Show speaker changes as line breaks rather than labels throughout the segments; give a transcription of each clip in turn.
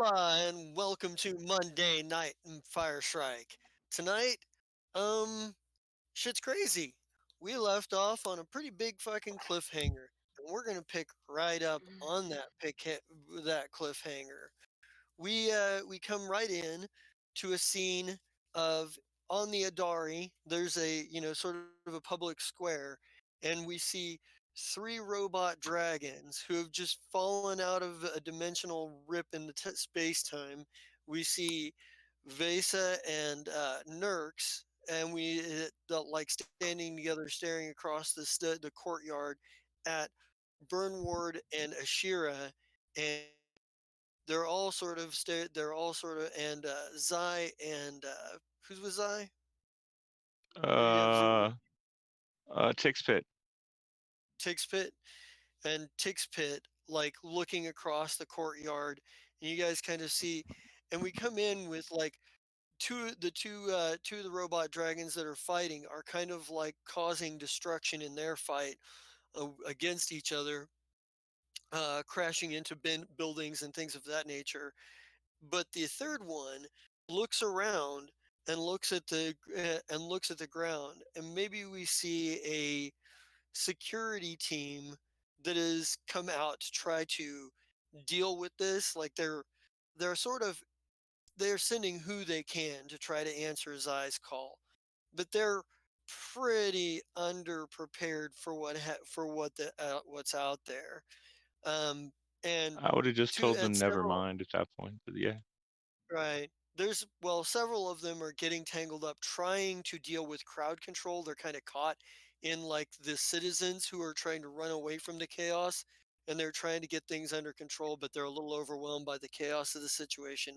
Hola and welcome to Monday Night in Fire Shrike. Tonight, um, shit's crazy. We left off on a pretty big fucking cliffhanger, and we're gonna pick right up on that cliffhanger. We come right in to a scene of on the Adari. There's a sort of a public square, and we see three robot dragons who have just fallen out of a dimensional rip in the space time. We see Vesa and Nurks, and like standing together, staring across the courtyard at Bernward and Ashira, and they're all sort of and Zai and who's with Zai? Who do you have Zai?
Uh, Tix Pit.
Tix Pit and Tix Pit like looking across the courtyard, and you guys kind of see, and we come in with like two of the robot dragons that are fighting are kind of like causing destruction in their fight against each other, crashing into buildings and things of that nature. But the third one looks around and looks at the ground, and maybe we see a security team that has come out to try to deal with this. Like they're sort of they're sending who they can to try to answer Zai's call, but they're pretty underprepared for what's out there. Um, and
I would have just
two
told
and
them never
several
mind at that point. But yeah.
Right. Several of them are getting tangled up trying to deal with crowd control. They're kind of caught in like the citizens who are trying to run away from the chaos, and they're trying to get things under control, but they're a little overwhelmed by the chaos of the situation.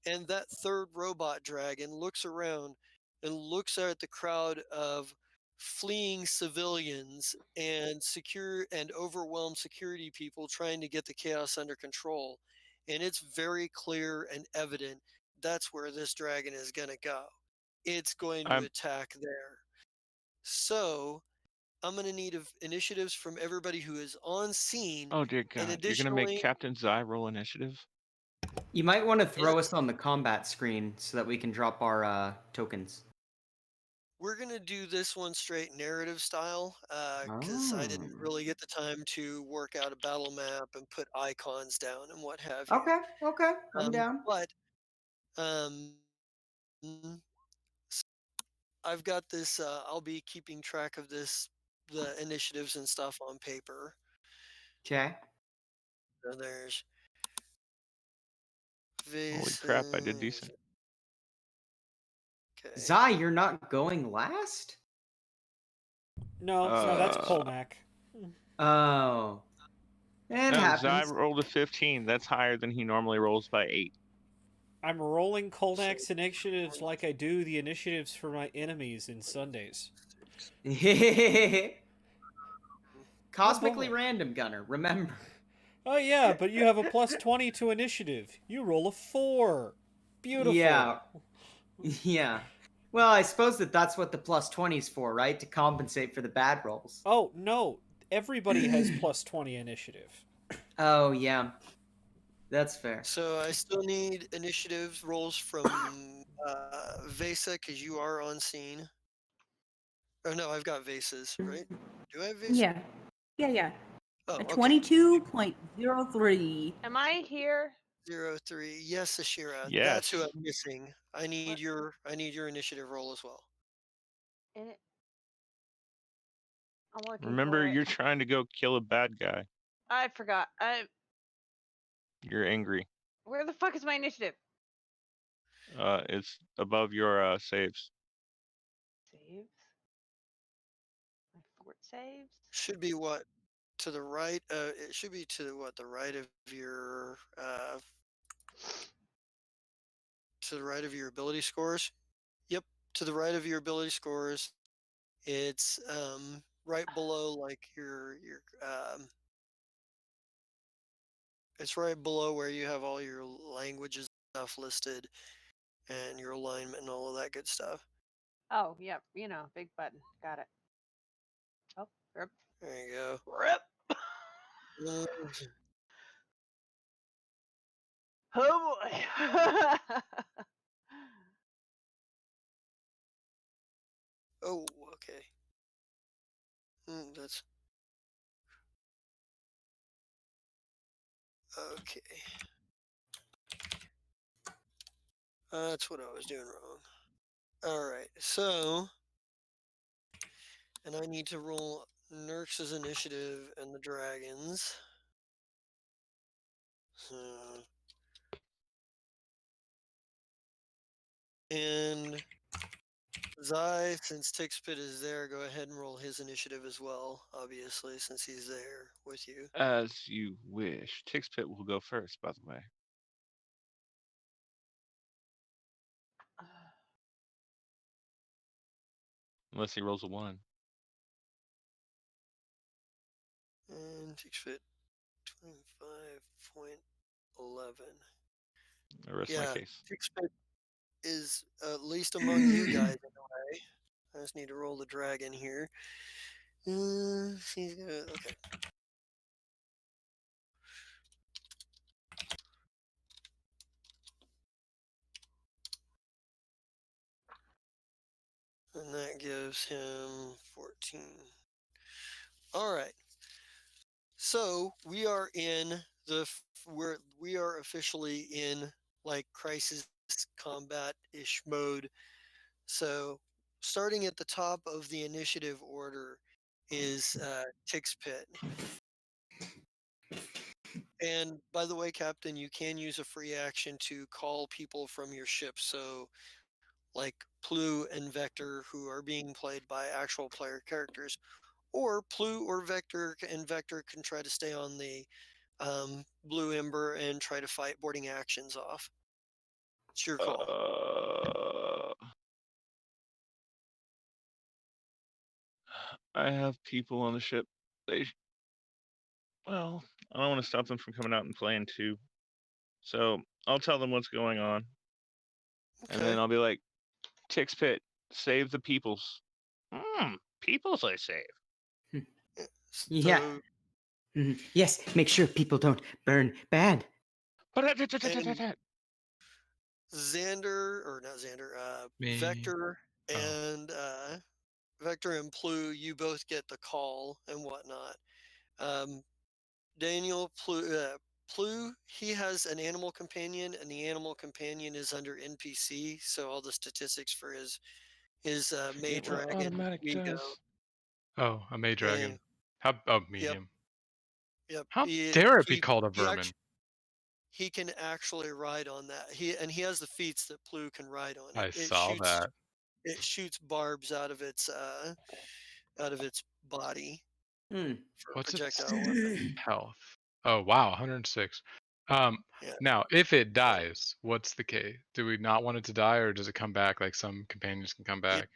And that third robot dragon looks around and looks at the crowd of fleeing civilians and secure and overwhelmed security people trying to get the chaos under control. And it's very clear and evident that's where this dragon is going to go. It's going to
I'm.
attack there. So I'm going to need initiatives from everybody who is on scene.
Oh dear
And
God, you're gonna make
additionally,
Captain Zai roll initiative.
You might want to throw us
yes,
on the combat screen so that we can drop our tokens.
we're gonna do this one straight narrative style, because I didn't
Oh.
really get the time to work out a battle map and put icons down and what have you.
Okay, I'm down.
But um, I've got this. I'll be keeping track of the initiatives and stuff on paper.
Okay.
So there's
Holy
this.
crap, I did decent.
Okay.
Zai, you're not going last?
No, that's
Uh,
Colmac.
Oh. It
no, Zai
happens.
rolled a 15. That's higher than he normally rolls by 8.
I'm rolling
So
Colnac's initiatives like I do the initiatives for my enemies in Sundays.
Cosmically random, Gunner, remember.
Oh yeah, but you have a plus 20 to initiative. You roll a 4. Beautiful.
Yeah. Yeah. Well, I suppose that's what the plus 20's for, right? To compensate for the bad rolls.
Oh no, everybody has plus 20 initiative.
Oh, yeah. That's fair.
So I still need initiative rolls from Vesa because you are on scene. Oh no, I've got Vases, right? Do I have Vesa?
Yeah. Yeah.
Oh,
A
okay.
22.03.
Am I here?
03. Yes, Ashira. That's who I'm
Yes.
missing. I need your initiative roll as well.
I'm looking
Remember,
for it.
you're trying to go kill a bad guy.
I forgot.
You're angry.
Where the fuck is my initiative?
It's above your saves.
Saves. My fort saves.
Should be what to the right. It should be to what the right of your to the right of your ability scores. Yep, to the right of your ability scores. It's right below like your. It's right below where you have all your languages stuff listed and your alignment and all of that good stuff.
Oh, yep. Big button. Got it. Oh, rip.
There you go.
Rip.
Uh,
Oh boy.
Oh, okay. That's okay. That's what I was doing wrong. All right, so, and I need to roll Nurx's initiative and the dragons. And Zai, since Tixpit is there, go ahead and roll his initiative as well, obviously, since he's there with you.
As you wish. Tixpit will go first, by the way. Unless he rolls a 1.
And Tixpit 25.11.
I rest my
Yeah,
case.
Tixpit is at least among you guys in a way. I just need to roll the dragon here. She's gonna, okay. And that gives him 14. All right. So we are in we are officially in like crisis combat-ish mode. So starting at the top of the initiative order is Tix Pit. And by the way, Captain, you can use a free action to call people from your ship. So like Plu and Vector, who are being played by actual player characters, or Plu or Vector and Vector can try to stay on the Blue Ember and try to fight boarding actions off. It's your call.
I have people on the ship. Well, I don't want to stop them from coming out and playing too. So I'll tell them what's going on.
Okay.
And then I'll be like, Tixpit, save the peoples. Peoples I save.
Yeah.
So,
Yes, make sure people don't burn bad.
and Xander, or not Xander,
Me.
Vector
Oh.
and Vector and Plu, you both get the call and whatnot. Daniel Plu, he has an animal companion, and the animal companion is under NPC. So all the statistics for his Mage
Forget what
Dragon
automatic
we go.
does.
Oh, a May Dragon.
And,
How? Oh, medium.
yep.
How dare it be
He,
called a
he,
vermin?
he can actually ride on that. He has the feats that Plu can ride on.
I saw that.
It shoots barbs out of its body
Hmm.
for
What's its
projectile weapon.
health? Oh wow, 106.
Yeah.
Now if it dies, what's the case? Do we not want it to die, or does it come back like some companions can come back?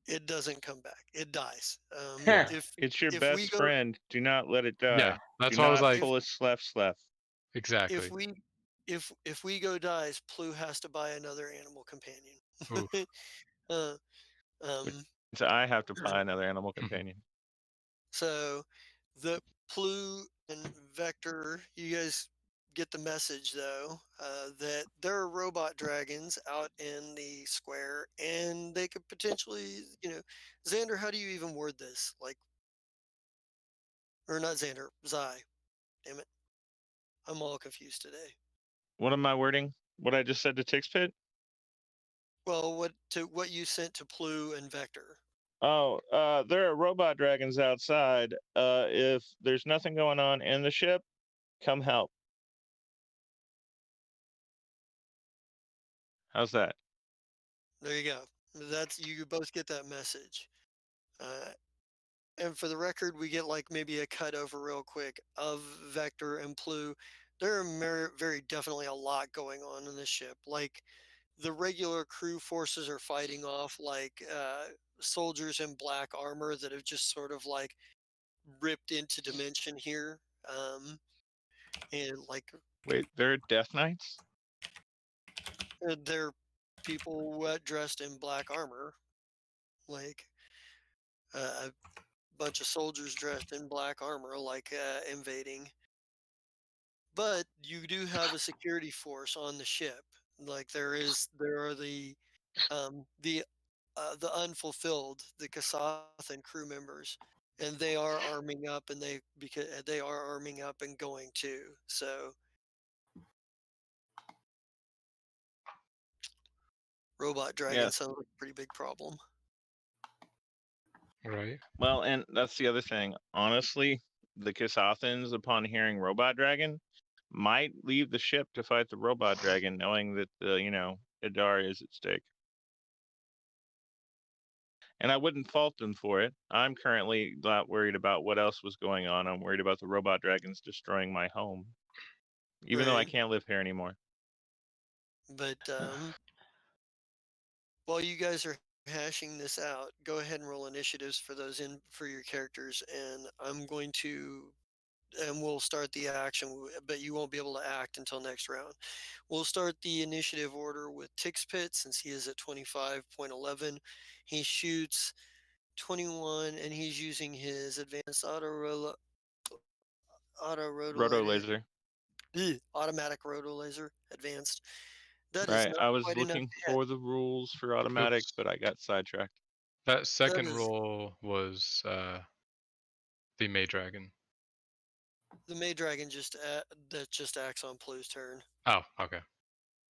It doesn't come back. It dies.
Yeah.
It's your
if we
best
go
friend. Do not let it die.
Yeah, that's
Do
why I was
not
like,
pull a slef.
exactly.
if we go dies, Plu has to buy another animal companion.
Oof.
uh,
So I have to buy another animal companion.
so the Plu and Vector, you guys get the message though, that there are robot dragons out in the square, and they could potentially, Xander, how do you even word this? Like, or not Xander, Zai. Damn it, I'm all confused today.
What am I wording? What I just said to Tixpit?
Well, what you sent to Plu and Vector.
Oh, there are robot dragons outside. If there's nothing going on in the ship, come help. How's that?
There you go. That's you both get that message. And for the record, we get like maybe a cut over real quick of Vector and Plu. There are very definitely a lot going on in this ship. Like the regular crew forces are fighting off like soldiers in black armor that have just sort of like ripped into dimension here. And like
Wait, there are Death Knights?
they're people dressed in black armor, like a bunch of soldiers dressed in black armor, like invading. but you do have a security force on the ship. Like there are the unfulfilled, the Kasathan crew members, and they are arming up, and they are arming up and going too. So robot dragon
Yes.
sounds like a pretty big problem.
Right.
Well, and that's the other thing. Honestly, the Kasathans, upon hearing Robot Dragon, might leave the ship to fight the Robot Dragon, knowing that Idar is at stake. And I wouldn't fault them for it. I'm currently not worried about what else was going on. I'm worried about the Robot Dragons destroying my home, even though I
Right.
can't live here anymore.
But while you guys are hashing this out, go ahead and roll initiatives for your characters, and we'll start the action, but you won't be able to act until next round. We'll start the initiative order with Tixpit since he is at 25.11. He shoots 21, and he's using his advanced
Roto laser.
automatic roto laser advanced. That is
Right.
not
I was
quite enough
looking
to hit.
for the rules for automatic,
Oops.
but I got sidetracked.
That second
is-
roll was the May Dragon.
The May Dragon that just acts on Plu's turn.
Oh, okay.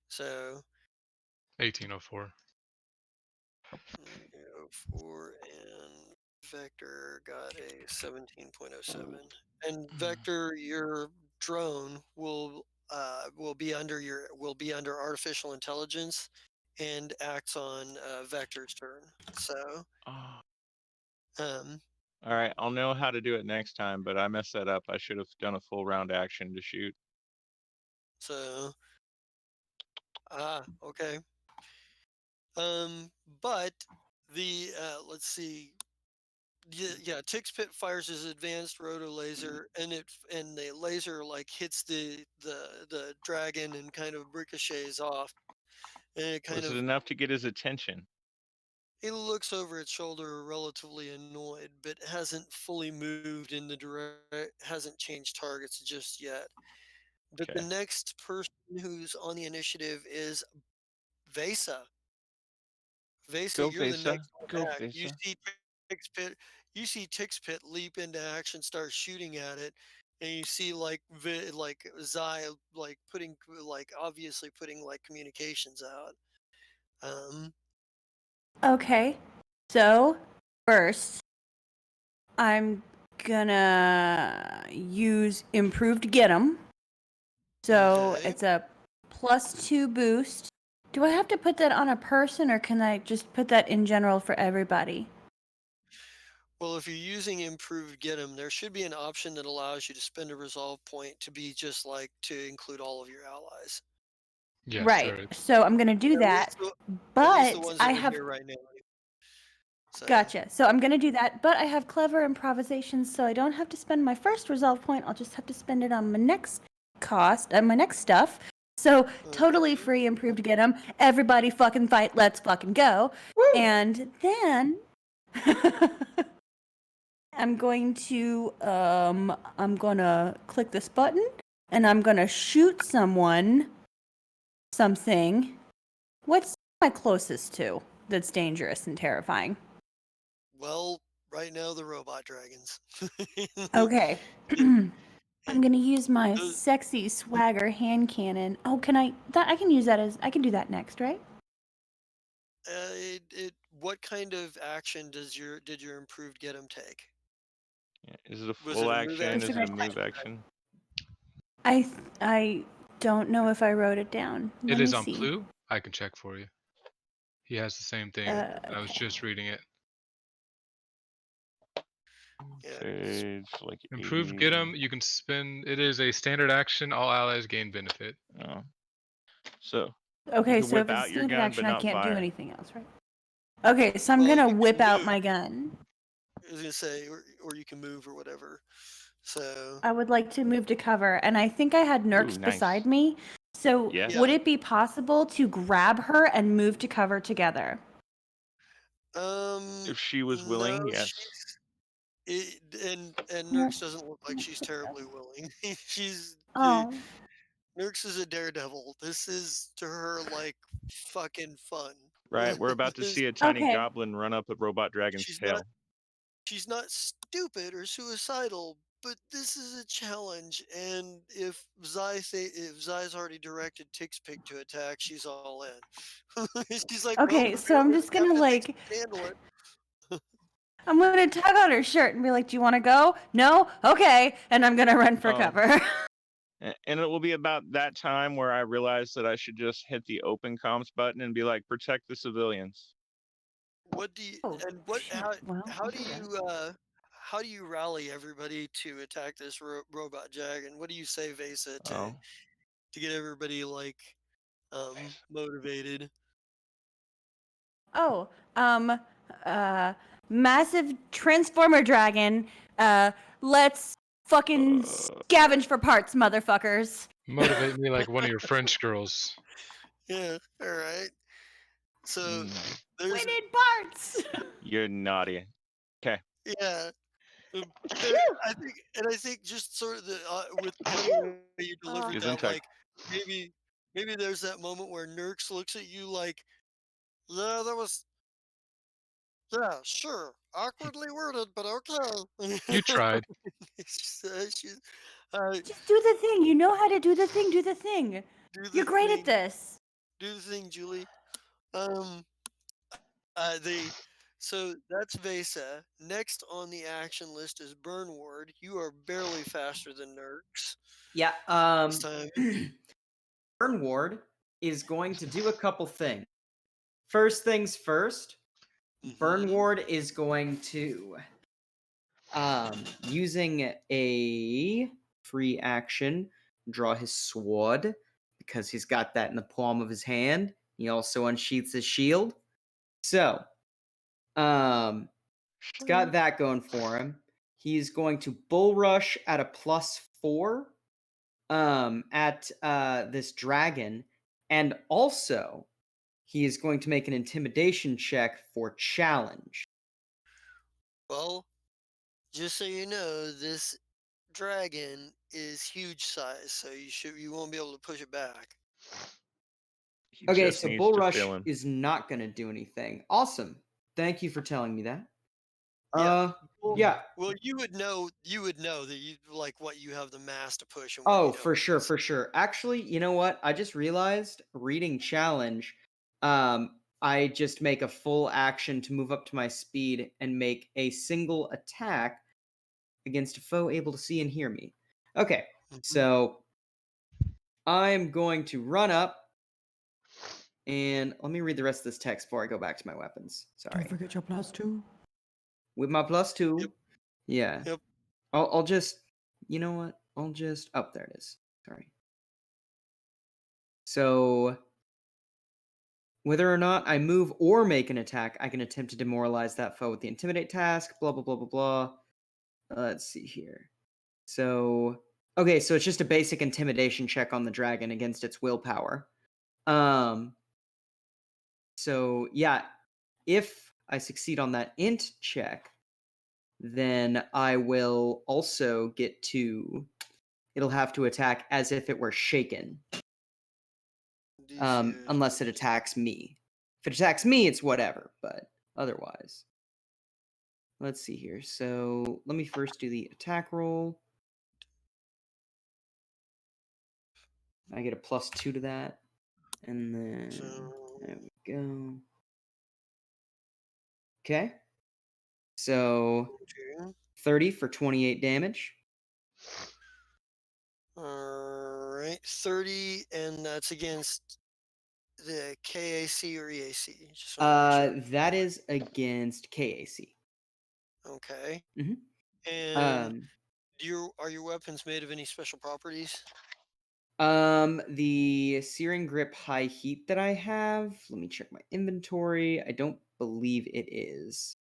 So
1804.
4 and Vector got a 17.07. And Vector, your drone will be under artificial intelligence and acts on Vector's turn. So
Oh.
um
All right, I'll know how to do it next time, but I messed that up. I should have done a full round action to shoot.
so okay. But the let's see. Yeah, Tixpit fires his advanced roto laser, and the laser like hits the dragon and kind of ricochets off, and it kind
Was it
of
enough to get his attention?
it looks over its shoulder, relatively annoyed, but hasn't fully moved in hasn't changed targets just yet. But the
Okay.
next person who's on the initiative is Vesa. Vesa,
Go
you're the
Vesa.
next one
Go
back.
Vesa.
You see Tixpit leap into action, start shooting at it, and you see like Zai like obviously putting like communications out.
Okay. So, first, I'm gonna use improved get 'em. So,
Okay.
it's a +2 boost. Do I have to put that on a person, or can I just put that in general for everybody?
Well, if you're using improved get 'em, there should be an option that allows you to spend a resolve point to be just like to include all of your allies.
Yes,
Right.
there is.
So I'm gonna do that.
At least the
But
ones
I
that are
have
here right now. So,
Gotcha. So I'm gonna do that, but I have clever improvisations, so I don't have to spend my first resolve point. I'll just have to spend it on my next my next stuff. So totally
okay.
free, improved to get 'em. Everybody fucking fight. Let's fucking go. And then I'm gonna click this button, and I'm gonna shoot something. What's my closest to that's dangerous and terrifying?
Well, right now the robot dragons.
Okay. I'm gonna use my
Those-
sexy swagger hand cannon. Oh, I can use that I can do that next, right?
What kind of action did your improved get 'em take?
Yeah. Is it a
Was
full
it a move
action?
It's
Is
a
it a
great
move
question.
action?
I don't know if I wrote it down. Let
It
me
is on
see.
Plu. I can check for you. He has the same thing. I was
Okay.
just reading it.
Yeah.
Page like
Improved
80.
get 'em. You can spend. It is a standard action. All allies gain benefit.
Oh. So
Okay,
you can
so
whip
if it's
out your
standard
gun,
action,
but
I
not
can't do
fire.
anything else, right? Okay, so I'm
Well,
gonna
you
whip
can
out
move.
my gun.
I was gonna say, or you can move or whatever. So
I would like to move to cover, and I think I had Nurks
nice.
beside me. So
Yes.
would
Yeah.
it be possible to grab her and move to cover together?
If she was willing,
no,
yes.
And Nurx doesn't look like she's terribly willing. she's
Oh,
Nurx is a daredevil. This is to her like fucking fun.
Right, we're about to
This-
see a tiny
Okay.
goblin run up a robot dragon's
she's
tail.
not she's not stupid or suicidal, but this is a challenge. And if Zai's already directed Tix Pig to attack, she's all in. She's like, well,
Okay, so I'm
apparently
just
the
gonna
captain thinks
like,
we can handle it.
I'm gonna tug on her shirt and be like, "Do you want to go? No? Okay." And I'm gonna run for
Oh.
cover.
And it will be about that time where I realize that I should just hit the open comms button and be like, protect the civilians.
What do you
Oh,
and what
shit. Well,
how do you rally everybody to attack this robot dragon? What do you say, Vesa,
Oh.
to get everybody like motivated?
Oh, massive transformer dragon. Let's fucking scavenge for parts, motherfuckers.
Motivate me like one of your French girls.
Yeah, all right. So
Mm,
there's
Winning parts.
you're naughty. Okay.
yeah. I think just sort of the with the funny way you delivered that,
Gesundheit.
like maybe there's that moment where Nurx looks at you like, yeah, that was yeah, sure, awkwardly worded, but okay.
You tried.
She's,
Just do the thing. You know how to do the thing. Do the thing.
do the
You're great
thing,
at this.
do the thing, Julie. They so that's Vesa. Next on the action list is Burn Ward. You are barely faster than Nurx.
Yeah.
This time.
Burn Ward is going to do a couple things. First things first, Burn
Mhm.
Ward is going to, using a free action, draw his sword because he's got that in the palm of his hand. He also unsheaths his shield. So, he's got that going for him. He's going to bull rush at a +4 at this dragon, and also he is going to make an intimidation check for challenge.
Well, just so you know, this dragon is huge size, so you won't be able to push it back.
He
Okay,
just
so
needs
bull
to
rush
feel him.
is not going to do anything. Awesome. Thank you for telling me that.
Yeah. Well,
Yeah.
Well, you would know that you like what you have the mass to push and what
Oh,
you don't.
for sure, for sure. Actually, you know what? I just realized reading challenge, I just make a full action to move up to my speed and make a single attack against a foe able to see and hear me. Okay,
Mhm.
so I'm going to run up and let me read the rest of this text before I go back to my weapons. Sorry.
Don't forget your +2.
With my +2.
Yep.
Yeah.
Yep.
I'll just, you know what? I'll just, oh, there it is. Sorry. So, whether or not I move or make an attack, I can attempt to demoralize that foe with the intimidate task, blah, blah, blah, blah, blah. Let's see here. So, okay, so it's just a basic intimidation check on the dragon against its willpower. So, yeah, if I succeed on that int check, then I will also get to, it'll have to attack as if it were shaken. Unless it attacks me. If it attacks me, it's whatever, but otherwise. Let's see here. So let me first do the attack roll. I get a +2 to that. And then there we go. Okay. So 30 for 28 damage.
All right, 30, and that's against the KAC or EAC. Just wanna make sure.
That is against KAC.
Okay.
Mhm.
And are your weapons made of any special properties?
The Searing Grip High Heat that I have, let me check my inventory. I don't believe it is.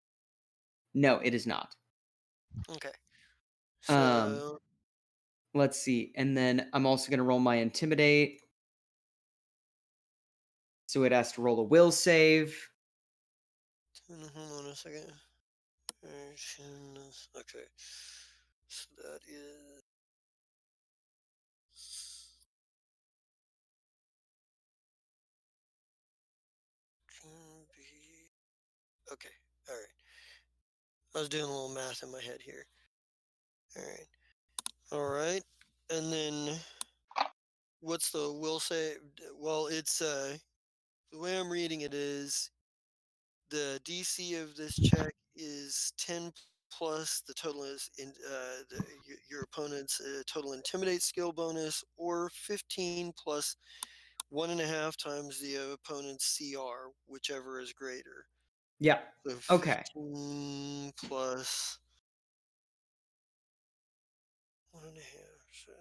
No, it is not.
Okay.
Um,
So
Let's see. And then I'm also going to roll my Intimidate. So it has to roll a will save.
hold on a second. Okay. So that is. Okay. All right. I was doing a little math in my head here. All right. All right. And then what's the will say? Well, it's the way I'm reading it is the DC of this check is 10 plus the total is in your opponent's total intimidate skill bonus, or 15 plus 1.5 times the opponent's CR, whichever is greater.
Yeah.
So
Okay.
15 plus 1.5. So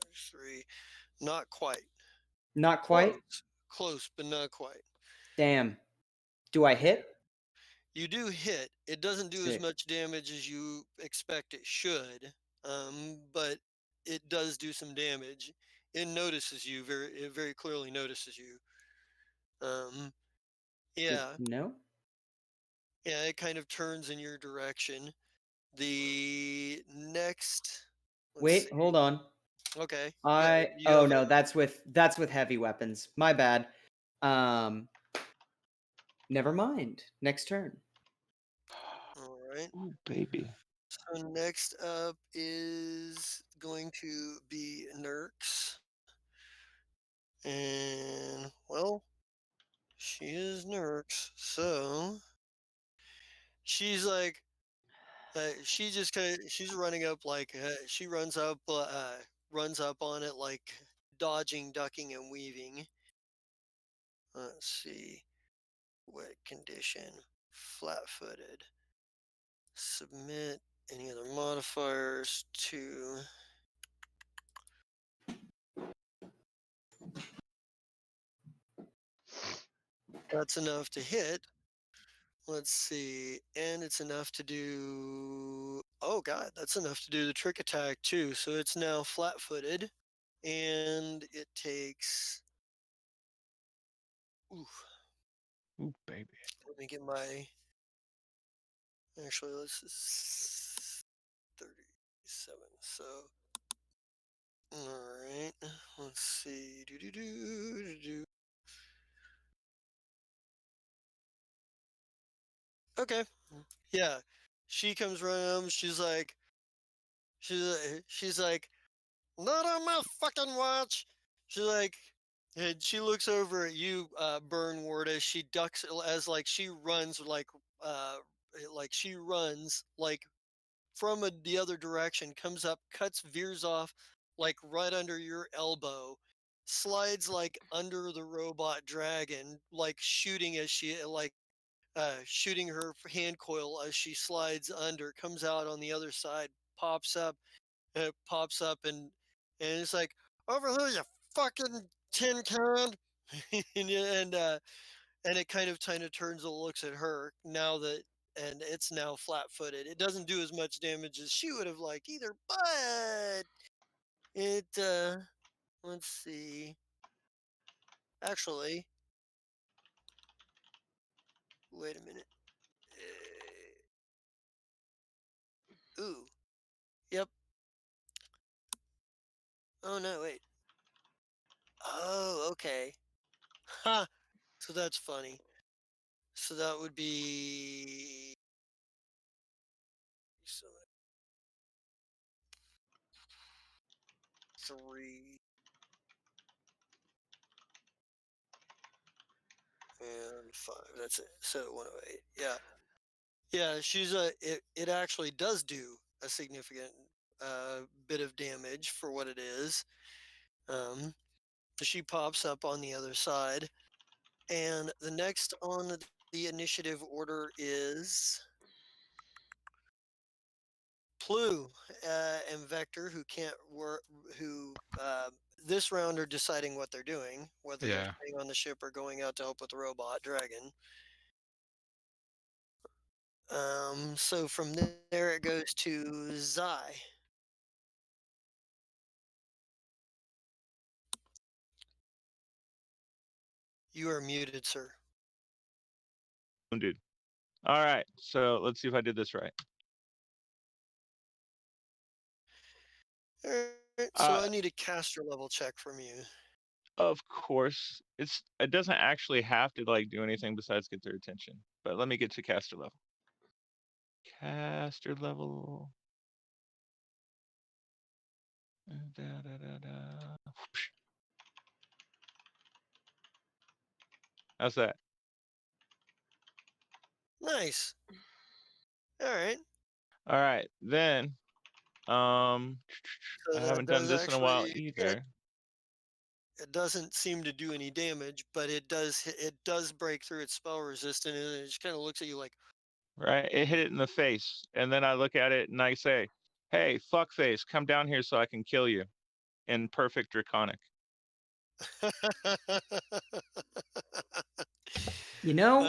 33. Not quite.
Not quite.
Close. Close, but not quite.
Damn. Do I hit?
You do hit. It doesn't do as
Sick.
much damage as you expect it should, but it does do some damage. It notices you it very clearly notices you. Um,
Good
yeah,
to know.
yeah. It kind of turns in your direction. The next, let's
Wait,
see.
hold on.
Okay, you
Oh
have
no, that's with heavy weapons. My bad. Um Never mind. Next turn.
all right.
Ooh, baby.
So next up is going to be Nurks, and well, she is Nurks, so she's like, she just kind of, she's running up like she runs up on it like dodging, ducking, and weaving. Let's see, wet condition, flat-footed. Submit any other modifiers to. That's enough to hit. Let's see. And it's enough to do. Oh, God, that's enough to do the trick attack, too. So it's now flat footed. And it takes. Ooh,
Ooh, baby.
let me get my. Actually, let's just. 37. So. All right. Let's see. Do, do, do, do, do. Okay. Yeah. She comes running. She's like, not on my fucking watch. She's like, and she looks over at you, Burn Ward, as she ducks, as like she runs, uh, like she runs, like from the other direction, comes up, cuts, veers off, like right under your elbow, slides like under the robot dragon, like shooting as she, like, shooting her hand coil as she slides under, comes out on the other side, pops up, and it pops up and it's like, over here, you fucking tin can. And it kind of turns and looks at her now that, and it's now flat-footed. It doesn't do as much damage as she would have liked either, but it let's see. Actually, wait a minute. Ooh, yep. Oh no, wait. Oh, okay. Ha. So that's funny. So that would be so 3 and 5. That's it. So 108. Yeah. Yeah, she's it actually does do a significant bit of damage for what it is. Um, she pops up on the other side, and the next on the initiative order is Plu and Vector, who can't work, who this round are deciding what they're doing, whether they're
Yeah.
staying on the ship or going out to help with the robot dragon. So from there it goes to Zai. You are muted, sir.
Wounded. All right, so let's see if I did this right.
All right, so I need a caster level check from you.
Of course, it doesn't actually have to like do anything besides get their attention. But let me get to caster level. Caster level. Da, da, da, da. How's that?
Nice. All right.
All right, then. I
So that
haven't done
does
this in a while
actually,
either.
it doesn't seem to do any damage, but it does break through its spell resistance, and it just kind of looks at you like,
Right? It hit it in the face, and then I look at it and I say, "Hey, fuckface, come down here so I can kill you." In perfect draconic.
You know,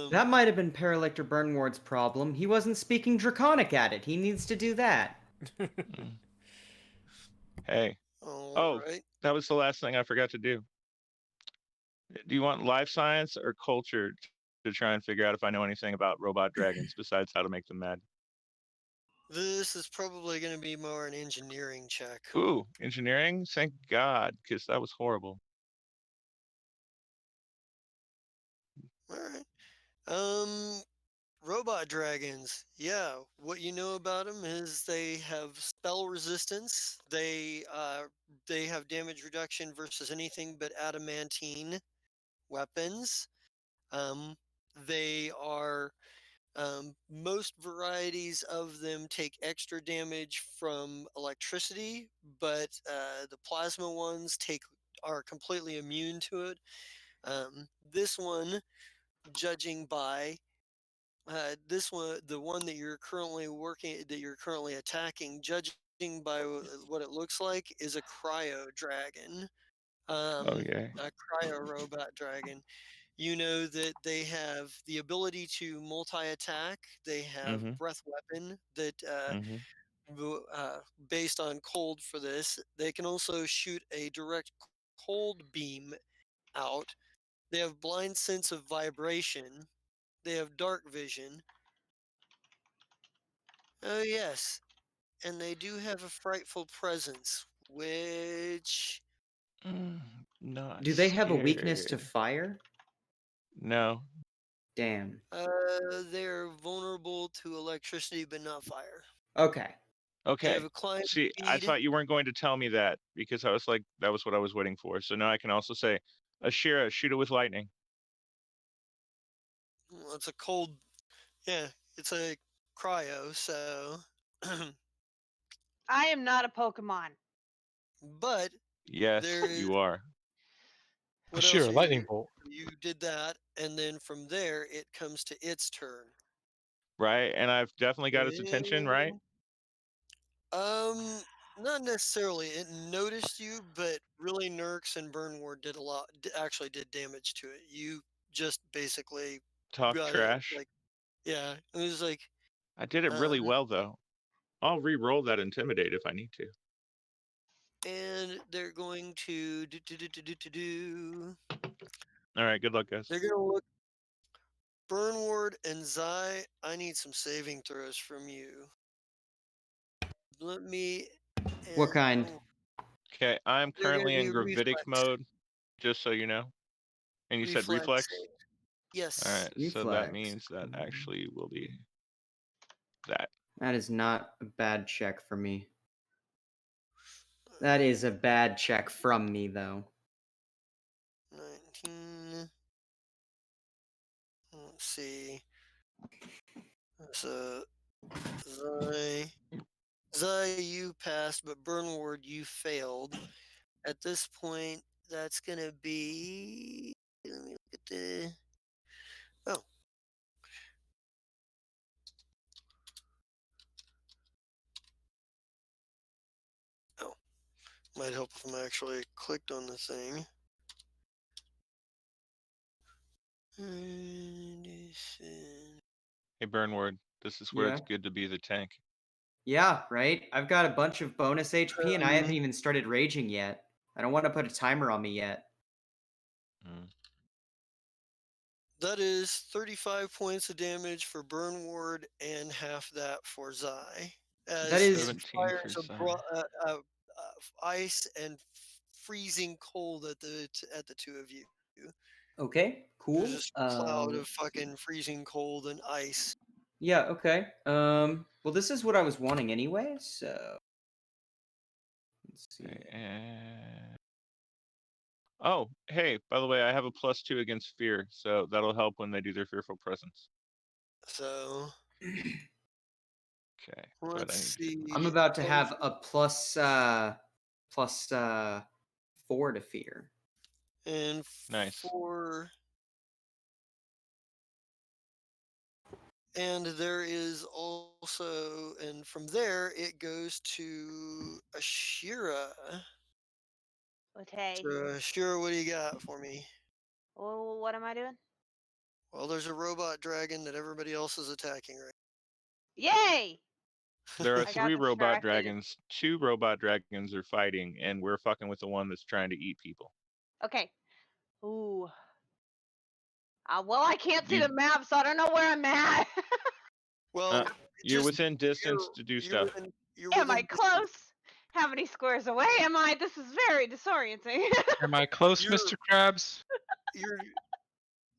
um,
that might have been Paralector Burnward's problem. He wasn't speaking Draconic at it. He needs to do that.
Mm. Hey.
all
Oh,
right.
that was the last thing I forgot to do. Do you want life science or culture to try and figure out if I know anything about robot dragons besides how to make them mad?
This is probably going to be more an engineering check.
Ooh, engineering? Thank God, because that was horrible.
All right. Robot dragons. Yeah, what you know about them is they have spell resistance. They have damage reduction versus anything but adamantine weapons. Um, they are most varieties of them take extra damage from electricity, but the plasma ones are completely immune to it. This one, judging by this one, the one that you're currently attacking, judging by what it looks like, is a cryo dragon,
Oh yeah.
a cryo robot dragon. You know that they have the ability to multi-attack. They have
Mm-hmm.
breath weapon that,
Mm-hmm.
based on cold for this, they can also shoot a direct cold beam out. They have blind sense of vibration. They have dark vision. Oh yes, and they do have a frightful presence, which
Not
Do they have a weakness to
scared.
fire?
No.
Damn.
they're vulnerable to electricity but not fire.
Okay.
They have
Okay.
a climb
See, I
speed.
thought you weren't going to tell me that because I was like, that was what I was waiting for. So now I can also say, Ashira, shoot it with lightning.
Well, it's a cold. Yeah, it's a cryo. So,
I am not a Pokemon.
but
Yes,
there is.
you are.
What else
Sure,
are you
lightning
gonna?
bolt.
You did that, and then from there it comes to its turn.
Right? And I've definitely got its attention, right?
Um, not necessarily. It noticed you, but really, Nurks and Burnward actually did damage to it. You just basically
Talk
got it.
trash.
Like, yeah, it was like,
I did it really
um,
well though. I'll re-roll that intimidate if I need to.
and they're going to do.
All right, good luck, guys.
They're gonna look Burnward and Zai. I need some saving throws from you. Let me.
What
And
kind?
Okay, I'm
they're gonna
currently
be
in gravitic
reflex.
mode, just so you know. And you said
Reflex.
reflex? All
Yes.
right, so that
Reflex.
means that actually will be that.
That is not a bad check for me. That is a bad check from me, though.
19. Let's see. So, Zai, you passed, but Burnward, you failed. At this point, that's gonna be. Let me look at the. Oh. Oh. Might help if I'm actually clicked on the thing.
Hey, Burnward, this is where
Yeah.
it's good to be the tank.
Yeah, right? I've got a bunch of bonus HP and I haven't
Um,
even started raging yet. I don't want to put a timer on me yet.
Mm.
That is 35 points of damage for Burn Ward and half that for Zai.
That
As
is-
it
17 for
fires
Zai.
ice and freezing cold at the two of you.
Okay, cool.
There's just a cloud of fucking freezing cold and ice.
Yeah, okay. Well, this is what I was wanting anyway, so let's see.
Okay, and... Oh, hey, by the way, I have a +2 against fear, so that'll help when they do their fearful presence.
So
Okay, but I
let's
need to...
see.
I'm about to have a plus 4 to fear.
And
Nice.
and there is also, and from there it goes to Ashira.
Okay.
So Ashira, what do you got for me?
Well, what am I doing?
Well, there's a robot dragon that everybody else is attacking right.
Yay!
There are
I got
3 robot
distracted.
dragons. 2 robot dragons are fighting, and we're fucking with the one that's trying to eat people.
Okay. Ooh. Well, I can't see
You-
the map, so I don't know where I'm at.
Well,
You're
just-
within distance to do stuff.
You're
Am I
within
close? How many squares away am I? This is very disorienting.
Am I close,
You're-
Mr. Krabs?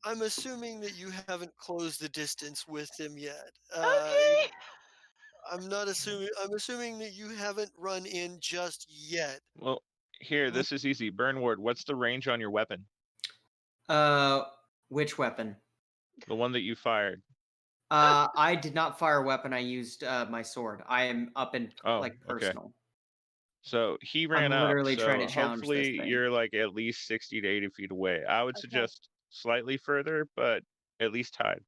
I'm assuming that you haven't closed the distance with him yet.
Okay.
I'm not assuming. I'm assuming that you haven't run in just yet.
Well, here, this is easy. Burn Ward, what's the range on your weapon?
Which weapon?
The one that you fired.
I did not fire a weapon. I used my sword. I am up in
Okay.
personal.
So he ran up.
literally
So
trying to challenge this
hopefully
thing.
you're like at least 60 to 80 feet away. I would
Okay.
suggest slightly further, but at least tied.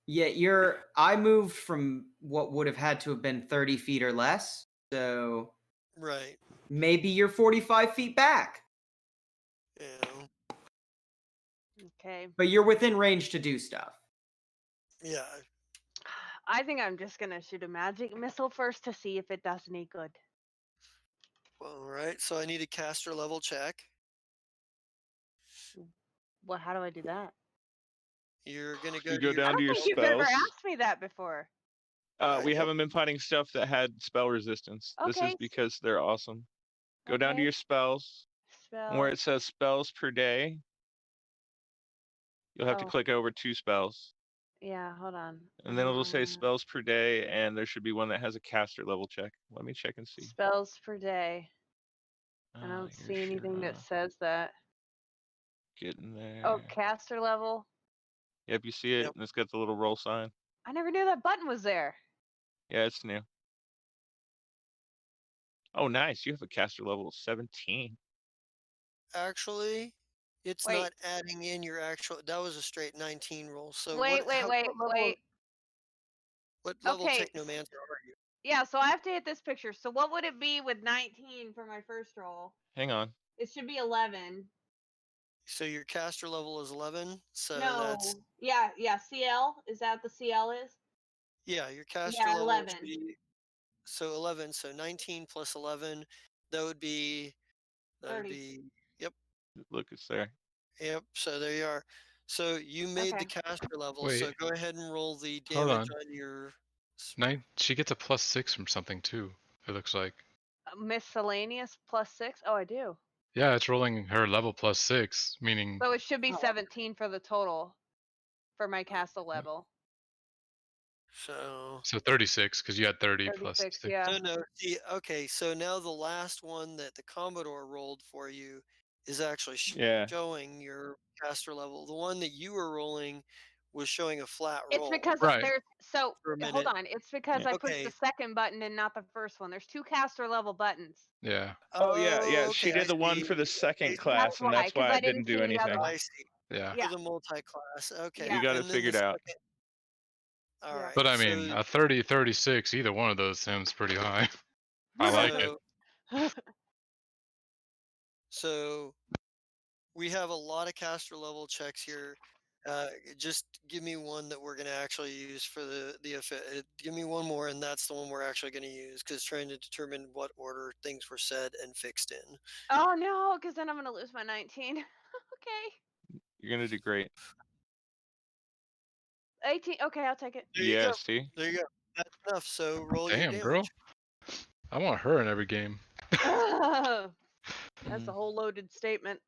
Yeah, I moved from what would have had to have been 30 feet or less. So
Right.
maybe you're 45 feet back.
Yeah.
Okay.
But you're within range to do stuff.
Yeah.
I think I'm just gonna shoot a magic missile first to see if it does any good.
All right. So I need a caster level check.
Well, how do I do that?
You're gonna go.
You
to
go
your
down
I
to
don't
your
think you've ever
spells.
asked me that before.
We
Yep.
haven't been fighting stuff that had spell resistance. This is
Okay.
because they're awesome. Go down to
Okay.
your spells. And where
Spell.
it says spells per day, you'll have to
Oh.
click over 2 spells.
Yeah, hold on.
And then it'll say spells per day, and there should be one that has a caster level check. Let me check and see.
Spells per day. I don't
Here's
see anything that
Shira.
says that.
Getting there.
Oh, caster level.
Yep, you see it,
Yep.
and it's got the little roll sign.
I never knew that button was there.
Yeah, it's new. Oh, nice. You have a caster level of 17.
Actually, it's
Wait.
not adding in your actual. That was a straight 19 roll. So
Wait.
What level
Okay.
technomancer are you?
Yeah, so I have to hit this picture. So what would it be with 19 for my first roll?
Hang on.
It should be 11.
So your caster level is 11. So
No.
that's
Yeah. CL. Is that what the CL is?
yeah. Your caster
Yeah,
level
11.
should be so 11. So 19 plus 11. That would be.
30.
Yep.
Look, it's there.
Yep. So there you are. So you made the
Okay.
caster level.
Wait.
So go ahead and roll the
Hold
damage
on.
on your.
She gets a +6 from something too. It looks like.
Miscellaneous +6. Oh, I do.
Yeah, it's rolling her level +6, meaning
So it should be
Oh.
17 for the total for my castle level.
So
36 because you had 30 plus
36,
6.
yeah.
no. See, okay. So now the last one that the Commodore rolled for you is actually
Yeah.
showing your caster level. The one that you were rolling was showing a flat
It's
roll.
because
Right.
there's so
For a
hold
minute.
on. It's because
Yeah.
I pushed
Okay.
the second button and not the first one. There's 2 caster level buttons.
Yeah.
Oh, yeah. She
okay, I
did the one for the
see.
second
Okay,
class, and that's
'cause
why
I
it didn't
didn't
do
see the other
anything.
one.
I see.
Yeah.
Yeah.
For the multi-class. Okay.
Yeah.
You got it
and then
figured
the
out.
second- All
Yeah.
right.
But I
so-
mean, a 30, 36, either one of those sounds pretty high. I like it.
So we have a lot of caster level checks here. Just give me one that we're going to actually use for the effect. Give me one more, and that's the one we're actually going to use because trying to determine what order things were said and fixed in.
Oh no, because then I'm gonna lose my 19. Okay.
You're going to do great.
18. Okay, I'll take it.
There you
Yeah,
go.
see?
There you go. That's enough. So roll your
Damn, girl.
damage.
I want her in every game.
That's
Mm.
a whole loaded statement.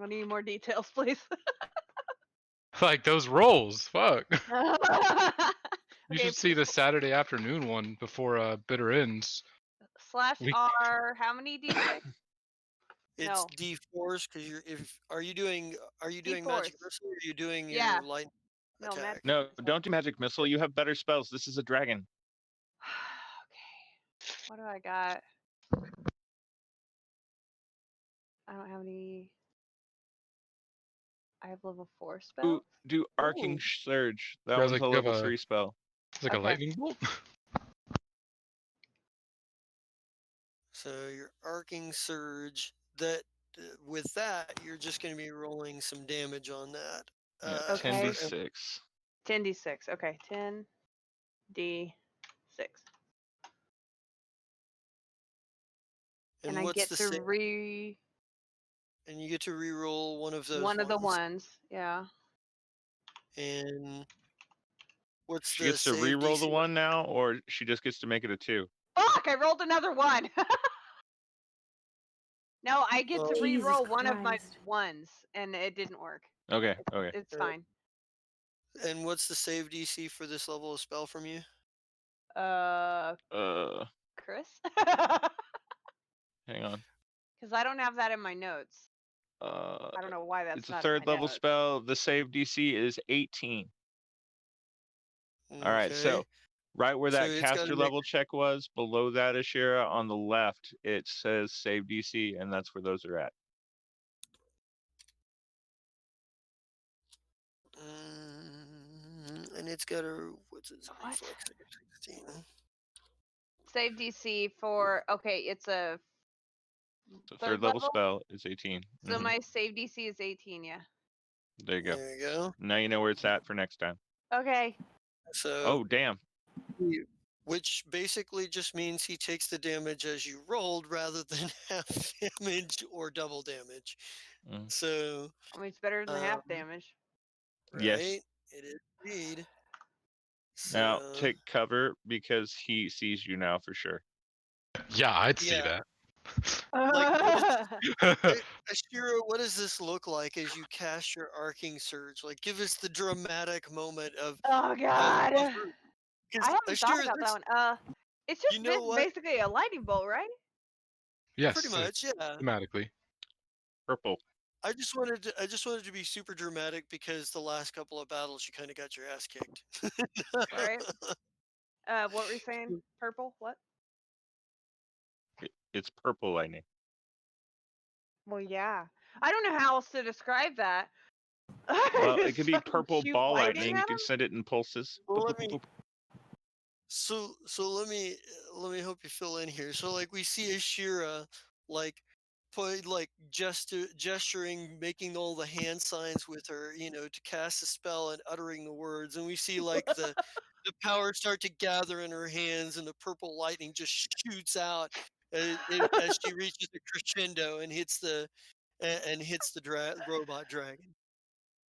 I need more details, please.
Like those rolls. Fuck. You
Okay,
should see the Saturday afternoon one before Bitter Ends.
slash
We-
R. How many d6?
It's
No.
D4s because are you doing magic
D4s.
missile or are you doing
Yeah.
your light
No,
attack?
magic.
No, don't do magic missile. You have better spells. This is a dragon.
Okay. What do I got? I don't have any. I have level 4 spells.
Do Arcing
Ooh.
Surge. That
Whereas,
one's
like,
a
you have
level
a-
3 spell.
It's like a
Okay.
lightning bolt.
So your arcing surge. That with that you're just going to be rolling some damage on that.
Yeah,
Okay.
10d6.
10d6. Okay, 10d6. And I
what's
get
the
to
save? And you get to re-roll one of those.
one of the ones. Yeah.
And what's
She
the
gets to
save
re-roll
DC?
the 1 now, or she just gets to make it a 2?
Fuck! I rolled another one. No, I get to
Oh.
re-roll
Jesus
one of my
Christ.
ones, and it didn't work.
Okay, okay.
It's
Yeah.
fine.
And what's the save DC for this level of spell from you?
Chris?
Hang on.
Because I don't have that in my notes.
Uh,
I don't know why that's
it's a
not in my
3rd level
notes.
spell. The save DC is 18. All right, so right where
So
that
it's gotta
caster
make-
level check was, below that, Ashira, on the left, it says save DC, and that's where those are at.
And it's got a what's its
What?
reflex? 16.
Save DC for it's a
So
Third
3rd level
level?
spell is 18.
so
Mhm.
my save DC is 18. Yeah.
There you go.
There you go.
Now you know where it's at for next time.
Okay.
So
Oh, damn.
which basically just means he takes the damage as you rolled rather than half damage or double damage.
Mhm.
So
I mean, it's better than half
Um,
damage.
right,
Yes.
it is indeed.
Now
So,
take cover because he sees you now for sure.
Yeah, I'd see
Yeah.
that.
Ashira, what does this look like as you cast your arcing surge? Like, give us the dramatic moment of.
Oh God.
Because
I haven't thought
Ashira,
about
this-
that one. It's just
You know what?
basically a lightning bolt, right?
Yes,
pretty much, yeah.
thematically.
Purple.
I just wanted to be super dramatic because the last couple of battles you kind of got your ass kicked.
Right. What were you saying? Purple? What?
It's purple lightning.
Well, yeah. I don't know how else to describe that.
Well, it
Just
could be
fucking
purple
shoot
ball
lightning
lightning. You
at
can
'em?
send it in pulses.
Well,
Boop,
let
boop,
me-
boop, boop.
So let me help you fill in here. So like we see Ashira like gesturing, making all the hand signs with her, to cast a spell and uttering the words, and we see like the power start to gather in her hands, and the purple lightning just shoots out as she reaches the crescendo and hits the robot dragon.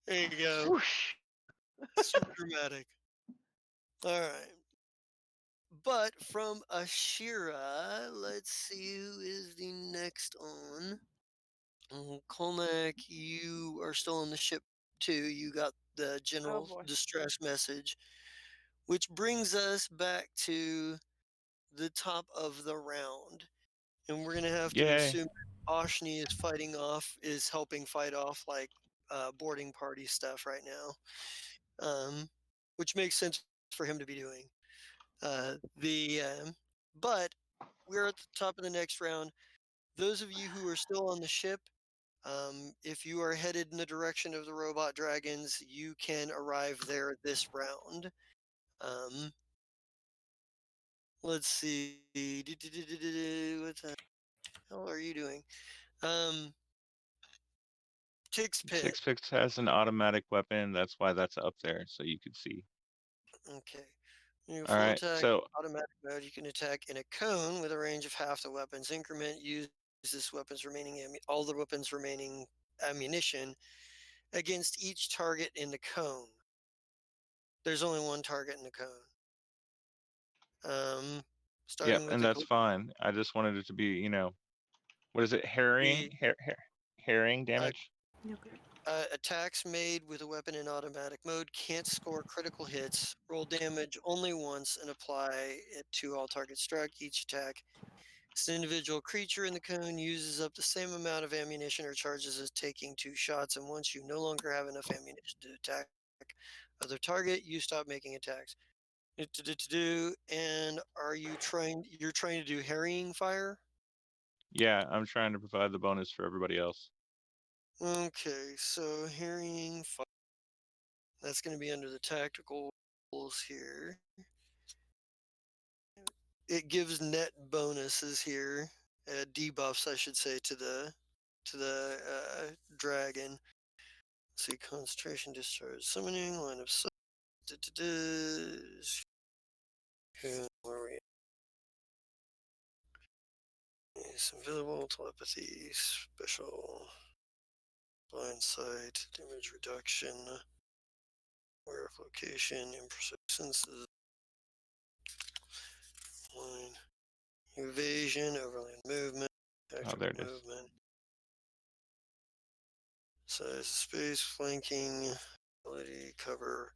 There you go.
Whoosh.
Super dramatic. All right. But from Ashira, let's see who is the next on. Kolnak, you are still on the ship too. You got the general
boy.
distress message, which brings us back to the top of the round. And we're gonna have to
Yay.
assume that Oshni is helping fight off like boarding party stuff right now, which makes sense for him to be doing. But we're at the top of the next round. Those of you who are still on the ship, if you are headed in the direction of the robot dragons, you can arrive there this round. Let's see. What the hell are you doing? Tig's Pit.
Six Fix has an automatic weapon. That's why that's up there, so you could see.
Okay. In your
All
full
right,
attack
so
automatic mode, you can attack in a cone with a range of half the weapon's increment. Use this weapon's remaining all the weapons remaining ammunition against each target in the cone. There's only one target in the cone.
Yep,
Starting with
and
the
that's fine. I just wanted it to be, you know, what is it? Herring
uh,
damage?
attacks made with a weapon in automatic mode can't score critical hits, roll damage only once, and apply it to all targets struck. Each attack. An individual creature in the cone uses up the same amount of ammunition or charges as taking 2 shots, and once you no longer have enough ammunition to attack other target, you stop making attacks. And you're trying to do harrying fire?
Yeah, I'm trying to provide the bonus for everybody else.
Okay, so harrying fire. That's going to be under the tactical rules here. It gives net bonuses here, debuffs, I should say, to the dragon. Let's see, concentration, discharge, summoning, line of sight. Where are we? It's invisible, telepathy, special, blind sight, damage reduction, aware of location, imprecise senses, line, evasion, overland movement,
Oh,
tactical
there it is.
movement, size of space, flanking, ability, cover,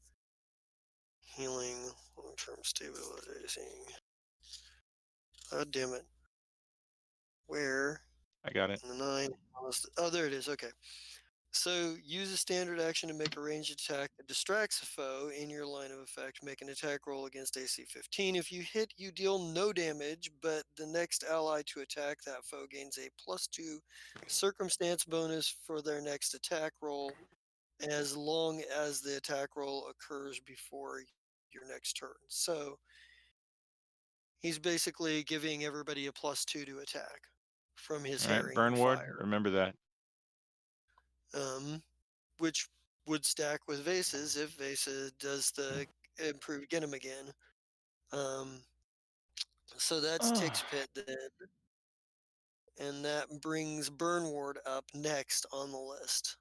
healing, long-term stabilizing. God damn it. Where?
I got it.
And the 9. Oh, there it is. Okay. So use a standard action to make a ranged attack that distracts a foe in your line of effect. Make an attack roll against AC 15. If you hit, you deal no damage, but the next ally to attack that foe gains a +2 circumstance bonus for their next attack roll, as long as the attack roll occurs before your next turn. So he's basically giving everybody a +2 to attack from his
All right,
harrying
Burn Ward,
fire.
remember that.
Which would stack with Vase's if Vase does the improved get him again. So that's Tick's Pit then. And that brings Burn Ward up next on the list.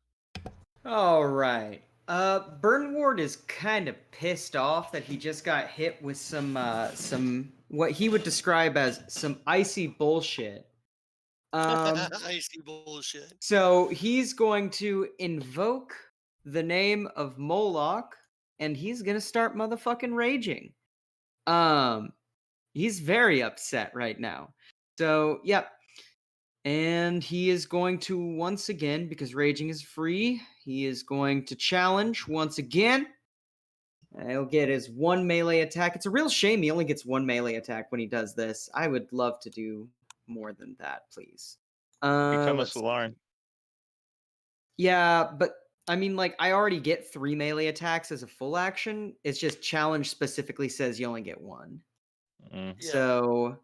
All right. Burn Ward is kind of pissed off that he just got hit with some what he would describe as some icy bullshit.
Icy bullshit.
So he's going to invoke the name of Moloch, and he's gonna start motherfucking raging. He's very upset right now. So, yep. And he is going to once again, because raging is free, he is going to challenge once again. He'll get his 1 melee attack. It's a real shame he only gets 1 melee attack when he does this. I would love to do more than that, please.
Become a
let's see.
Solaran.
Yeah, but I mean, like, I already get 3 melee attacks as a full action. It's just challenge specifically says you only get 1.
Mm.
Yeah.
So,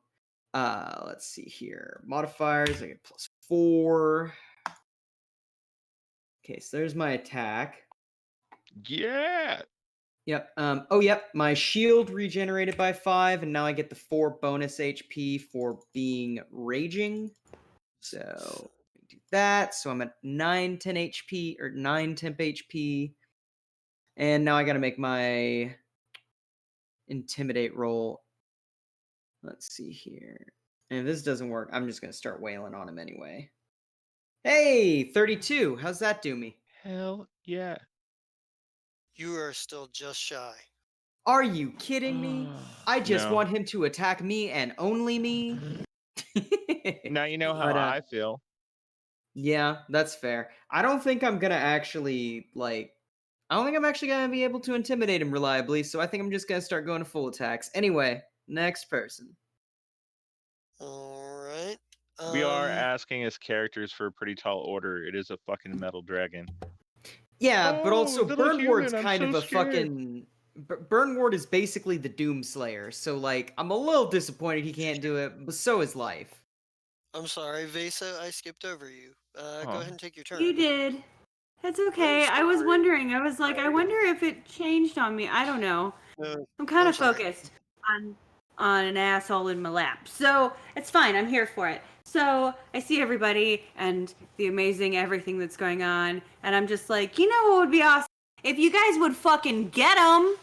let's see here. Modifiers, I get +4. Okay, so there's my attack.
Yeah.
Yep. Oh, yep. My shield regenerated by 5, and now I get the 4 bonus HP for being raging. So do that. So I'm at 9 10 HP or 9 temp HP, and now I got to make my intimidate roll. Let's see here. And if this doesn't work, I'm just gonna start wailing on him anyway. Hey, 32. How's that do me?
Hell yeah.
You are still just shy.
Are you kidding me? I just
No.
want him to attack me and only me.
Now you know how
But,
I feel.
yeah, that's fair. I don't think I'm gonna actually I don't think I'm actually gonna be able to intimidate him reliably, so I think I'm just gonna start going to full attacks. Anyway, next person.
All right.
We are asking as characters for a pretty tall order. It is a fucking metal dragon.
Yeah, but
Oh,
also
little
Burn Ward's
human, I'm
kind
so
of a
scared.
fucking Burn Ward is basically the Doom Slayer, so like I'm a little disappointed he can't do it, but so is life.
I'm sorry, Vesa, I skipped over you. Go
Huh.
ahead and take your turn.
You did. It's okay. I was wondering. I was like, I wonder if it changed on me. I don't know. I'm kind of
sorry.
focused on an asshole in my lap. So it's fine. I'm here for it. So I see everybody and the amazing everything that's going on, and I'm just like, you know what would be awesome? If you guys would fucking get them.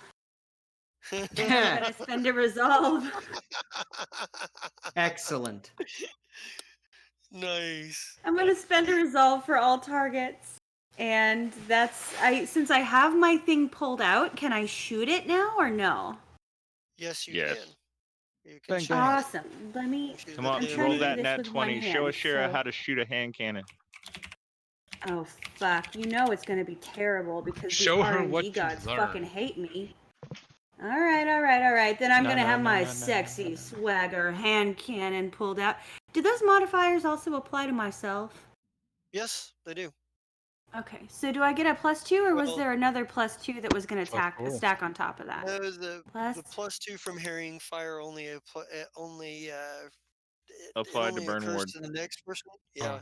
I'm gonna spend a resolve.
Excellent.
Nice.
I'm gonna spend a resolve for all targets. And since I have my thing pulled out, can I shoot it now or no?
Yes, you
Yes.
can. You can
Thank
shoot
God.
it.
Awesome. Let me.
Shoot
Come
the
on,
I'm
damn
trying
roll
to do
that
thing.
this
nat
with one
20. Show
hand.
us Shara
So.
how to shoot a hand cannon.
Oh fuck! You know it's gonna be terrible because
Show
these
her
RNG
what you
gods
learned.
fucking hate me. All right. Then I'm
No,
gonna
no,
have
no,
my
no, no, no,
sexy
no.
swagger hand cannon pulled out. Do those modifiers also apply to myself?
Yes, they do.
Okay, so do I get a +2, or was
Well,
there another +2 that was gonna
cool.
stack on top of that?
no, the
Plus.
+2 from harrying fire only it
Applied to
only
burn
occurs
ward.
to the next person.
Oh.
Yeah.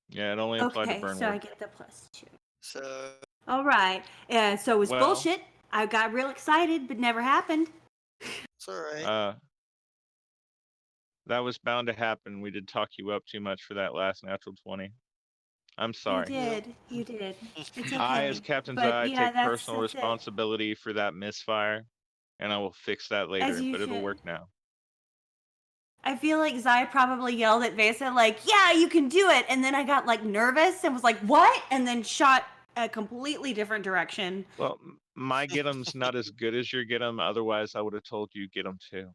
Yeah, it only applied to
Okay,
burn
so I
ward.
get the +2.
So
All right. So it was
Well-
bullshit. I got real excited, but never happened.
it's all right.
That was bound to happen. We did talk you up too much for that last natural 20. I'm sorry.
You did. It's okay.
I, as Captain
But
Zai,
yeah,
take personal
that's it.
responsibility for that misfire, and I will fix that later,
you
but it'll
should.
work now.
I feel like Zai probably yelled at Vesa like, "Yeah, you can do it," and then I got like nervous and was like, "What?" and then shot a completely different direction.
Well, my get 'em's not as good as your get 'em. Otherwise, I would have told you get 'em too.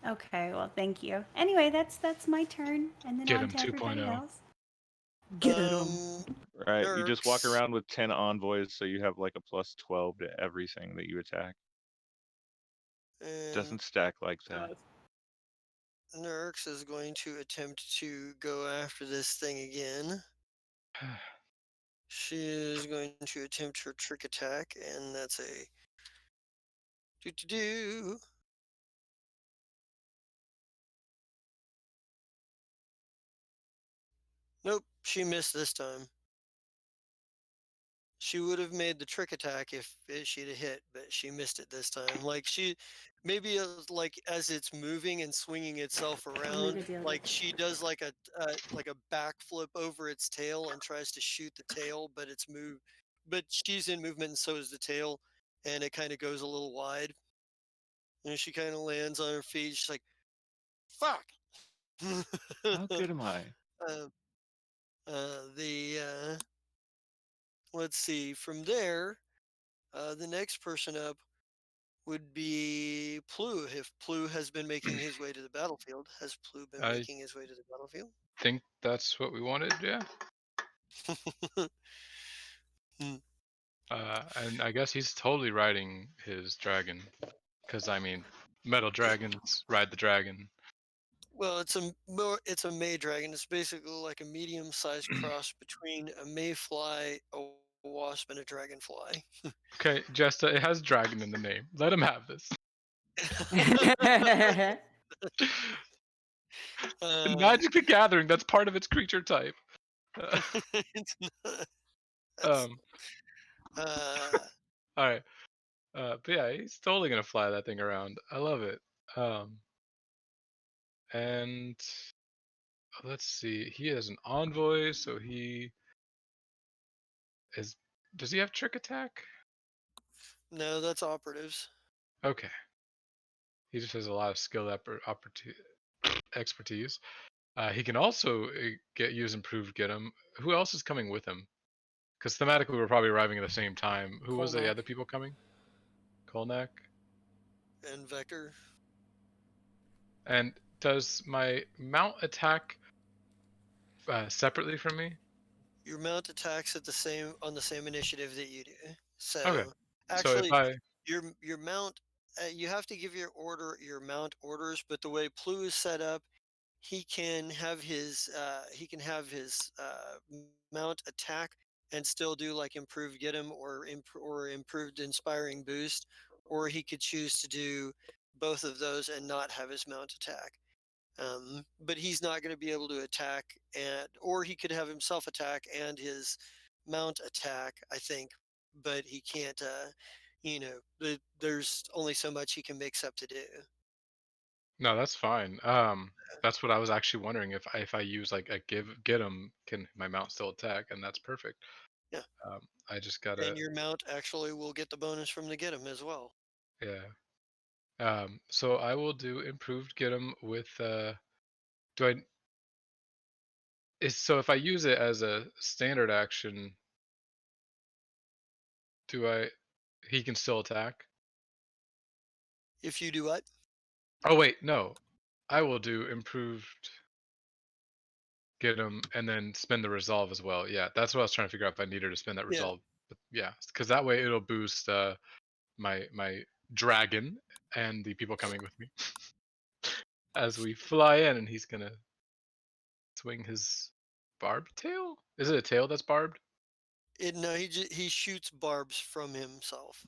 Okay, well, thank you. Anyway, that's my turn, and then
Get
on
'em
to everybody
2.0.
else. Get 'em.
Right? You just walk
Nerks.
around with 10 envoys, so you have like a +12 to everything that you attack.
And
Doesn't stack like that.
Nerks is going to attempt to go after this thing again. She is going to attempt her trick attack, and that's a do. Nope, she missed this time. She would have made the trick attack if she'd have hit, but she missed it this time. Like maybe it was like as it's moving and swinging itself around,
deal
like
with it.
she does like a backflip over its tail and tries to shoot the tail, but but she's in movement and so is the tail, and it kind of goes a little wide. And she kind of lands on her feet. She's like, "Fuck!"
How good am I?
uh, let's see. From there, the next person up would be Plu. If Plu has been making his way to the battlefield, has Plu been
I
making his way to the battlefield?
think that's what we wanted, yeah. And I guess he's totally riding his dragon. Because, I mean, metal dragons ride the dragon.
Well, it's a May dragon. It's basically like a medium-sized cross between a mayfly, a wasp, and a dragonfly.
Okay, Jesta, it has dragon in the name. Let him have this. In Magic the Gathering, that's part of its creature type.
It's not. That's,
All right. But yeah, he's totally gonna fly that thing around. I love it. And let's see. He has an envoy, so he is. Does he have trick attack?
no, that's operatives.
Okay. He just has a lot of skill expertise. He can also use improved get him. Who else is coming with him? Because thematically we're probably arriving at the same time. Who was the
Kolnak.
other people coming? Kolnak.
And Vector.
And does my mount attack separately from me?
Your mount attacks on the same initiative that you do. So
Okay. So if
actually,
I
your mount, you have to give your mount orders, but the way Plu is set up, he can have his mount attack and still do like improved get him or improved inspiring boost, or he could choose to do both of those and not have his mount attack. But he's not going to be able to attack, or he could have himself attack and his mount attack, I think, but he can't. There's only so much he can mix up to do.
No, that's fine. That's what I was actually wondering if I use like a get him, can my mount still attack? And that's perfect.
Yeah,
I just gotta.
and your mount actually will get the bonus from the get him as well.
Yeah. So I will do improved get 'em with do I is so if I use it as a standard action, do I he can still attack?
If you do what?
Oh wait, no. I will do improved get 'em and then spend the resolve as well. Yeah, that's what I was trying to figure out if I needed to spend that
Yeah.
resolve. But yeah, because that way it'll boost my dragon and the people coming with me as we fly in, and he's gonna swing his barbed tail. Is it a tail that's barbed?
No, he shoots barbs from himself.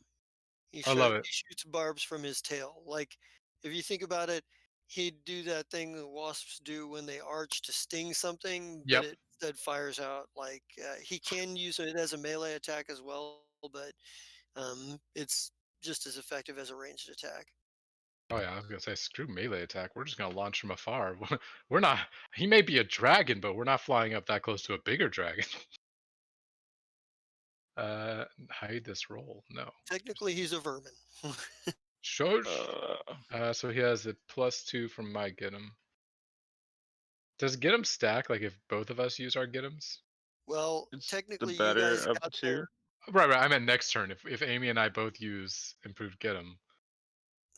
I love it.
He shoots barbs from his tail. Like, if you think about it, he'd do that thing that wasps do when they arch to sting something, but
Yep.
it instead fires out. Like, he can use it as a melee attack as well, but it's just as effective as a ranged attack.
Oh yeah, I was gonna say screw melee attack. We're just gonna launch from afar. We're not. He may be a dragon, but we're not flying up that close to a bigger dragon. Hide this roll. No.
Technically, he's a vermin.
Shush. So he has a +2 from my get him. Does get him stack like if both of us use our get 'ems?
Well,
It's the
technically, you
better
guys
of the
got
two.
there.
Right, right. I meant next turn. If Amy and I both use improved get him,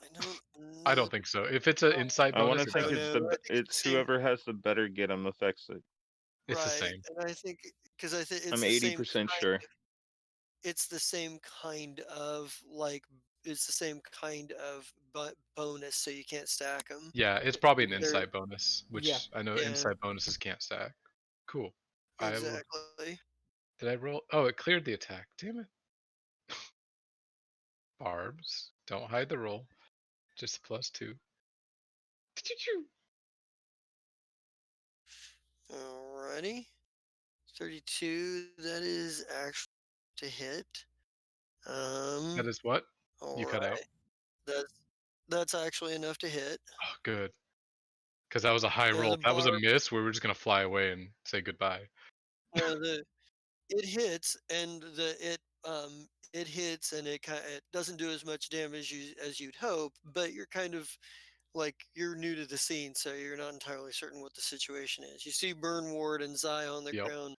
I don't
I
know.
don't think so. If it's an insight
I want
bonus,
to
it
think
No,
does.
it's
no, I think it's the
it's
same.
whoever has the better get 'em affects it.
It's the
Right,
same.
and I think because I think
I'm
it's the same
80% sure.
it's the same kind of like it's the same kind of bonus, so you can't stack them.
Yeah, it's probably an
They're
insight bonus,
Yeah.
which I know
yeah,
insight bonuses can't stack. Cool. I will.
exactly.
Did I roll? Oh, it cleared the attack. Damn it. Barbs. Don't hide the roll. Just +2.
Alrighty, 32. That is actually to hit.
That
Um,
is what?
all
You cut out.
right, that's that's actually enough to hit.
Oh, good. Because that was a high roll.
The
If that was a
barb,
miss, we were just gonna fly away and say goodbye.
the it hits, and it hits, and it doesn't do as much damage as you'd hope, but you're kind of like you're new to the scene, so you're not entirely certain what the situation is. You see Burn Ward and Zai on the
Yep.
ground,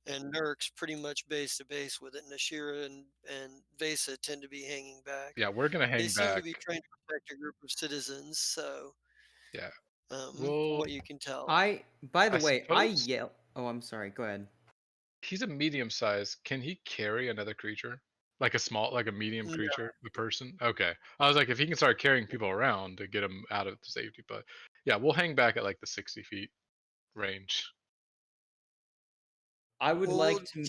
and Nurk's pretty much base to base with it. Nashira and Vesa tend to be hanging back.
Yeah, we're gonna
They
hang
seem to
back.
be trying to protect a group of citizens, so
Yeah.
from
Well,
what you can tell.
By the
I
way, I
suppose
yell. Oh, I'm sorry. Go ahead.
he's a medium size. Can he carry another creature? Like a medium
No,
creature, a person? Okay. I was like, if he can start carrying people around to get them out of the safety, but yeah, we'll hang back at like the 60 feet range.
I would
well,
like to.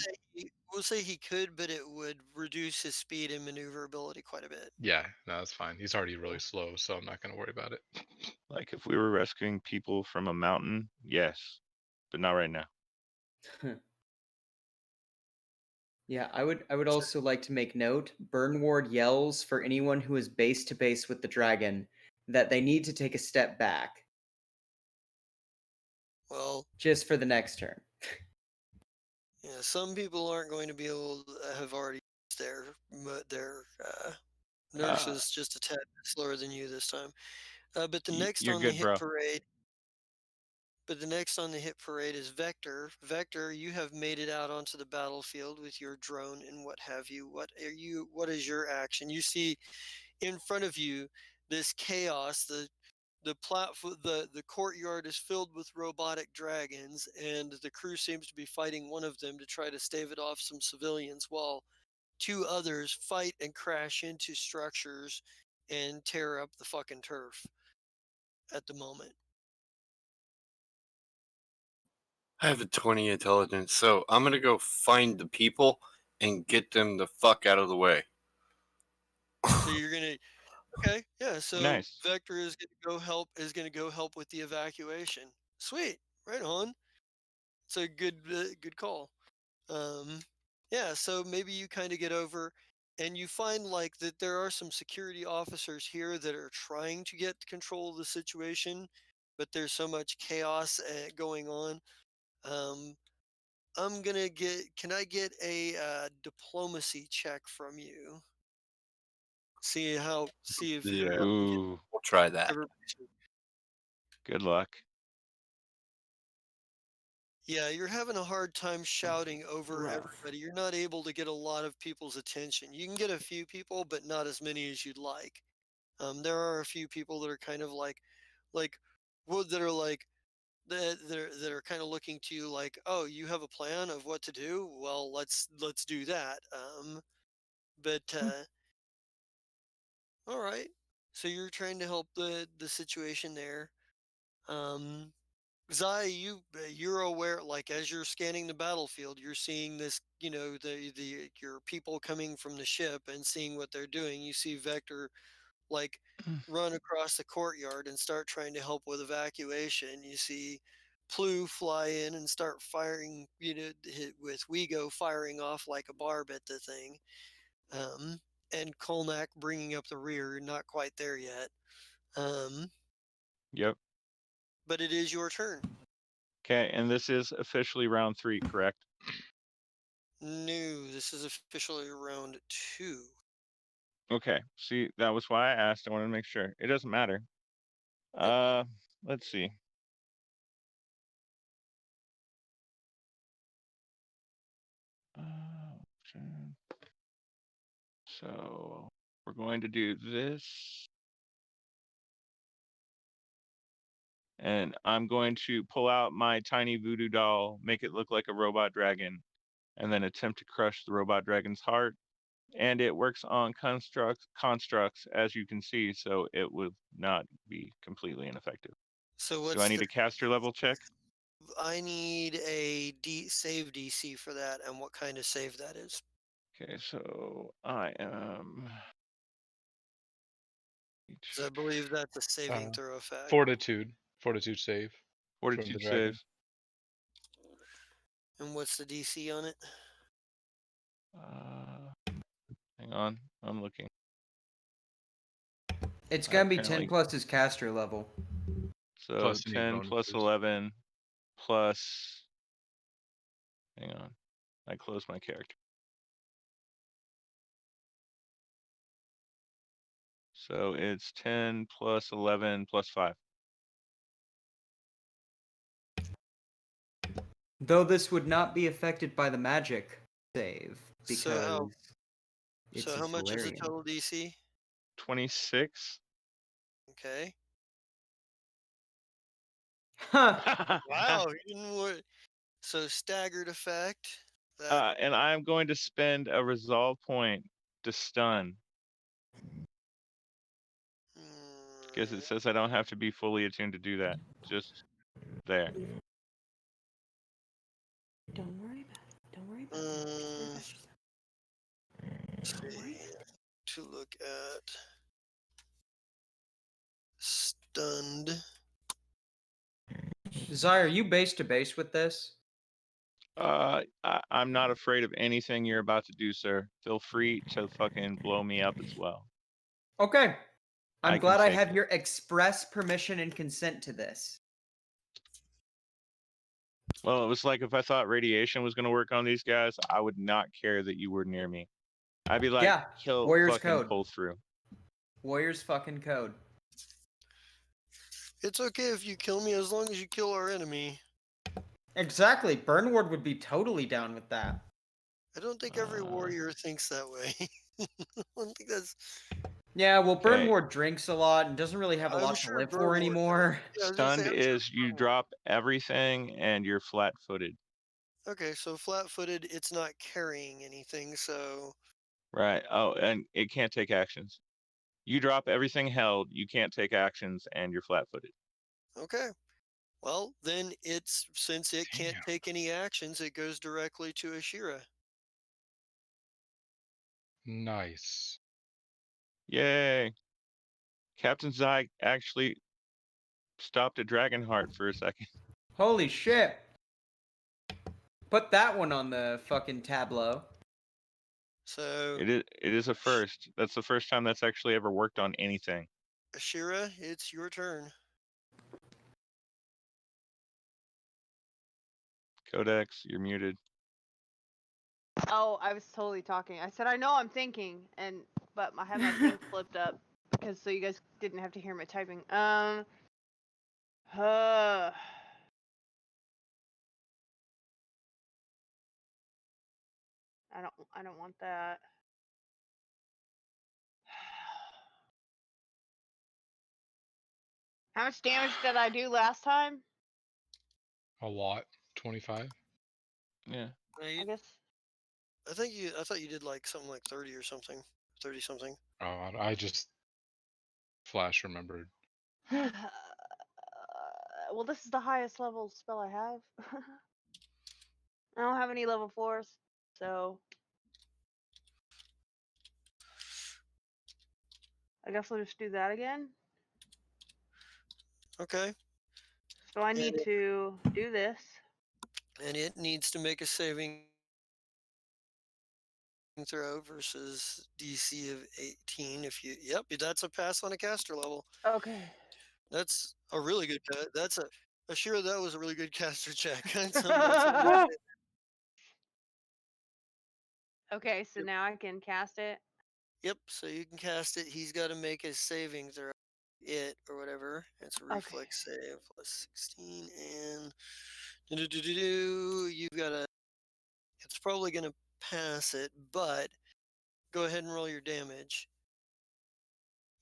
we'll say he could, but it would reduce his speed and maneuverability quite a bit.
Yeah, no, that's fine. He's already really slow, so I'm not gonna worry about it.
Like if we were rescuing people from a mountain, yes, but not right now.
Yeah, I would also like to make note. Burn Ward yells for anyone who is base to base with the dragon that they need to take a step back
Well,
just for the next turn.
yeah, some people aren't going to be able to have already used their
Uh,
nurses just a tad bit slower than you this time. But the next
you're
on the
good,
hit
bro.
parade, but the next on the hit parade is Vector. Vector, you have made it out onto the battlefield with your drone and what have you. What is your action? You see in front of you this chaos. The platform, the courtyard is filled with robotic dragons, and the crew seems to be fighting one of them to try to stave it off some civilians, while two others fight and crash into structures and tear up the fucking turf at the moment.
I have a 20 intelligence, so I'm gonna go find the people and get them the fuck out of the way.
So you're gonna okay, yeah. So
Nice.
Vector is gonna go help with the evacuation. Sweet, right on. It's a good call. Um, yeah, so maybe you kind of get over and you find like that there are some security officers here that are trying to get control of the situation, but there's so much chaos going on. Um, can I get a diplomacy check from you? See if
Yeah.
you're
Ooh,
We'll try that.
ever.
good luck.
Yeah, you're having a hard time shouting over
Rough.
everybody. You're not able to get a lot of people's attention. You can get a few people, but not as many as you'd like. There are a few people that are kind of like wood that are like that are kind of looking to you like, oh, you have a plan of what to do. Well, let's do that. But all right. So you're trying to help the situation there. Um, Zai, you're aware, like as you're scanning the battlefield, you're seeing this, the your people coming from the ship and seeing what they're doing. You see Vector like run across the courtyard and start trying to help with evacuation. You see Plu fly in and start firing, with Wego firing off like a barb at the thing. And Kolnak bringing up the rear, not quite there yet. Um,
Yep.
but it is your turn.
Okay, and this is officially round 3, correct?
No, this is officially round 2.
Okay. See, that was why I asked. I wanted to make sure. It doesn't matter. Let's see. Option. So we're going to do this. And I'm going to pull out my tiny voodoo doll, make it look like a robot dragon, and then attempt to crush the robot dragon's heart. And it works on constructs, as you can see, so it will not be completely ineffective.
So
Do I
what's
need
the
a caster level check?
I need a save DC for that and what kind of save that is.
Okay, so I am.
'Cause I believe that's a saving throw effect.
Fortitude save from the
Fortitude
dragon.
save.
And what's the DC on it?
Hang on, I'm looking.
It's gonna be
Apparently-
10 plus his caster level.
So
Plus any
10 plus
bonuses.
11 plus. Hang on, I closed my character. So it's 10 plus 11 plus 5.
Though this would not be affected by the magic save because
So
it's
so
a
how much is the
Solarian.
total DC?
26.
Okay.
Huh.
Wow, you didn't so staggered effect. That
And I'm going to spend a resolve point to stun because it says I don't have to be fully attuned to do that. Just there.
Don't worry about it. Don't worry about it. Just worry about yourself. Don't worry.
to look at stunned.
Zai, are you base to base with this?
I'm not afraid of anything you're about to do, sir. Feel free to fucking blow me up as well.
Okay. I'm
I can
glad I
take
have
it.
your express permission and consent to this.
Well, it was like if I thought radiation was going to work on these guys, I would not care that you were near me. I'd be like,
Yeah,
kill,
Warriors
fucking
code.
pull through.
Warriors fucking code.
It's okay if you kill me as long as you kill our enemy.
Exactly. Burnward would be totally down with that.
I don't think every warrior thinks that way. I don't think that's.
Yeah, well,
Okay.
Burnward drinks a lot and doesn't really have a
I'm
lot
sure
to live
Burnward
for
does.
anymore.
Yeah, I was gonna say,
Stunned
I'm sure
is you
Burnward-
drop everything and you're flat-footed.
Okay, so flat-footed, it's not carrying anything, so
Right. Oh, and it can't take actions. You drop everything held, you can't take actions, and you're flat-footed.
okay. Well, then since it can't
Damn.
take any actions, it goes directly to Ashira.
Nice.
Yay. Captain Zai actually stopped a Dragonheart for a second.
Holy shit. Put that one on the fucking tableau.
So
It is a first. That's the first time that's actually ever worked on anything.
Ashira, it's your turn.
Codex, you're muted.
Oh, I was totally talking. I said I know I'm thinking, but I had my thing flipped up because so you guys didn't have to hear my typing. Uh, I don't want that. How much damage did I do last time?
A lot. 25.
Yeah.
I guess.
I thought you did like something like 30 or something. 30 something.
Oh, I just flash remembered.
Well, this is the highest level spell I have. I don't have any level 4s, so I guess I'll just do that again.
Okay.
So I
And
need to do this.
it needs to make a saving throw versus DC of 18. If you, yep, that's a pass on a caster level.
Okay.
That's a really good. That's a sure that was a really good caster check. That's a
Okay, so
Yep.
now I can cast it.
Yep. So you can cast it. He's got to make a saving throw. It or whatever. It's a
Okay.
reflex save plus 16 and you've got a. It's probably going to pass it, but go ahead and roll your damage.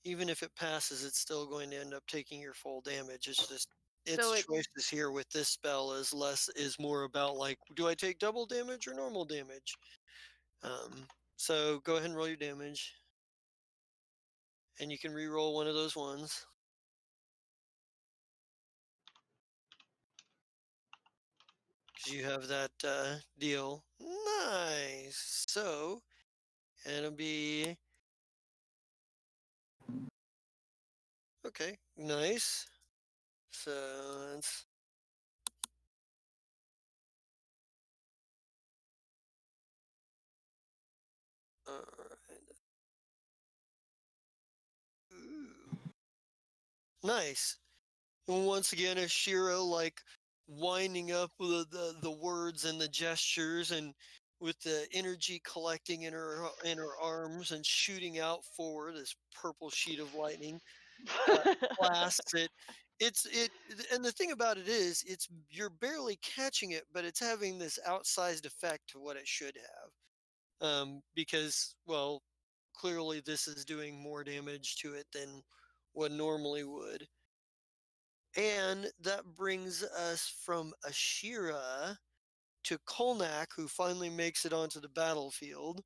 Even if it passes, it's still going to end up taking your full damage. It's just its
So it's
choices here with this spell is more about like, do I take double damage or normal damage? So go ahead and roll your damage, and you can re-roll one of those ones. Because you have that deal. Nice. So it'll be okay. Nice. So that's all right. Ooh. Nice. And once again, as Shiro like winding up the words and the gestures and with the energy collecting in her arms and shooting out forward, this purple sheet of lightning blasts it. And the thing about it is, it's you're barely catching it, but it's having this outsized effect to what it should have. Because well, clearly this is doing more damage to it than what normally would. And that brings us from Ashira to Kolnak, who finally makes it onto the battlefield.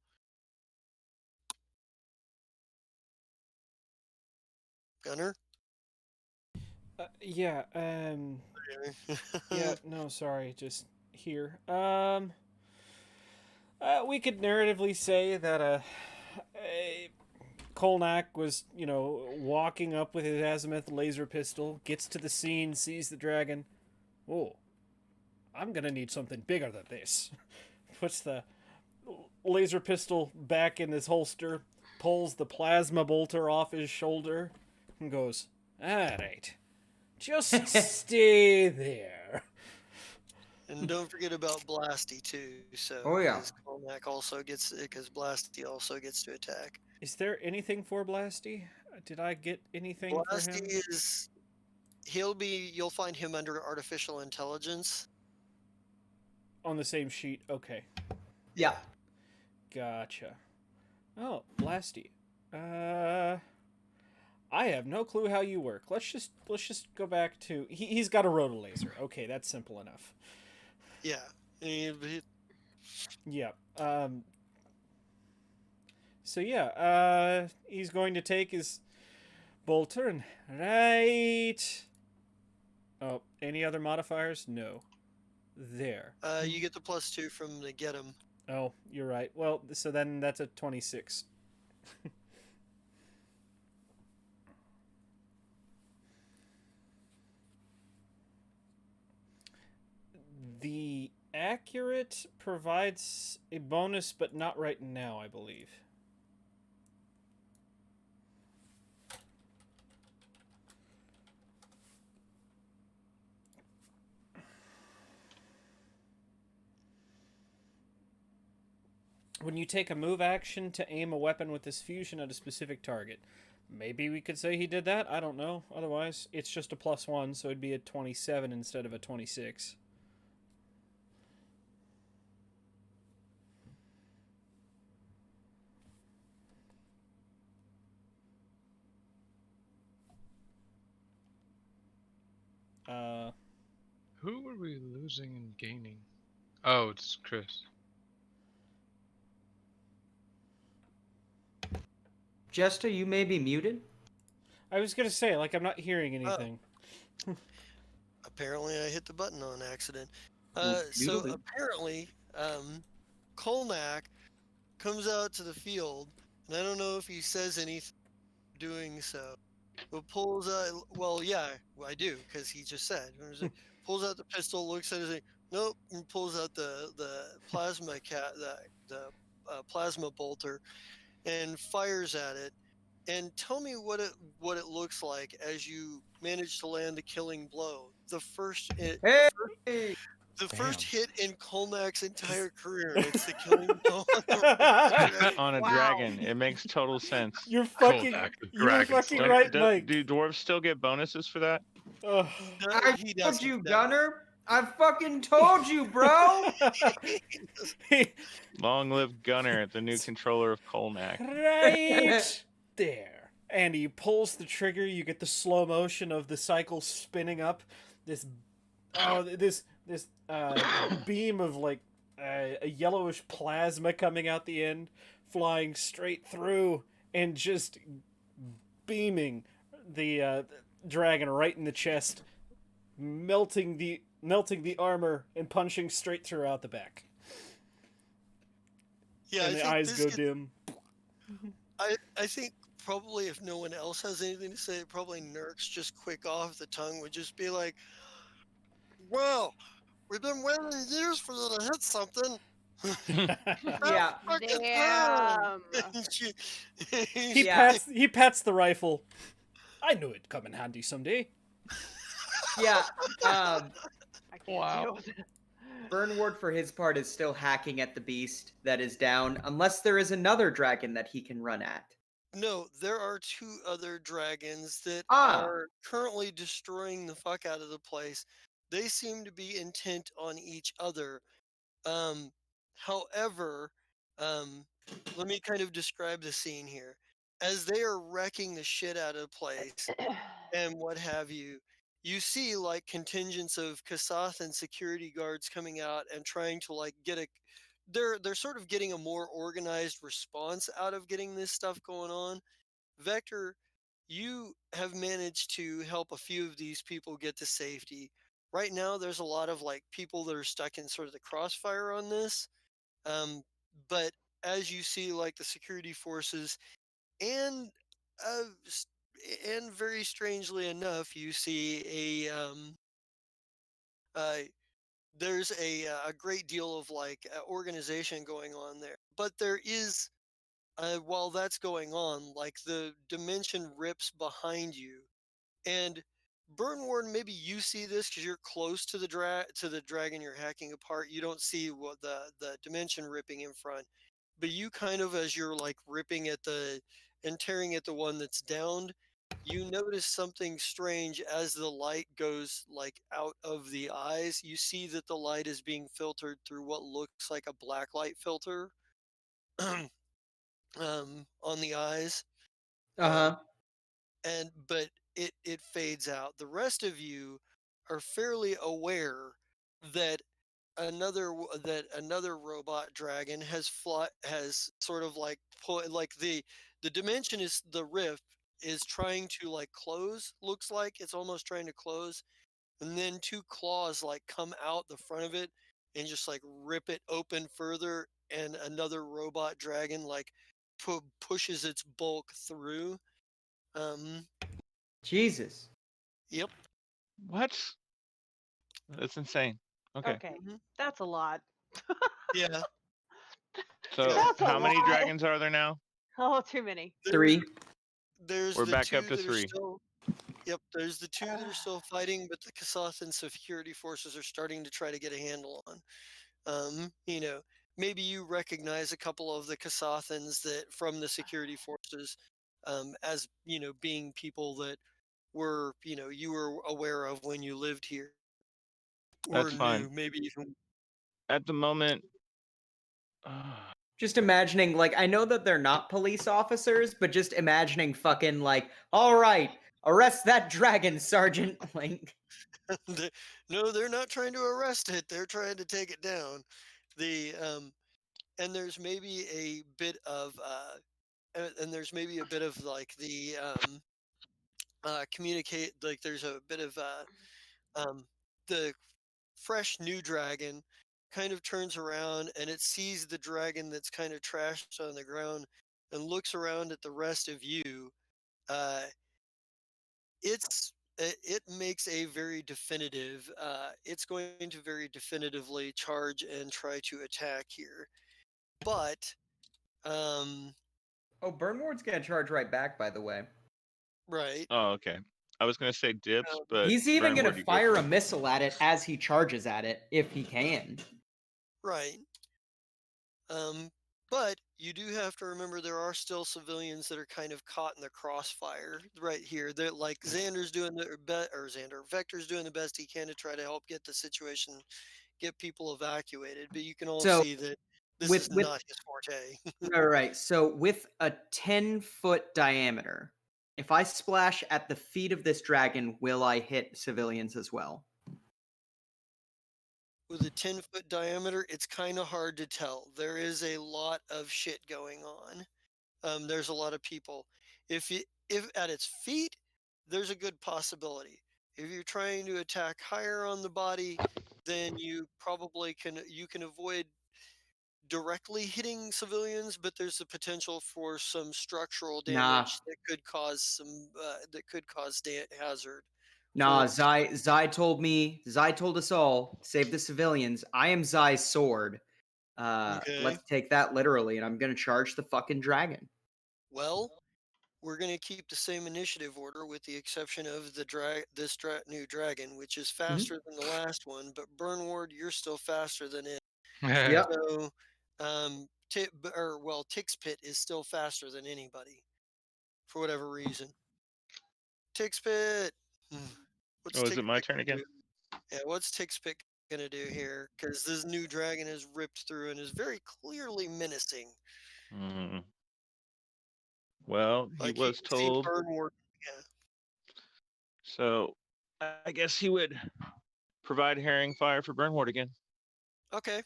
Gunner?
Yeah. Yeah. No, sorry. Just here. We could narratively say that Kolnak was, walking up with his azimuth laser pistol, gets to the scene, sees the dragon. Oh, I'm gonna need something bigger than this. Puts the laser pistol back in his holster, pulls the plasma bolter off his shoulder, and goes, "Alright, just stay there."
And don't forget about Blasty too. So,
Oh, yeah.
because Kolnak also gets, because Blasty also gets to attack.
Is there anything for Blasty? Did I get anything for him?
Blasty is, you'll find him under artificial intelligence.
On the same sheet. Okay,
Yeah.
gotcha. Oh, Blasty. I have no clue how you work. Let's just go back to he's got a rotolaser. Okay, that's simple enough.
Yeah.
Yeah. So yeah, he's going to take his bolter and right. Oh, any other modifiers? No. There.
You get the +2 from the get him.
Oh, you're right. Well, so then that's a 26. The accurate provides a bonus, but not right now, I believe. when you take a move action to aim a weapon with this fusion at a specific target. Maybe we could say he did that. I don't know. Otherwise, it's just a +1, so it'd be a 27 instead of a 26.
Who were we losing and gaining? Oh, it's Chris.
Jester, you may be muted.
I was gonna say, like, I'm not hearing anything.
Apparently, I hit the button on accident.
Well,
So
muted.
apparently, Kolnak comes out to the field, and I don't know if he says anything doing so, but pulls out. Well, yeah, I do, because he just said. Pulls out the pistol, looks at it, like, nope, and pulls out the plasma the plasma bolter, and fires at it. And tell me what it looks like as you manage to land the killing blow. The first
Hey!
the first
Damn.
hit in Kolnak's entire career. It's the killing blow on the
On a
Wow.
dragon. It makes total sense.
You're fucking.
Kolnak, the
You were
dragon
fucking
slayer.
right, Mike.
Do dwarves still get bonuses for that?
Ugh.
I
He
told
doesn't
you,
know.
Gunner. I fucking told you, bro.
Long live Gunner, the new controller of Kolnak.
Right there. And he pulls the trigger. You get the slow motion of the cycle spinning up. This beam of like a yellowish plasma coming out the end, flying straight through and just beaming the dragon right in the chest, melting the armor and punching straight throughout the back.
Yeah,
And
I
the
think
eyes
this
go
gets-
dim.
I think probably if no one else has anything to say, probably Nurk's just quick off the tongue would just be like, "Well, we've been waiting years for you to hit something."
Yeah.
Fucking
Damn.
She-
He
Yeah.
pats the rifle. I knew it'd come in handy someday.
Yeah.
I can't
Wow.
deal with it.
Burnward, for his part, is still hacking at the beast that is down, unless there is another dragon that he can run at.
No, there are two other dragons that
Ah.
are currently destroying the fuck out of the place. They seem to be intent on each other. However, let me kind of describe the scene here. As they are wrecking the shit out of the place and what have you, you see like contingents of Kasath and security guards coming out and trying to like get a they're sort of getting a more organized response out of getting this stuff going on. Vector, you have managed to help a few of these people get to safety. Right now, there's a lot of like people that are stuck in sort of the crossfire on this. Um, but as you see, like the security forces, and uh, s- and very strangely enough, you see uh, there's a great deal of like organization going on there. But there is while that's going on, like the dimension rips behind you, and Burn Warden, maybe you see this because you're close to the dragon you're hacking apart. You don't see what the dimension ripping in front, but you kind of as you're like ripping at the and tearing at the one that's downed, you notice something strange as the light goes like out of the eyes. You see that the light is being filtered through what looks like a black light filter on the eyes.
Uh-huh.
But it fades out. The rest of you are fairly aware that another robot dragon has sort of like like the dimension is the rift is trying to like close. Looks like it's almost trying to close, and then two claws like come out the front of it and just like rip it open further, and another robot dragon like pushes its bulk through. Um,
Jesus.
yep.
What? That's insane. Okay.
Okay,
Mhm.
that's a lot.
Yeah.
So
That's a
how many
lot.
dragons are there now?
Oh, too many.
3.
There's
We're
the
back
two
up to
that are
3.
still. Yep. There's the two that are still fighting, but the Kasathan security forces are starting to try to get a handle on. You know, maybe you recognize a couple of the Kasathans that from the security forces, as being people that were you were aware of when you lived here or
That's fine.
knew maybe even.
At the moment,
Just imagining, like, I know that they're not police officers, but just imagining fucking like, all right, arrest that dragon, Sergeant. Like,
No, they're not trying to arrest it. They're trying to take it down. The and there's maybe a bit of and there's maybe a bit of like the communicate like there's a bit of the fresh new dragon kind of turns around and it sees the dragon that's kind of trashed on the ground and looks around at the rest of you. uh it makes a very definitive it's going to very definitively charge and try to attack here, but um
oh, Burnward's gonna charge right back, by the way.
right.
oh, okay. I was gonna say dips,
um,
but
He's even gonna
Burnward, you go
fire a
first.
missile at it as he charges at it, if he can.
right. um but you do have to remember there are still civilians that are kind of caught in the crossfire right here. They're like Xander's doing the or Xander Vector's doing the best he can to try to help get the situation, get people evacuated, but you can all
So
see that this
with
is not his forte.
right. So with a 10-foot diameter, if I splash at the feet of this dragon, will I hit civilians as well?
With a 10-foot diameter, it's kind of hard to tell. There is a lot of shit going on. There's a lot of people. If at its feet, there's a good possibility. If you're trying to attack higher on the body, then you probably can avoid directly hitting civilians, but there's the potential for some structural
Nah,
damage that could cause hazard
nah.
for.
Zai told us all, save the civilians. I am Zai's sword.
Okay.
Let's take that literally, and I'm gonna charge the fucking dragon.
Well, we're going to keep the same initiative order with the exception of this new dragon, which is faster than the last one. But Burnward, you're still faster than it.
Yep.
So, Tix Pit is still faster than anybody for whatever reason. Tix Pit. What's
Oh, is
Tix
it my
Pit
turn
gonna
again?
do? Yeah, what's Tix Pit gonna do here? Because this new dragon is ripped through and is very clearly menacing.
Mm. Well, he
Like you
was
can see
told,
Burnward. Yeah.
so I guess he would provide herring fire for Burnward again.
Okay.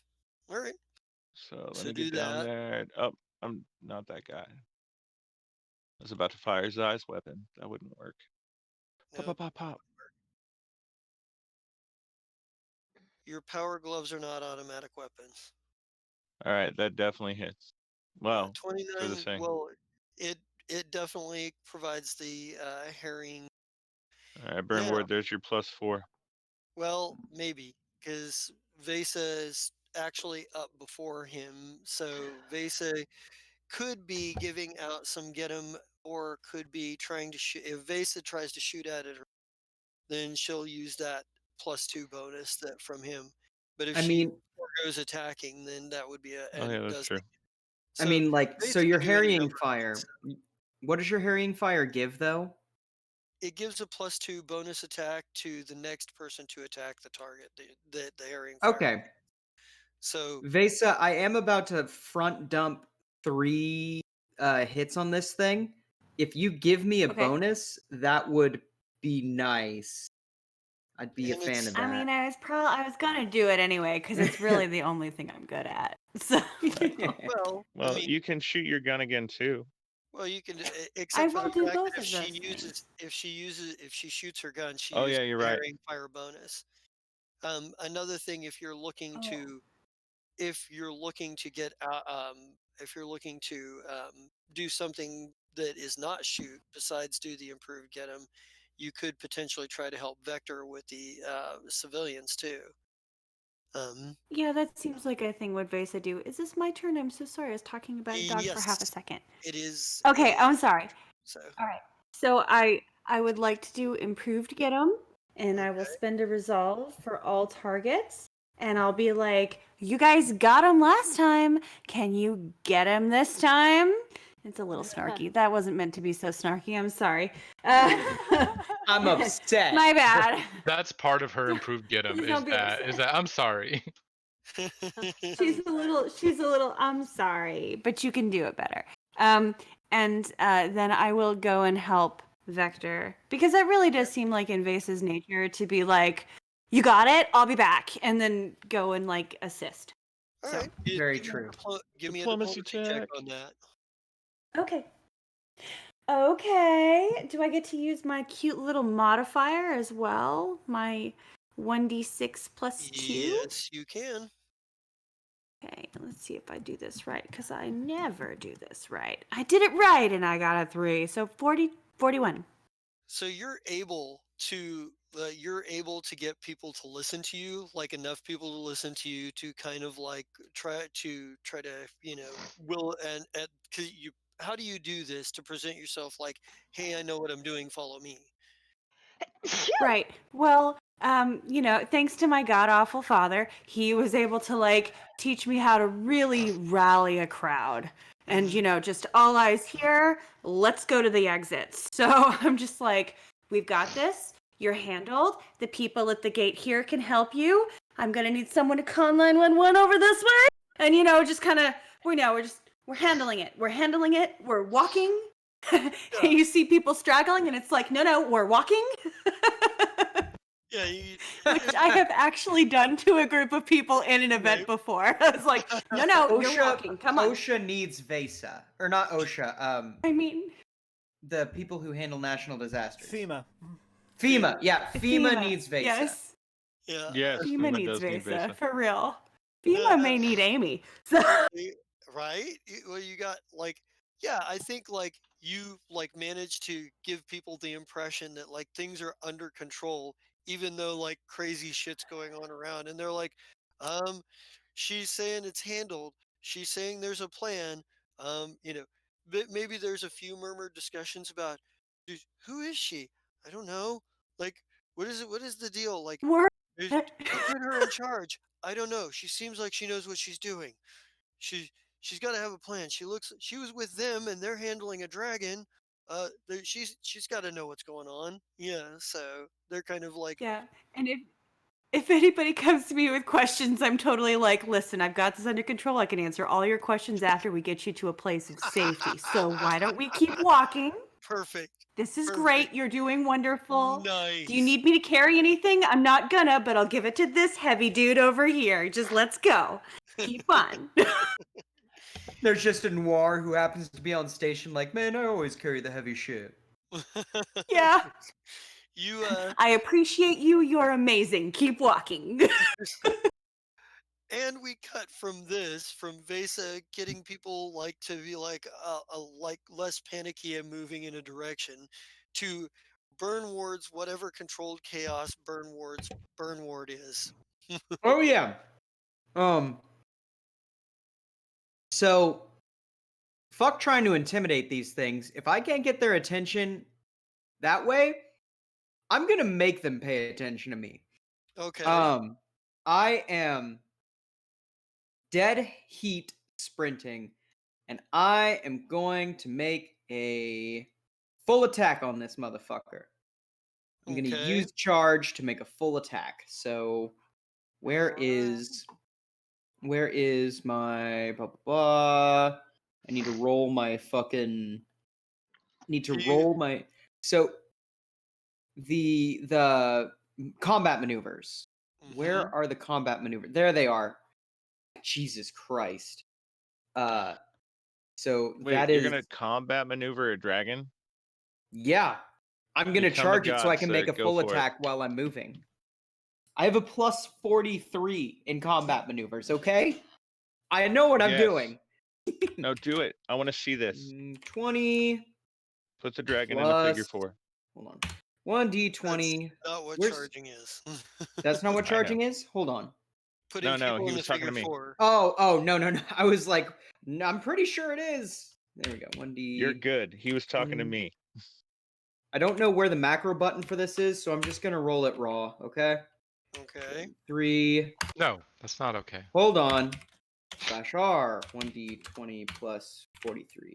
All right.
So let
So
me
do
get down
that.
there. Oh, I'm not that guy. I was about to fire Zai's weapon. That wouldn't work. Pop,
Nope.
pop, pop, pop.
Your power gloves are not automatic weapons.
All right, that definitely hits. Well, for the
29.
thing.
Well, it definitely provides the herring.
All right,
Now,
Burnward, there's your +4.
well, maybe because Vesa is actually up before him, so Vesa could be giving out some get him, or could be trying to shoot. If Vesa tries to shoot at it, then she'll use that +2 bonus that from him. But if
I
she
mean,
goes attacking, then that would be
Oh yeah, that's
does.
true.
So
like, so
Vesa
your
can do any
harrying
number of things.
fire. What does your harrying fire give, though?
It gives a +2 bonus attack to the next person to attack the target that the herring fire.
Okay.
So
Vesa, I am about to front dump 3 hits on this thing. If you give me a
Okay.
bonus, that would be nice. I'd be a
And
fan
it's-
of that.
I mean, I was gonna do it anyway because it's really the only thing I'm good at. So
well,
Well,
I mean,
you can shoot your gun again too.
well, you can
I
except for
will
the
do
fact
both
that
of those things.
if she shoots her gun, she
Oh
uses
yeah, you're
the
right.
herring fire bonus. Another thing, if you're looking
Oh.
to get out, if you're looking to do something that is not shoot besides do the improved get 'em, you could potentially try to help Vector with the civilians too.
Yeah, that seems like a thing would Vesa do. Is this my turn? I'm so sorry. I was talking about a dog for half a
Yes,
second.
it is.
Okay,
it
I'm
is.
sorry.
So
All right. So I would like to do improved get 'em, and I will
Okay.
spend a resolve for all targets. and I'll be like, "You guys got him last time. Can you get him this time?" It's a little snarky. That wasn't meant to be so snarky. I'm sorry.
I'm upset.
My bad.
That's part of her improved get 'em
Please
is
don't be
that
upset.
I'm sorry.
She's a little I'm sorry, but you can do it better. And then I will go and help Vector because that really does seem like in Vase's nature to be like, "You got it, I'll be back," and then go and like assist.
All
So
right.
Very true.
Give me a
Diplomacy
diplomacy check
check.
on that.
okay. Okay. Do I get to use my cute little modifier as well? My 1d6 plus 2?
Yes, you can.
Okay, let's see if I do this right, because I never do this right. I did it right, and I got a 3, so 41.
So you're able to get people to listen to you, like enough people to listen to you to kind of like try to will and cause you how do you do this to present yourself like, hey, I know what I'm doing, follow me.
Right. Well, thanks to my god awful father, he was able to like teach me how to really rally a crowd. And
Mhm.
just all eyes here, let's go to the exits. So I'm just like, we've got this. You're handled. The people at the gate here can help you. I'm gonna need someone to call 911 over this way. And just kind of we're handling it. We're handling it. We're walking.
Yeah.
You see people straggling, and it's like, no, we're walking.
Yeah,
Which I have actually done to a group of people in an event
Right.
before. I was like, no, you're
OSHA,
walking. Come on.
OSHA needs VESA, or not OSHA.
I mean,
The people who handle national disasters.
FEMA.
FEMA. Yeah, FEMA needs VESA.
Yes,
Yeah.
Yes,
FEMA
FEMA
needs
does need
Vesa,
Vesa.
for real.
Yeah,
FEMA may need Amy. So
right? Well, you got like, yeah, I think like you like managed to give people the impression that like things are under control, even though like crazy shit's going on around. And they're like, um, she's saying it's handled. She's saying there's a plan. But maybe there's a few murmured discussions about, "Dude, who is she? I don't know. Like, what is it? What is the deal? Like,
we're
who put her in charge? I don't know. She seems like she knows what she's doing. She she's got to have a plan. She was with them and they're handling a dragon. She's got to know what's going on. Yeah, so they're kind of like
yeah. And if anybody comes to me with questions, I'm totally like, listen, I've got this under control. I can answer all your questions after we get you to a place of safety. So why don't we keep walking?
perfect.
This is
Perfect.
great. You're doing wonderful.
Nice.
Do you need me to carry anything? I'm not gonna, but I'll give it to this heavy dude over here. Just let's go. Keep on.
There's just a noir who happens to be on station like, man, I always carry the heavy shit.
Yeah.
You
I appreciate you. You're amazing. Keep walking.
and we cut from Vesa getting people like to be like like less panicky and moving in a direction to Burn Ward's whatever controlled chaos Burn Ward is.
Oh yeah. So fuck trying to intimidate these things. If I can't get their attention that way, I'm gonna make them pay attention to me.
Okay.
I am dead heat sprinting, and I am going to make a full attack on this motherfucker. I'm gonna
Okay.
use charge to make a full attack. So where
Alright.
is my blah blah blah? I need to roll my fucking so the combat maneuvers.
Mhm.
Where are the combat maneuvers? There they are. Jesus Christ. So
Wait,
that
you're
is
gonna combat maneuver a dragon?
yeah. I'm gonna
Become a
charge it so I
god,
can
sir.
make a
Go
full
for it.
attack while I'm moving. I have a plus 43 in combat maneuvers, okay? I know what I'm
Yes.
doing.
No, do it. I want to see this.
20
Put the dragon in a figure
plus
4.
hold on. 1d20.
That's not what
Where's
charging is.
That's not what
I know.
charging is? Hold on.
Putting
No,
people
he
in the
was talking to
figure
me.
4.
Oh, no. I was like, no, I'm pretty sure it is. There we go. 1d.
You're good. He was talking to
20.
me.
I don't know where the macro button for this is, so I'm just gonna roll it raw, okay?
Okay.
3.
No, that's not okay.
Hold on. /R 1d20 plus 43.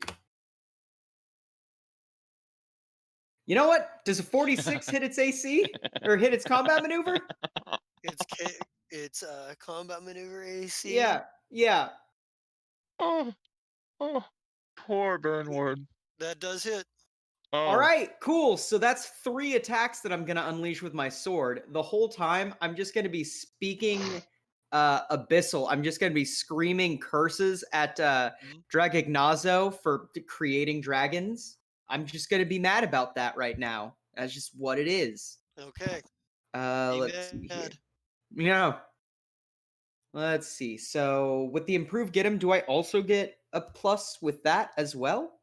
You know what? Does a 46 hit its AC or hit its combat maneuver?
It's combat maneuver AC.
Yeah, yeah.
Oh, poor Burnward.
That does hit.
All
Oh,
right, cool. So that's 3 attacks that I'm gonna unleash with my sword. The whole time, I'm just gonna be speaking abyssal. I'm just gonna be screaming curses at
Mhm.
Dragignazo for creating dragons. I'm just gonna be mad about that right now. That's just what it is.
Okay. Be
Let's see here.
mad.
No. Let's see. So with the improved get 'em, do I also get a plus with that as well?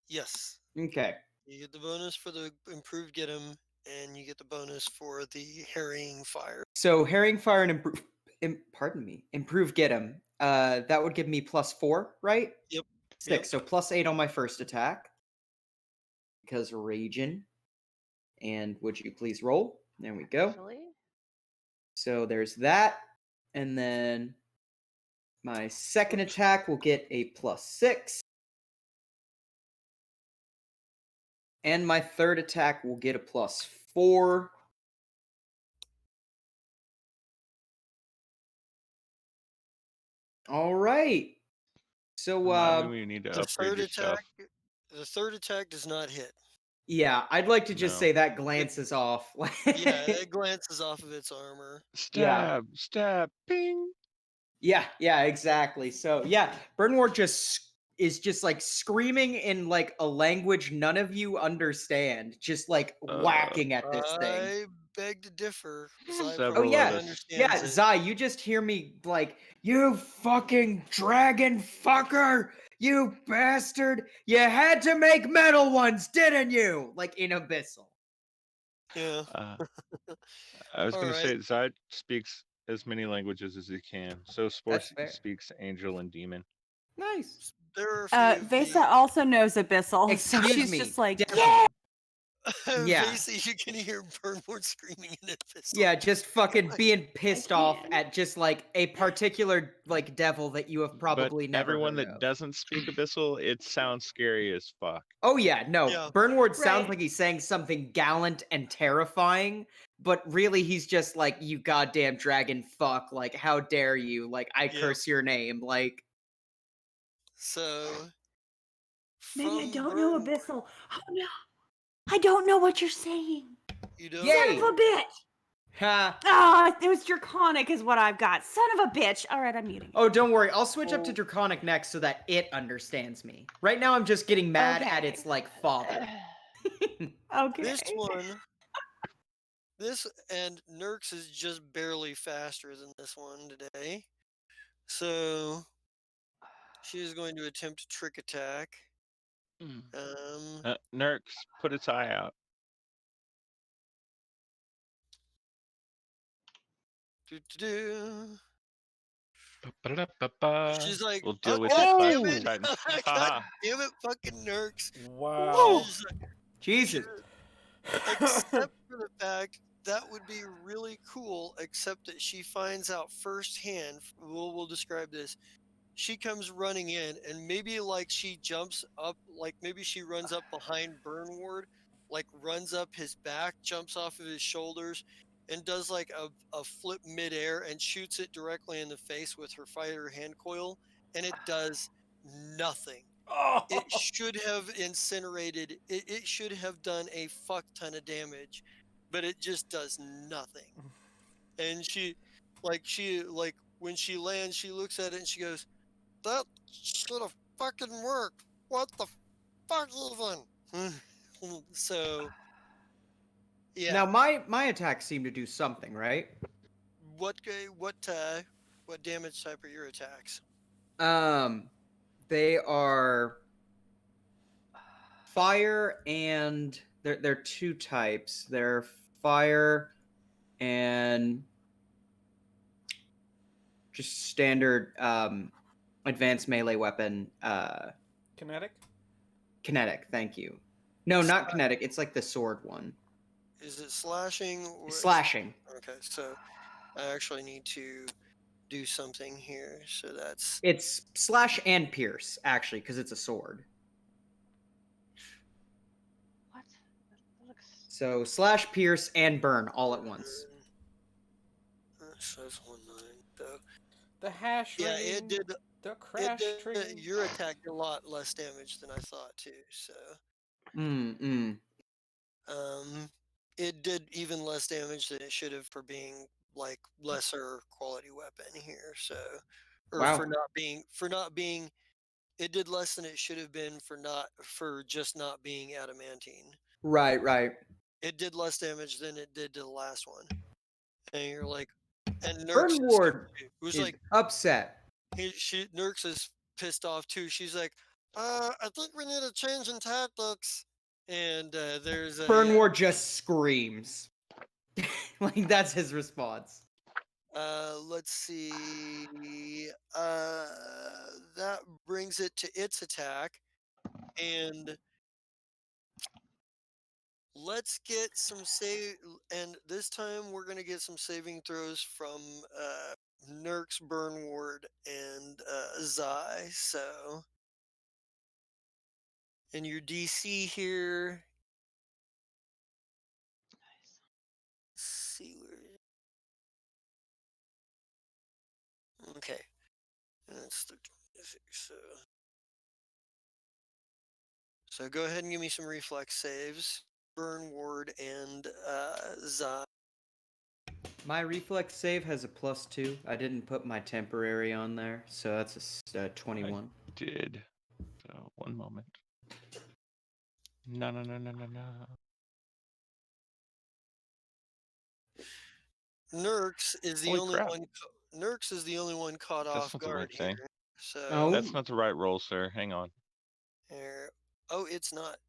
Yes.
Okay.
You get the bonus for the improved get 'em, and you get the bonus for the harrying fire.
So herring fire and pardon me, improve get 'em. That would give me +4, right?
Yep.
6. So +8 on my first attack because raging. And would you please roll? There we go.
Actually,
So there's that, and then my second attack will get a +6, and my third attack will get a +4. All right. So
remind me we need to
The
upgrade
third
your stuff.
attack. The third attack does not hit.
yeah, I'd like to just
No.
say that glances off.
Yeah, it glances off of its armor.
Stab, stab, ping.
Yeah, exactly. So yeah, Burnward is just like screaming in like a language none of you understand, just like whacking at this thing.
I beg to differ. Zai
Oh
Several
probably
of
yeah,
us.
understands
yeah,
it.
Zai, you just hear me like, you fucking dragon fucker, you bastard, you had to make metal ones, didn't you? Like in Abyssal.
Yeah.
I was
All
going to
right.
say, Zod speaks as many languages as he can. So
That's
Sports
fair.
speaks angel and demon.
Nice.
There are a few of
Vesa also knows Abyssal, so
Excuse
she's
me,
just like,
definitely.
yeah.
Yeah.
Basically, you can hear Burnward screaming in Abyssal.
Yeah, just fucking being pissed off
can.
at just like a particular like devil that you have probably
but
never
everyone
heard
that
of.
doesn't speak Abyssal, it sounds scary as fuck.
Oh yeah, no.
Yeah.
Burnward sounds
Right.
like he's saying something gallant and terrifying, but really he's just like, you goddamn dragon fuck, like how dare you? Like I
Yep.
curse your name. Like
So.
Maybe I
from
don't know
Burnward-
Abyssal. Oh no. I don't know what you're saying.
You don't.
Yay!
Son of a bitch.
ha.
Ah, it was draconic is what I've got. Son of a bitch. All right, I'm muting.
Oh, don't worry. I'll switch up to
Oh.
Draconic next so that it understands me. Right now I'm just getting mad at
Okay.
its like father.
Okay.
This one. This and Nurx is just barely faster than this one today. So she is going to attempt a trick attack.
Nurx, put its eye out.
Doo-doo-doo.
Ba-ba-da-ba-ba.
She's like,
We'll deal
oh,
with
God
it,
damn
Clash
it!
of Titans.
God
Haha.
damn it, fucking Nurx.
Wow.
She's like,
Jesus.
except for the fact that would be really cool, except that she finds out firsthand. We'll describe this. She comes running in, and maybe like she jumps up, like maybe she runs up behind Burnward, like runs up his back, jumps off of his shoulders, and does like a flip midair and shoots it directly in the face with her fighter hand coil, and it does nothing.
Oh.
It should have incinerated. It should have done a fuck ton of damage, but it just does nothing. And she when she lands, she looks at it and she goes, "That should have fucking worked. What the fuck even?" So, yeah.
Now my attacks seem to do something, right?
What damage type are your attacks?
They are fire and they're 2 types. They're fire and just standard advanced melee weapon
Kinetic?
kinetic, thank you. No, not kinetic, it's like the sword one.
Is it slashing or
Slashing.
Okay, so I actually need to do something here. So that's
It's slash and pierce, actually, because it's a sword.
What? That looks.
So slash, pierce, and burn all at once.
So that's 1-9. So
The hash
yeah,
ringing, the
it
crash
did.
triggering.
Your attack did a lot less damage than I thought too. So it did even less damage than it should have for being like lesser quality weapon here. So, or
Wow.
for not being, it did less than it should have been for just not being adamantine.
Right, right.
It did less damage than it did to the last one. And you're like, and Nurx
Burn Ward
was
is
like,
upset.
Nurx is pissed off too. She's like, I think we need a change in tactics. And there's
Burn
a
Ward just screams. Like, that's his response.
let's see. That brings it to its attack, and let's get some save. And this time we're gonna get some saving throws from Nurx, Burn Ward, and Zai. So, and your DC here. Let's see where. Okay, that's the so. So go ahead and give me some reflex saves. Burn Ward and Zai.
My reflex save has a +2. I didn't put my temporary on there, so that's a 21.
Did. So 1 moment. No.
Nurx is the
Holy
only
crap.
one. Nurx is the only one caught
That's
off
not the
guard
right thing.
here. So
Oh.
That's not the right roll, sir. Hang on.
Oh, it's not.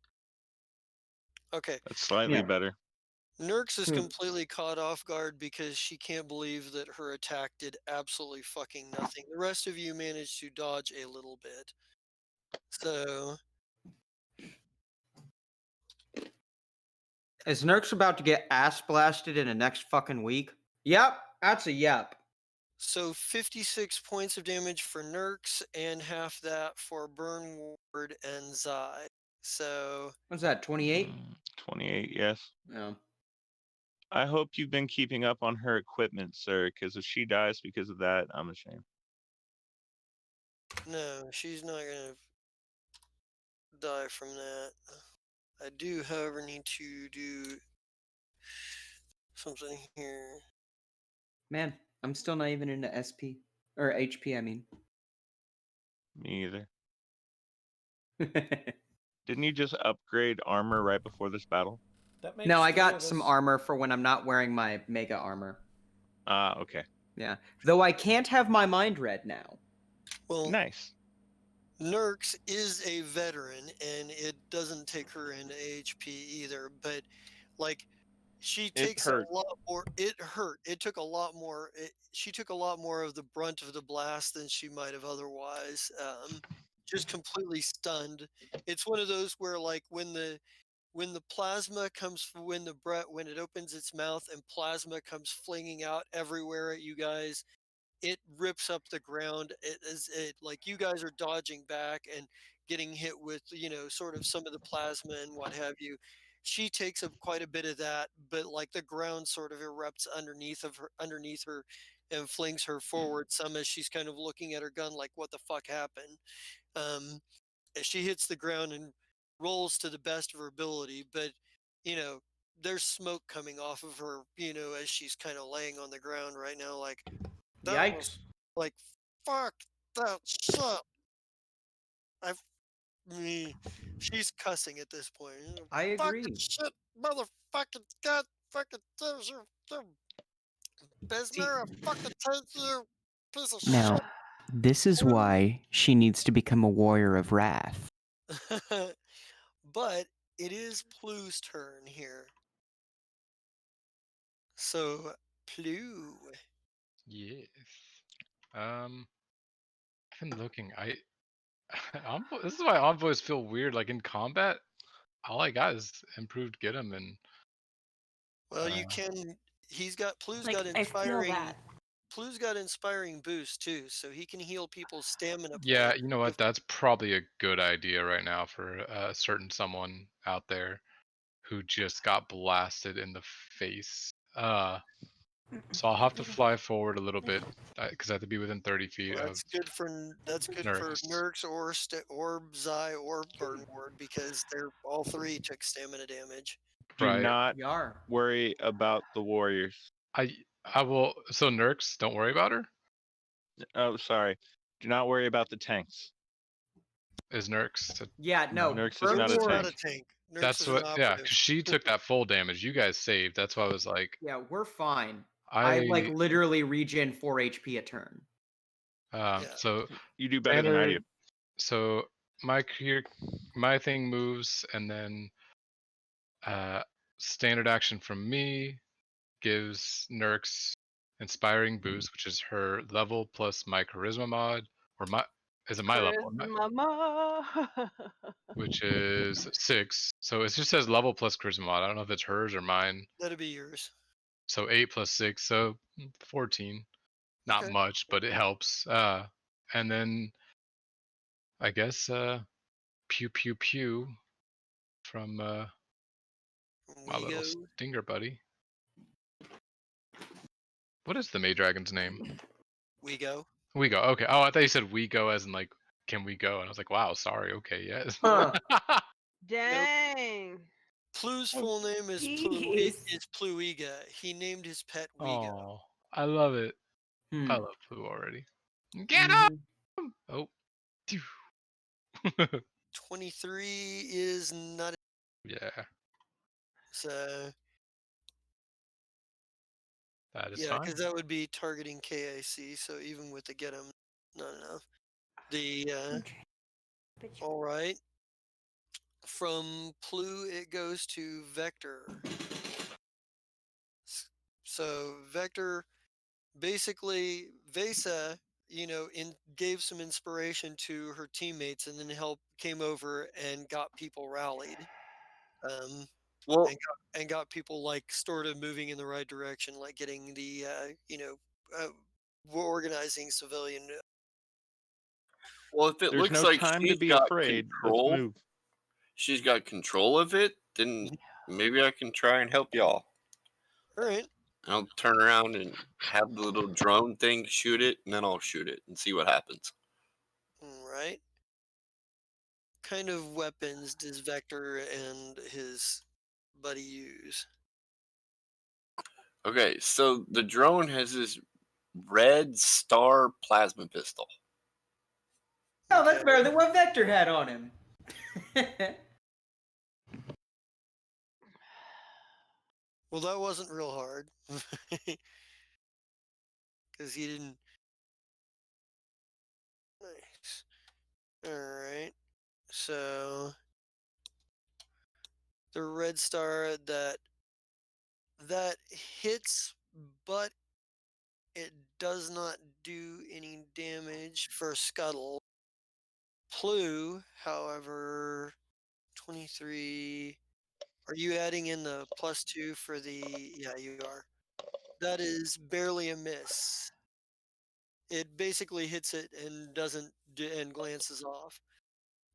Okay.
That's slightly
Yeah.
better.
Nurx is
Hmm.
completely caught off guard because she can't believe that her attack did absolutely fucking nothing. The rest of you managed to dodge a little bit. So
Is Nurx about to get ass blasted in the next fucking week? Yep, that's a yep.
So 56 points of damage for Nurx and half that for Burn Ward and Zai. So
What's that, 28?
28, yes.
No.
I hope you've been keeping up on her equipment, sir, because if she dies because of that, I'm ashamed.
no, she's not gonna die from that. I do, however, need to do something here.
Man, I'm still not even into SP. Or HP, I mean.
Me either. Didn't you just upgrade armor right before this battle?
That makes
No, I
3
got
of
some
us.
armor for when I'm not wearing my mega armor.
Ah, okay.
Yeah. Though I can't have my mind read now.
Well,
Nice.
Nurx is a veteran, and it doesn't take her into HP either. But like, she takes a
hurt.
lot more. It hurt. It took a lot more. She took a lot more of the brunt of the blast than she might have otherwise. Just completely stunned. It's one of those where, like, when the plasma comes, when it opens its mouth and plasma comes flinging out everywhere at you guys, it rips up the ground. It like you guys are dodging back and getting hit with, sort of some of the plasma and what have you. She takes up quite a bit of that, but like the ground sort of erupts underneath her and flings her forward some as she's kind of looking at her gun like, what the fuck happened? As she hits the ground and rolls to the best of her ability, but you know there's smoke coming off of her, as she's kind of laying on the ground right now, like, that
Yikes.
was like, fuck that shit. I me she's cussing at this point.
I
Fucking
agree.
shit, motherfucking god, fucking your Besmer, fucking take you, piece of
Now, this is why she needs to become a warrior of wrath.
shit. But it is Plu's turn here. So Plu.
Yes. I've been looking. This is why envoys feel weird. Like in combat, all I got is improved get 'em and
Well, you can Plu's
Like,
got
I feel
inspiring.
that.
Plu's got inspiring boost too, so he can heal people's stamina
Yeah,
points.
you know what? That's probably a good idea right now for a certain someone out there who just got blasted in the face. So I'll have to fly forward a little bit because I have to be within 30 feet
Well,
of
that's good for
Nurks.
Nurks or Zai or Burn Ward because they're all three took stamina damage.
Do
Right.
not
We are.
worry about the warriors.
I will. So Nurks, don't worry about her.
Oh, sorry. Do not worry about the tanks.
Is Nurks?
Yeah, no.
Nurks is
Burn
not a
Nurks is
Ward-
not a
tank.
tank. Nurks
That's
is an
what. Yeah,
operative.
because she took that full damage. You guys saved. That's why I was like,
Yeah, we're fine. I like literally regen 4 HP a turn.
Yeah.
So
You do better than I do.
So my thing moves, and then standard action from me gives Nurks inspiring boost, which is her level plus my charisma mod, or my level,
Mama.
which is 6. So it just says level plus charisma mod. I don't know if it's hers or mine.
That'd be yours.
So 8 plus 6, so 14. Not
Okay.
much, but it helps. And then I guess pew pew pew from my little
Wego.
stinger buddy. What is the May Dragon's name?
Wego.
We go. Okay. Oh, I thought you said we go as in like, can we go? And I was like, wow, sorry. Okay, yes.
Huh.
Dang.
Plu's
Oh,
full name is
jeez.
Pluiga. He named his pet Wego.
Oh, I love it.
Hmm.
I love Pooh already. Get up! Oh.
23 is not.
Yeah,
So
that is
yeah,
fine.
because that would be targeting KIC. So even with the get him, not enough. The
Okay. Bitch.
all right. From Plu, it goes to Vector. So Vector, basically, Vesa, gave some inspiration to her teammates, and then came over and got people rallied,
Well,
and got people like sort of moving in the right direction, like getting the organizing civilian.
well, if it
There's
looks
no
like
time to
she's
be
got
afraid. Let's
control,
move.
she's got control of it, then maybe I can try and help y'all.
All right.
I'll turn around and have the little drone thing shoot it, and then I'll shoot it and see what happens.
All right. Kind of weapons does Vector and his buddy use?
Okay, so the drone has this red star plasma pistol.
Oh, that's
Okay.
better than what Vector had on him.
Well, that wasn't real hard. Because he didn't. Nice. Alright. So. The red star that hits, but it does not do any damage for Scuttle. Plu, however, 23. Are you adding in the +2 for the? Yeah, you are. That is barely a miss. It basically hits it and doesn't and glances off.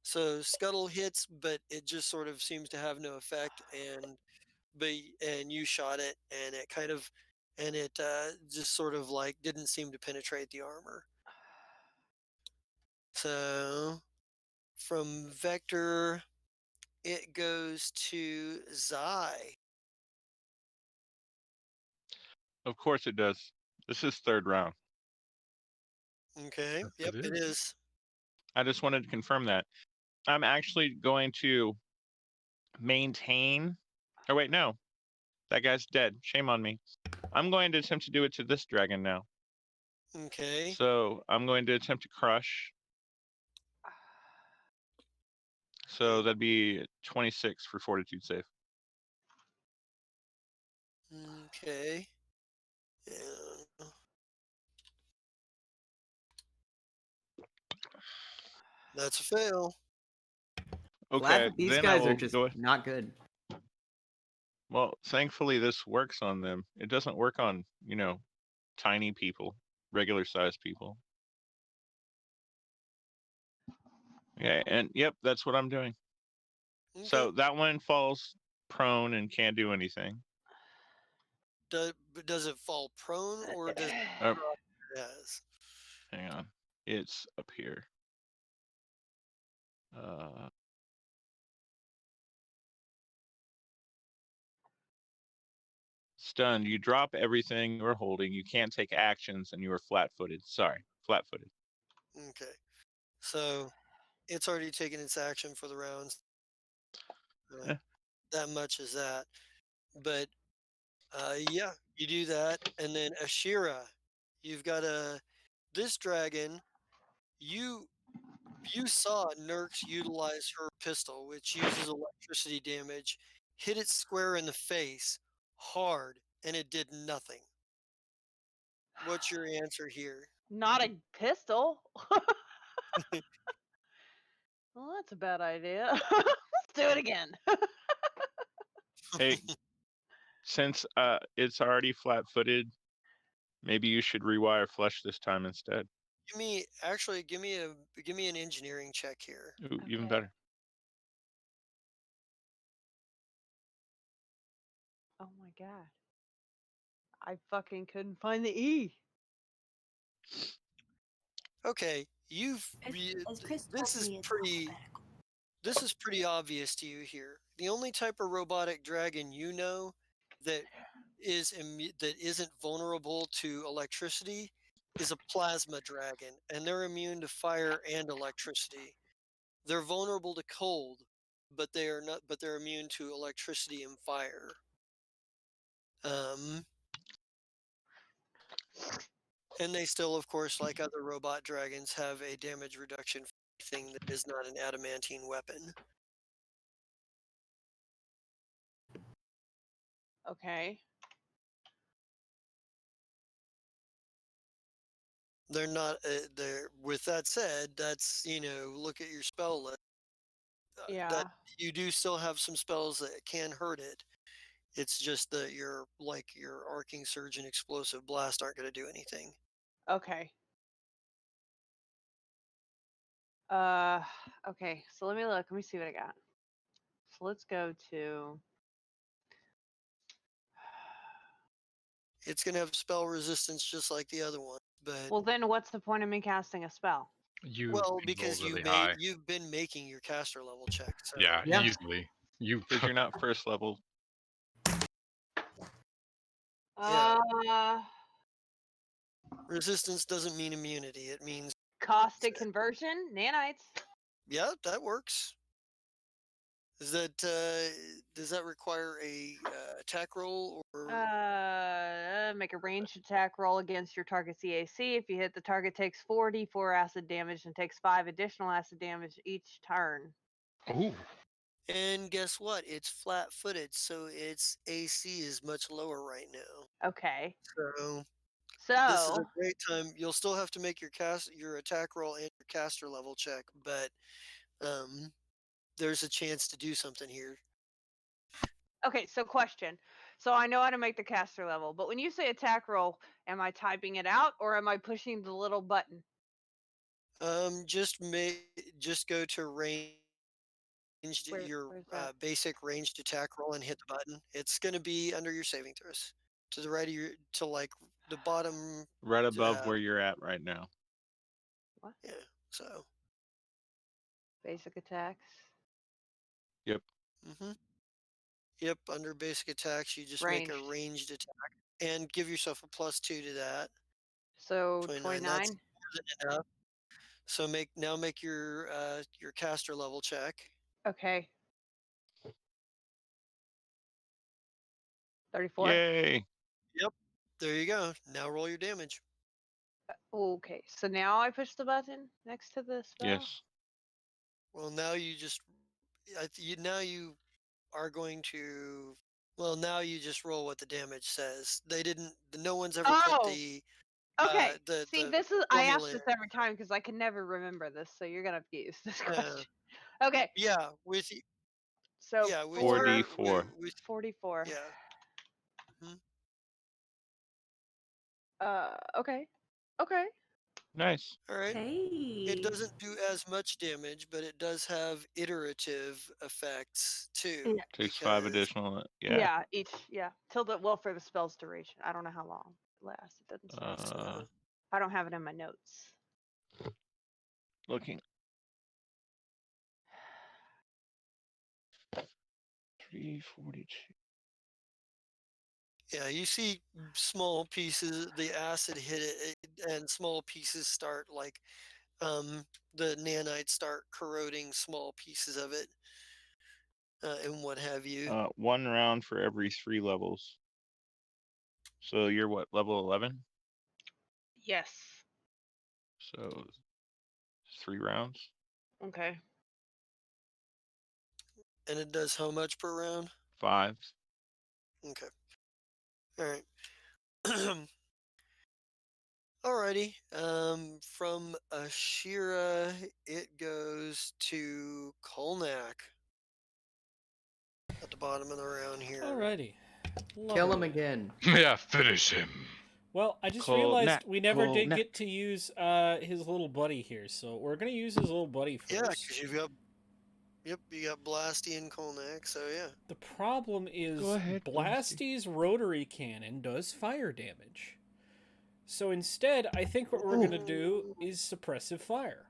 So Scuttle hits, but it just sort of seems to have no effect, and you shot it, and it just sort of like didn't seem to penetrate the armor. So from Vector, it goes to Zai.
Of course it does. This is third round.
Okay.
Yes,
Yep, it is.
I just wanted to confirm that. I'm actually going to maintain. Oh, wait, no. That guy's dead. Shame on me. I'm going to attempt to do it to this dragon now.
Okay.
So I'm going to attempt to crush. So that'd be 26 for fortitude save.
Okay. Yeah. That's a fail.
Okay,
Glad that these
then
guys
I will
are just
go.
not good.
Well, thankfully this works on them. It doesn't work on, tiny people, regular sized people. Okay, and yep, that's what I'm doing.
Okay.
So that one falls prone and can't do anything.
Does it fall prone or does it
Uh,
drop it as?
Hang on. It's up here. Stunned. You drop everything you're holding. You can't take actions, and you are flat-footed. Sorry, flat-footed.
Okay. So it's already taken its action for the rounds.
Eh.
That much is that. But yeah, you do that, and then Ashira, you've got this dragon. You saw Nurx utilize her pistol, which uses electricity damage, hit it square in the face, hard, and it did nothing. What's your answer here?
Not a pistol. Well, that's a bad idea. Let's do it again.
Hey, since it's already flat-footed, maybe you should rewire flesh this time instead.
Give me an engineering check here.
Ooh, even
Okay.
better.
Oh my god. I fucking couldn't find the E.
Okay,
As Chris
this
told
is
me, it's
pretty
alphabetical.
this is pretty obvious to you here. The only type of robotic dragon you know that that isn't vulnerable to electricity is a plasma dragon, and they're immune to fire and electricity. They're vulnerable to cold, but they're immune to electricity and fire. Um, and they still, of course, like other robot dragons, have a damage reduction thing that is not an adamantine weapon.
Okay.
They're not. They're. With that said, that's look at your spell list.
Yeah.
That you do still have some spells that can hurt it. It's just that your arcing surge and explosive blast aren't going to do anything.
Okay. Okay. So let me look. Let me see what I got. So let's go to.
It's going to have spell resistance just like the other one, but
Well, then what's the point of me casting a spell?
You
well,
can roll
because
really high.
you've been making your caster level check. So
Yeah,
Yeah.
easily. You
Because you're not first level.
Yeah.
Uh,
Resistance doesn't mean immunity. It means
caustic conversion, nanites.
yeah, that works. Is that does that require a attack roll or
Make a ranged attack roll against your target's EAC. If you hit the target, takes 4d4 acid damage and takes 5 additional acid damage each turn.
Ooh.
And guess what? It's flat-footed, so its AC is much lower right now.
Okay.
So
So
this is a great time. You'll still have to make your attack roll and your caster level check, but there's a chance to do something here.
okay, so question. So I know how to make the caster level, but when you say attack roll, am I typing it out or am I pushing the little button?
Just go to your
Where's that?
basic ranged attack roll and hit the button. It's going to be under your saving throws, to the right of to like the bottom.
Right above where you're at right now.
What?
Yeah. So.
Basic attacks.
Yep.
Yep. Under basic attacks, you just make a ranged attack and give yourself a +2 to that.
So
29.
29.
That's more than enough. So make your caster level check.
Okay. 34.
Yay!
Yep. There you go. Now roll your damage.
Okay, so now I push the button next to the spell.
Yes.
Well, now you just now you are going to. Well, now you just roll what the damage says. They didn't. No one's ever put
Oh!
the.
Okay.
The
See,
the
this is I ask
formula.
this every time because I can never remember this, so you're gonna have to use this
Yeah.
question. Okay.
Yeah. With
So
Yeah, we
4d4.
44.
yeah. Mhm.
Okay. Okay.
Nice.
All right. It
Hey.
doesn't do as much damage, but it does have iterative effects too.
Yeah.
Takes 5
Because
additional.
Yeah. Each. Yeah. Till the for the spell's duration. I don't know how long it lasts. It doesn't say.
Uh,
I don't have it in my notes.
looking. 342.
yeah, you see small pieces. The acid hit and small pieces start like the nanites start corroding small pieces of it, and what have you.
1 round for every 3 levels. So you're what, level 11?
Yes.
So 3 rounds.
Okay.
And it does how much per round?
5.
Okay. All right. Alrighty. From Ashira, it goes to Kolnak at the bottom of the round here.
Alrighty.
Kill him
Lovely.
again.
Yeah, finish him.
Well, I just
Cold
realized
neck,
we never
cold
did
neck.
get to use his little buddy here, so we're gonna use his little buddy first.
Yeah, because you've got, yep, you got Blasty and Kolnak, so yeah.
The problem is
Go ahead, Blasty.
Blasty's rotary cannon does fire damage. So instead, I think what we're gonna do is suppressive fire.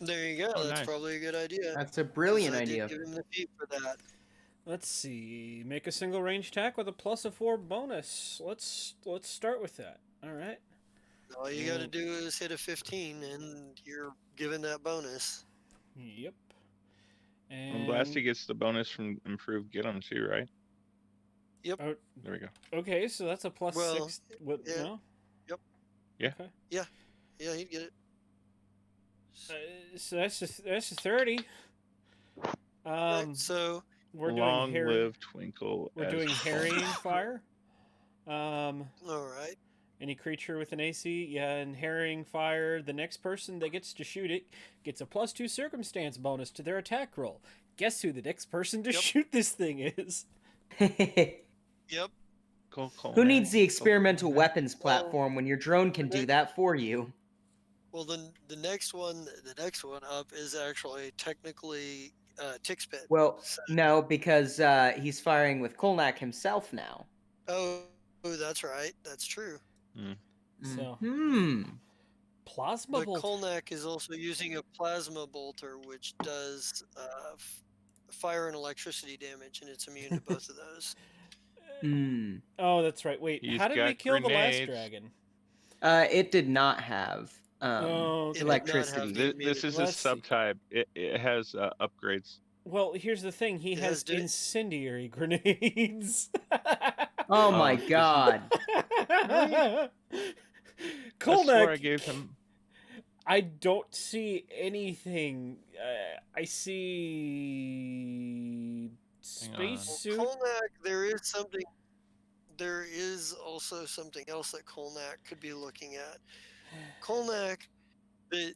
There you go.
Oh,
That's
nice.
probably a good idea.
That's a
'cause
brilliant
I
idea.
did give him the feat for that.
Let's see. Make a single range attack with a +4 bonus. Let's start with that. All right.
All you got to do is hit a 15, and you're given that bonus.
Yep.
And Blasty gets the bonus from improved get 'em too, right?
Yep.
Oh,
There we go.
okay, so that's a +6.
Well,
What?
yeah.
No.
Yep.
Yeah.
Okay.
Yeah, he'd get it.
So that's just 30.
Right, so
We're
Long
doing
live Twinkle.
We're
as
doing
Kolnak.
harrying fire.
all right.
Any creature with an AC, yeah, and harrying fire. The next person that gets to shoot it gets a +2 circumstance bonus to their attack roll. Guess who the next person to
Yep.
shoot this thing is?
Yep.
Who needs the experimental
Kolnak.
weapons platform when your drone can do that for you?
Well, then the next one up is actually technically Tick's Pit.
Well,
So-
no, because he's firing with Kolnak himself now.
Oh, that's right. That's true.
So,
Plasma
But
bolt.
Kolnak is also using a plasma bolter, which does fire and electricity damage, and it's immune to both of those.
Oh, that's right. Wait,
He's
how did we
got
kill the last
grenades.
dragon?
It did not have
Okay.
electricity.
This is a
Let's see.
subtype. It has upgrades.
Well, here's the thing. He
It
has
has
incendiary grenades.
Oh my god.
I swore I
Kolnak,
gave him.
I don't see anything. I see
Hang on.
spacesuit.
Kolnak, there is also something else that Kolnak could be looking at. Kolnak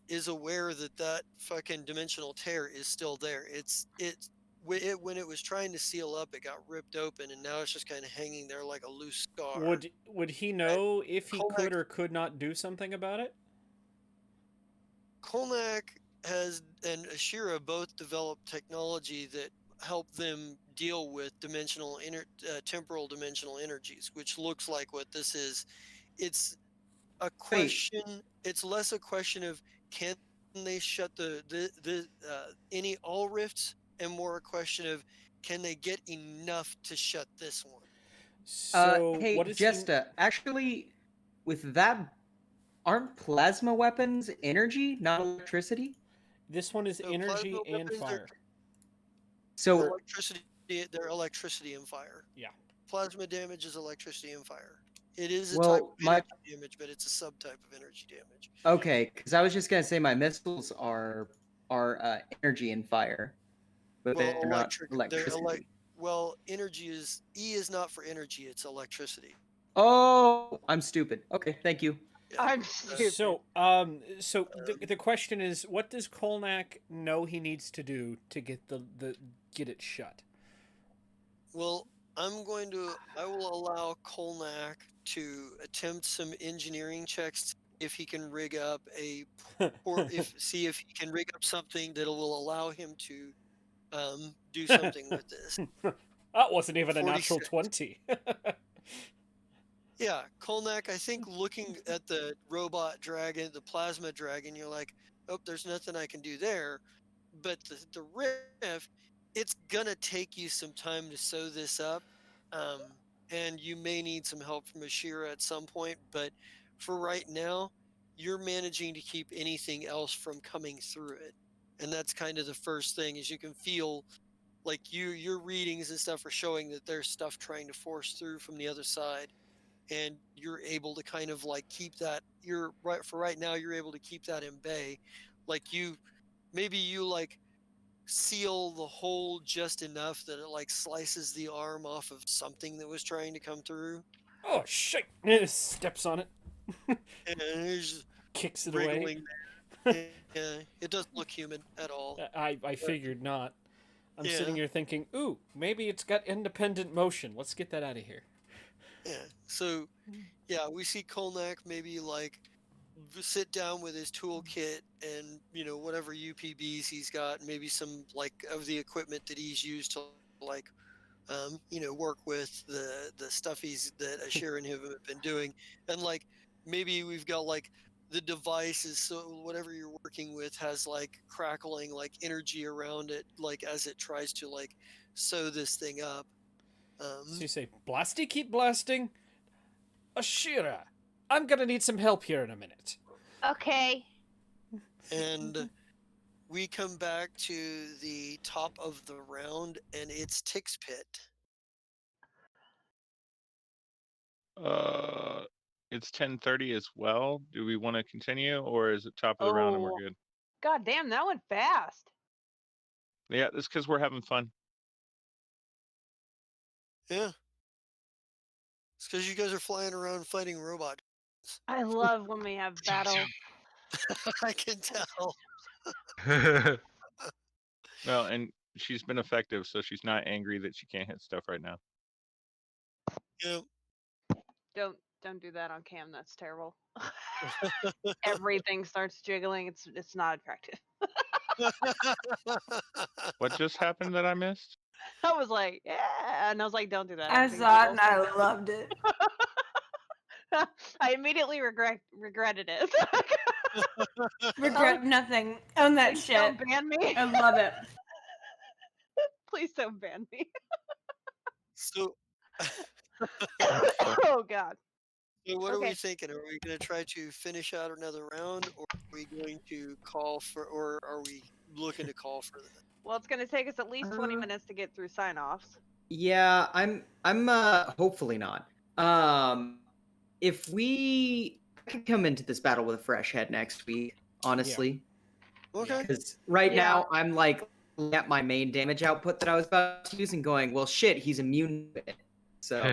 is aware that fucking dimensional tear is still there. When it was trying to seal up, it got ripped open, and now it's just kind of hanging there like a loose scar.
Would he know if he
Kolnak-
could or could not do something about it?
Kolnak and Ashira both developed technology that help them deal with temporal dimensional energies, which looks like what this is. It's a question. It's less a question of can they shut any all rifts, and more a question of can they get enough to shut this one.
So
hey,
what is
Jesta, actually, with that, aren't plasma weapons energy, not electricity?
This one is
So
energy
plasma
and
weapons are
fire.
So
electricity, they're electricity and fire.
Yeah.
Plasma damage is electricity and fire. It is a
Well,
type of energy damage, but it's a subtype of energy damage.
okay, because I was just gonna say my missiles are energy and fire, but
Well,
they're not electricity.
energy is not for energy; it's electricity.
Oh, I'm stupid. Okay, thank you.
I'm stupid.
So, the question is, what does Kolnak know he needs to do to get get it shut?
Well, I will allow Kolnak to attempt some engineering checks if he can rig up see if he can rig up something that will allow him to do something with this.
That wasn't even a natural
46.
20.
Yeah, Kolnak, I think looking at the robot dragon, the plasma dragon, you're like, oh, there's nothing I can do there. But the rift, it's gonna take you some time to sew this up. Um, and you may need some help from Ashira at some point, but for right now, you're managing to keep anything else from coming through it. And that's kind of the first thing is you can feel like your readings and stuff are showing that there's stuff trying to force through from the other side, and you're able to kind of like keep that you're right for right now you're able to keep that in bay, like you like seal the hole just enough that it like slices the arm off of something that was trying to come through,
Oh shit! Steps on it,
and it's just
kicks it away.
wriggling there. Yeah, it doesn't look human at all.
I figured not. I'm
Yeah.
sitting here thinking, ooh, maybe it's got independent motion. Let's get that out of here.
Yeah, so yeah, we see Kolnak maybe like sit down with his toolkit and whatever UPBs he's got, maybe some like of the equipment that he's used to like work with the stuff that Ashir and him have been doing, and like maybe we've got like the devices, so whatever you're working with has like crackling like energy around it, like as it tries to like sew this thing up.
So you say, Blasty, keep blasting. Ashira, I'm gonna need some help here in a minute.
Okay.
And we come back to the top of the round, and it's Tick's Pit.
It's 10:30 as well. Do we want to continue, or is it top of the round and we're
Oh.
good?
God damn, that went fast.
Yeah, that's because we're having fun.
Yeah. It's because you guys are flying around fighting robots.
I love when we have battles.
I can tell.
Well, and she's been effective, so she's not angry that she can't hit stuff right now.
Yeah.
Don't do that on cam. That's terrible. Everything starts jiggling. It's not attractive.
What just happened that I missed?
I was like, yeah, and I was like, don't do that.
I
Everything
saw it
jiggles.
and I loved it.
I immediately regretted it.
Regret nothing. Own that
Please
shit.
don't ban me.
I love it.
Please don't ban me.
So,
Oh God.
so what are we
Okay.
thinking? Are we going to try to finish out another round, or are we going to or are we looking to call for that?
Well, it's going to take us at least 20 minutes to get through sign-offs.
Yeah, I'm hopefully not. If I could come into this battle with a fresh head next week, honestly.
Okay.
Because right
Yeah.
now I'm like looking at my main damage output that I was about to use and going, well shit, he's immune to it. So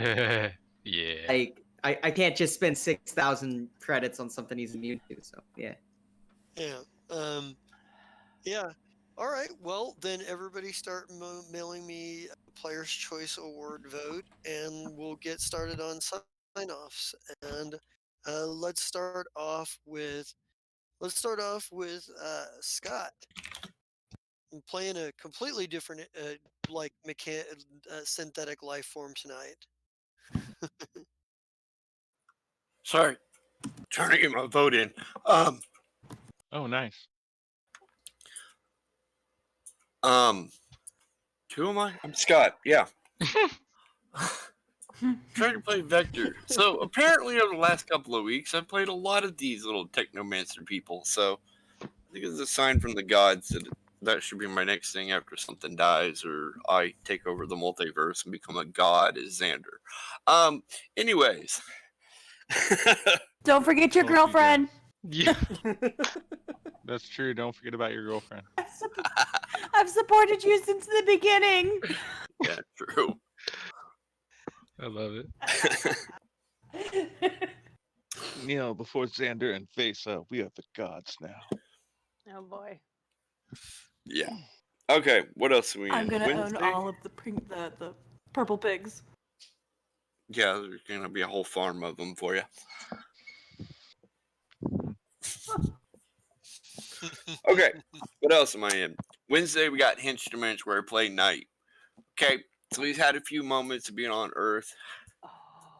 Yeah.
like I can't just spend 6,000 credits on something he's immune to, so yeah.
Yeah. Yeah. All right. Well, then everybody start mailing me a Player's Choice Award vote, and we'll get started on sign-offs. And let's start off with Scott. I'm playing a completely different like synthetic life form tonight.
Sorry, trying to get my vote in.
Oh, nice.
Who am I? I'm Scott. Yeah. Trying to play Vector. So apparently over the last couple of weeks, I've played a lot of these little technomancer people. So I think it's a sign from the gods that should be my next thing after something dies or I take over the multiverse and become a god as Xander. Anyways.
Don't forget your
Well,
girlfriend.
Yeah.
That's true. Don't forget about your girlfriend.
I've supported you since the beginning.
Yeah, true.
I love it.
Kneel before Xander and Vesa. We are the gods now.
Oh boy.
Yeah. Okay, what else are we
I'm
in?
gonna own
Wednesday?
all of the the purple pigs.
Yeah, there's gonna be a whole farm of them for you. Okay, what else am I in? Wednesday we got Hinchmans where I play night. Okay, so he's had a few moments of being on Earth,
Oh.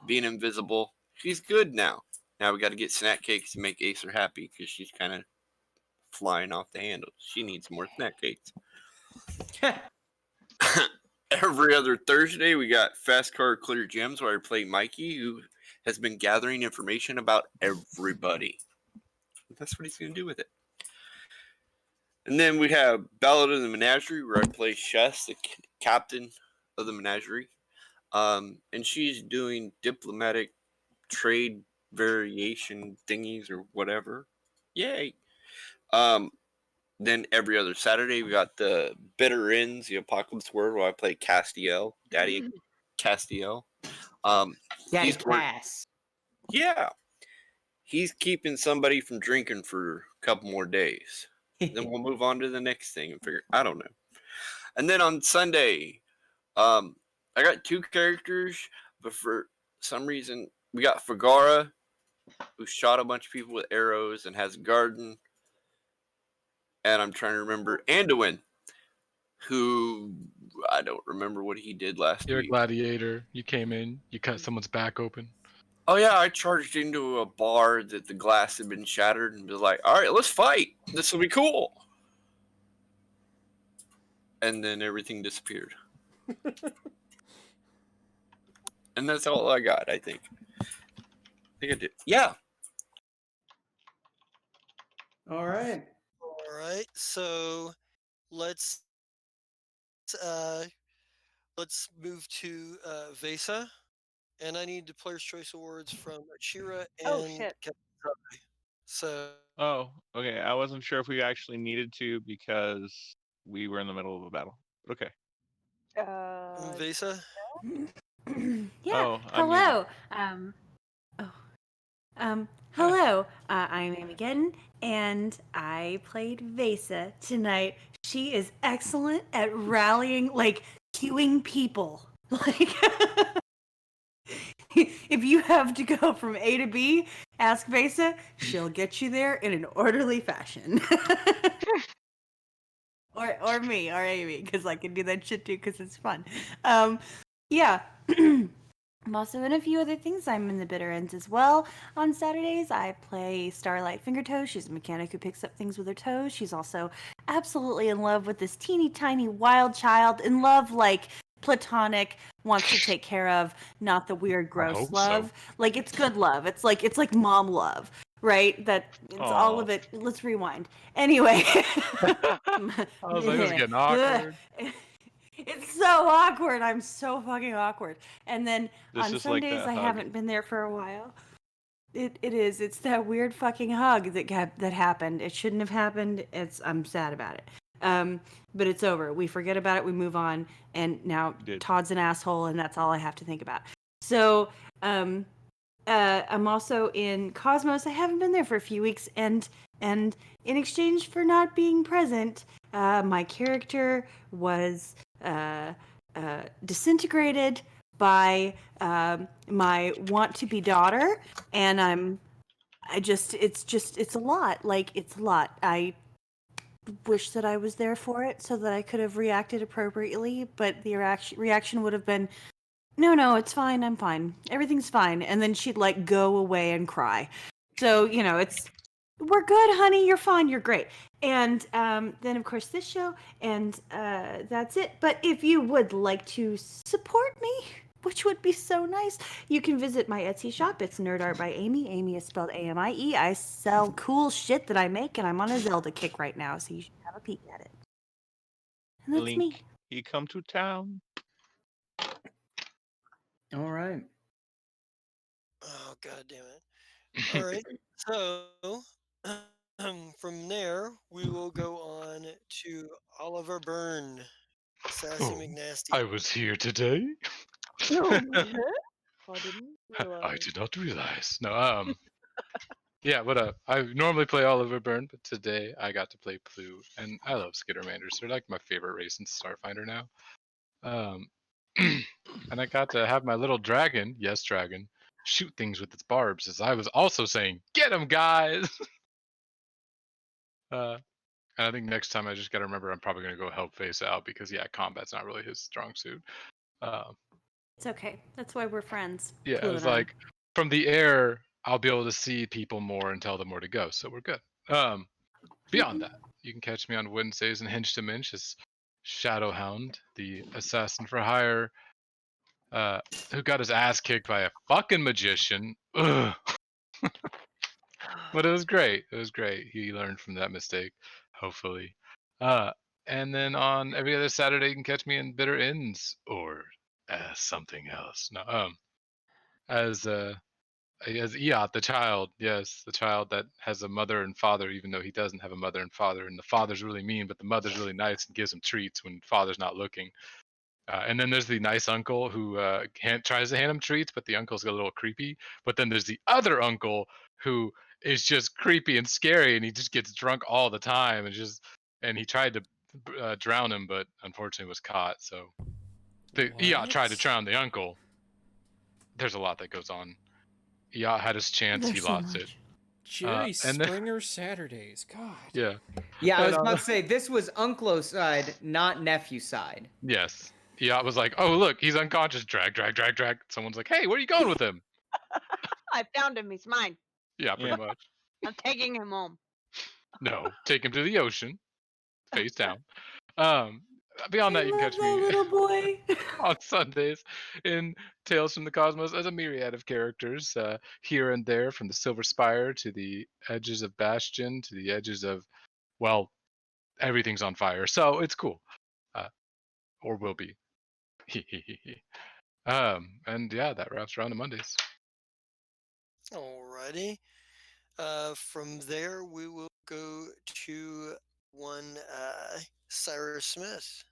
being invisible. He's good now. Now we got to get snack cakes to make Acer happy because she's kind of flying off the handle. She needs more snack cakes. Every other Thursday, we got Fast Car Clear Gems where I play Mikey, who has been gathering information about everybody. That's what he's going to do with it. And then we have Ballad of the Menagerie where I play Chess, the captain of the menagerie. And she's doing diplomatic trade variation thingies or whatever. Yay. Then every other Saturday, we got the Bitter Ends, the Apocalypse Word, where I play Castiel, Daddy Castiel.
Daddy
He's
Cass.
yeah, he's keeping somebody from drinking for a couple more days. Then we'll move on to the next thing and figure. I don't know. And then on Sunday, I got two characters, but for some reason, we got Fagara, who shot a bunch of people with arrows and has a garden. And I'm trying to remember Anduin, who I don't remember what he did last
You're a
week.
gladiator. You came in. You cut someone's back open.
Oh yeah, I charged into a bar that the glass had been shattered and was like, all right, let's fight. This will be cool. And then everything disappeared. And that's all I got, I think. I think I did. Yeah.
All right.
All right, so let's uh, let's move to Vesa, and I need the Player's Choice Awards from Achira
Oh
and
shit.
Captain Zai. So
Oh, okay. I wasn't sure if we actually needed to because we were in the middle of a battle. But okay.
Vesa,
Yeah.
Oh, I'm muted.
Hello. Hello. I'm Amy Gedden, and I played Vesa tonight. She is excellent at rallying, like queuing people. Like, if you have to go from A to B, ask Vesa. She'll get you there in an orderly fashion. or me, or Amy, because I can do that shit too, because it's fun. Yeah. I'm also in a few other things. I'm in the Bitter Ends as well. On Saturdays, I play Starlight Fingertoes. She's a mechanic who picks up things with her toes. She's also absolutely in love with this teeny tiny wild child. In love, like platonic, wants to take care of, not the weird, gross
hope
love.
so.
Like it's good love. It's like mom love, right? That it's all
Aw.
of it. Let's rewind. Anyway.
I was like, this is getting awkward.
It's so awkward. I'm so fucking awkward. And then
This
on
is like
Sundays,
that
I
hug.
haven't been there for a while. It is. It's that weird fucking hug that happened. It shouldn't have happened. I'm sad about it. But it's over. We forget about it. We move on. And now
Did.
Todd's an asshole, and that's all I have to think about. So, I'm also in Cosmos. I haven't been there for a few weeks, and in exchange for not being present, my character was disintegrated by my want to be daughter, and it's a lot. Like it's a lot. I wish that I was there for it so that I could have reacted appropriately, but the reaction would have been, no, it's fine, I'm fine, everything's fine, and then she'd like go away and cry. So we're good, honey, you're fine, you're great. And then of course this show, and that's it. But if you would like to support me, which would be so nice, you can visit my Etsy shop. It's Nerd Art by Amy. Amy is spelled AMIE. I sell cool shit that I make, and I'm on a Zelda kick right now, so you should have a peek at it. And that's
Link,
me.
he come to town.
All right.
oh god damn it! All right, so from there we will go on to Oliver Byrne, Sassy
Oh,
McNasty.
I was here today.
Oh, yeah? I didn't realize.
I did not realize. No, Yeah, what up? I normally play Oliver Byrne, but today I got to play Plu, and I love Skittermanders. They're like my favorite race in Starfinder now. Um, and I got to have my little dragon, yes, dragon, shoot things with its barbs, as I was also saying, "Get 'em, guys!" And I think next time I just got to remember I'm probably gonna go help face out because yeah, combat's not really his strong suit. Um,
It's okay. That's why we're friends.
yeah,
Clue
it's
and I.
like from the air I'll be able to see people more and tell them where to go, so we're good. Beyond that, you can catch me on Wednesdays in Hinge to Minch as Shadowhound, the assassin for hire, who got his ass kicked by a fucking magician. Ugh. But it was great. It was great. He learned from that mistake, hopefully. Uh, and then on every other Saturday, you can catch me in Bitter Ends or as something else. No, as Eot, the child. Yes, the child that has a mother and father, even though he doesn't have a mother and father. And the father's really mean, but the mother's really nice and gives him treats when father's not looking. And then there's the nice uncle who tries to hand him treats, but the uncle's a little creepy. But then there's the other uncle who is just creepy and scary, and he just gets drunk all the time, and he tried to drown him, but unfortunately was caught. So the Eot tried to
What?
drown the uncle. There's a lot that goes on. Eot had his chance, he
There's so
lost it.
much.
Jerry
And then
Springer Saturdays. God.
yeah,
Yeah, I was
And,
about to say this was Unclo side, not nephew side.
yes, Eot was like, "Oh look, he's unconscious. Drag, drag, drag, drag." Someone's like, "Hey, where are you going with him?"
I found him. He's mine.
Yeah, pretty
Yeah.
much.
I'm taking him home.
No, take him to the ocean, face down. Um, Beyond
I
that, you can
love
catch
that
me
little boy.
on Sundays in Tales from the Cosmos as a myriad of characters, here and there, from the Silver Spire to the edges of Bastion to the edges of, well, everything's on fire, so it's cool, or will be. And yeah, that wraps around to Mondays.
Alrighty. From there, we will go to one Cyrus Smith.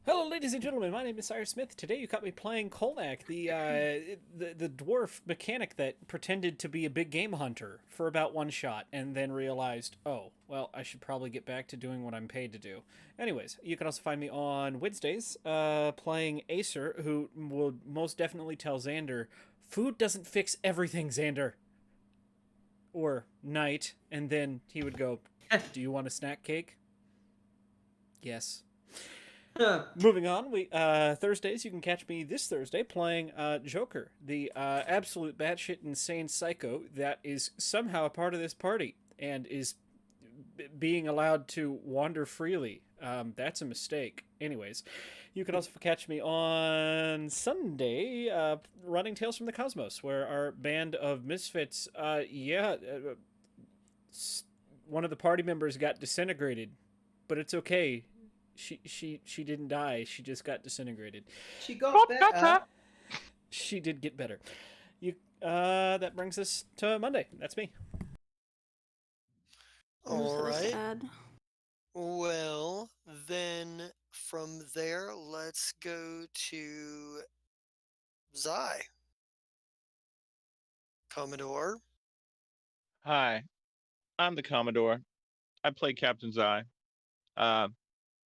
Hello, ladies and gentlemen. My name is Cyrus Smith. Today you caught me playing Kolnak, the dwarf mechanic that pretended to be a big game hunter for about one shot, and then realized, oh, well, I should probably get back to doing what I'm paid to do. Anyways, you can also find me on Wednesdays playing Acer, who will most definitely tell Xander, "Food doesn't fix everything, Xander." Or Knight, and then he would go, "Do you want a snack cake?" Yes. Moving on, we Thursdays you can catch me this Thursday playing Joker, the absolute batshit insane psycho that is somehow a part of this party and is being allowed to wander freely. That's a mistake. Anyways, you can also catch me on Sunday running Tales from the Cosmos, where our band of misfits, one of the party members got disintegrated, but it's okay. She didn't die. She just got disintegrated.
She got better.
She did get better. You that brings us to Monday. That's me.
All
So
right.
sad.
Well, then from there, let's go to Zai. Commodore.
Hi, I'm the Commodore. I play Captain's Eye.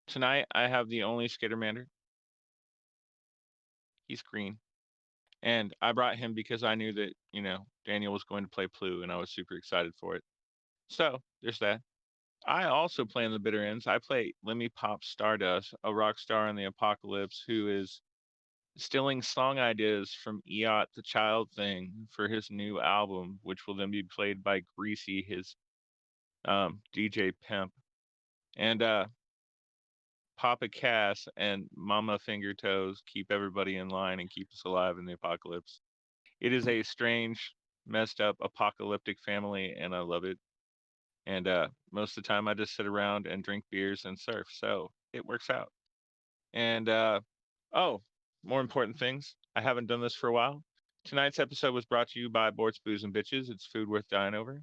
Tonight I have the only Skittermander. He's green. And I brought him because I knew that, Daniel was going to play Plu and I was super excited for it. So there's that. I also play in the bitter ends. I play Lemmy Pop Stardust, a rock star in the apocalypse who is stealing song ideas from Eot the Child Thing for his new album, which will then be played by Greasy, his DJ pimp. And Papa Cass and Mama Finger Toes keep everybody in line and keep us alive in the apocalypse. It is a strange, messed up, apocalyptic family, and I love it. And most of the time, I just sit around and drink beers and surf, so it works out. And oh, more important things. I haven't done this for a while. Tonight's episode was brought to you by Boards, Booze, and Bitches. It's food worth dying over.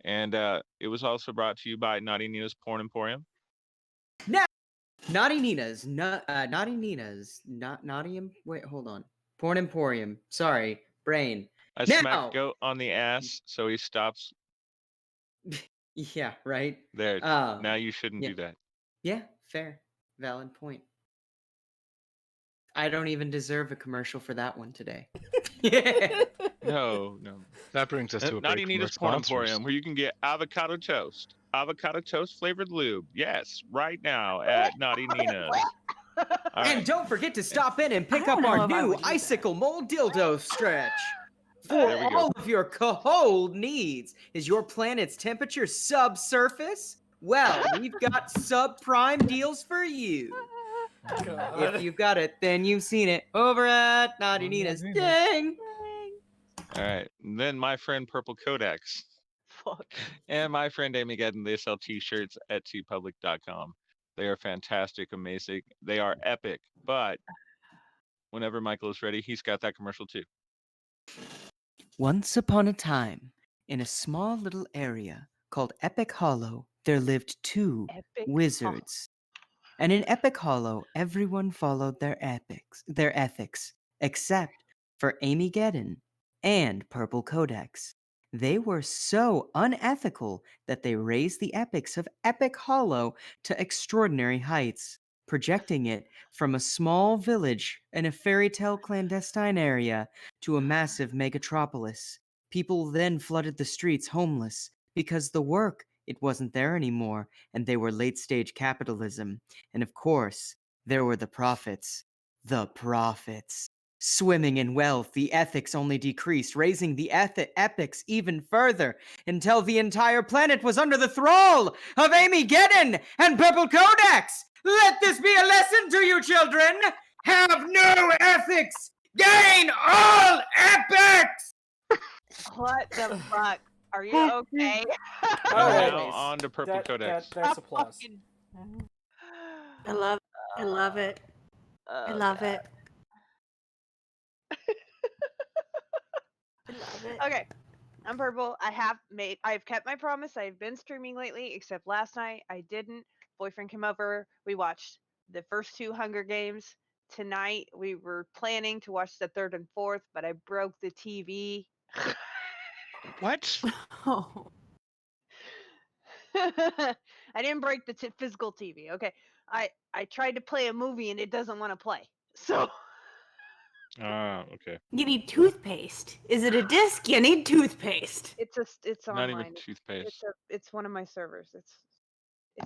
And it was also brought to you by Naughty Nina's Porn Emporium.
Naughty Nina's, Naughty Nina's, Naughty. Wait, hold on. Porn Emporium. Sorry, brain.
I
Now!
smack Goat on the ass so he stops.
Yeah, right.
There. Now you shouldn't
yeah.
do that.
Yeah, fair. Valid point. I don't even deserve a commercial for that one today.
No.
That brings us to a
Naughty
break from our
Nita's Porn
sponsors.
Emporium, where you can get avocado toast flavored lube. Yes, right now at Naughty Nina's. All
And
right.
don't forget to stop in and pick
I don't
up
know
our
if I
new
would do that.
icicle mold dildo stretch. For
There we go.
all of your cold needs. Is your planet's temperature subsurface? Well, we've got subprime deals for you.
God.
If you've got it, then you've seen it over at Naughty Nina's. Dang!
All right. And then my friend Purple Codex
Fuck.
and my friend Amy Gedden, they sell t-shirts at tpublic.com. They are fantastic, amazing. They are epic. But whenever Michael is ready, he's got that commercial too.
Once upon a time, in a small little area called Epic Hollow, there lived two
Epic.
wizards. And in Epic Hollow, everyone followed their ethics, except for Amy Gedden and Purple Codex. They were so unethical that they raised the epics of Epic Hollow to extraordinary heights, projecting it from a small village in a fairy tale clandestine area to a massive megatropolis. People then flooded the streets homeless because the work, it wasn't there anymore, and they were late-stage capitalism. And of course, there were the prophets. The prophets. Swimming in wealth, the ethics only decreased, raising the epics even further, until the entire planet was under the thrall of Amy Gedden and Purple Codex! Let this be a lesson to you, children! Have no ethics! Gain all epics!
What the fuck? Are you okay?
All
And
right.
now on to Purple Codex.
That's applause.
I love it. I love it.
Oh,
I love
God.
it. I love it.
Okay, I'm Purple. I've kept my promise. I've been streaming lately, except last night I didn't. Boyfriend came over. We watched the first two Hunger Games. Tonight we were planning to watch the third and fourth, but I broke the TV.
What?
Oh.
I didn't break the physical TV. Okay, I tried to play a movie and it doesn't want to play. So
Okay.
You need toothpaste. Is it a disc? You need toothpaste.
it's
Not
online.
even toothpaste.
It's one of my servers. It's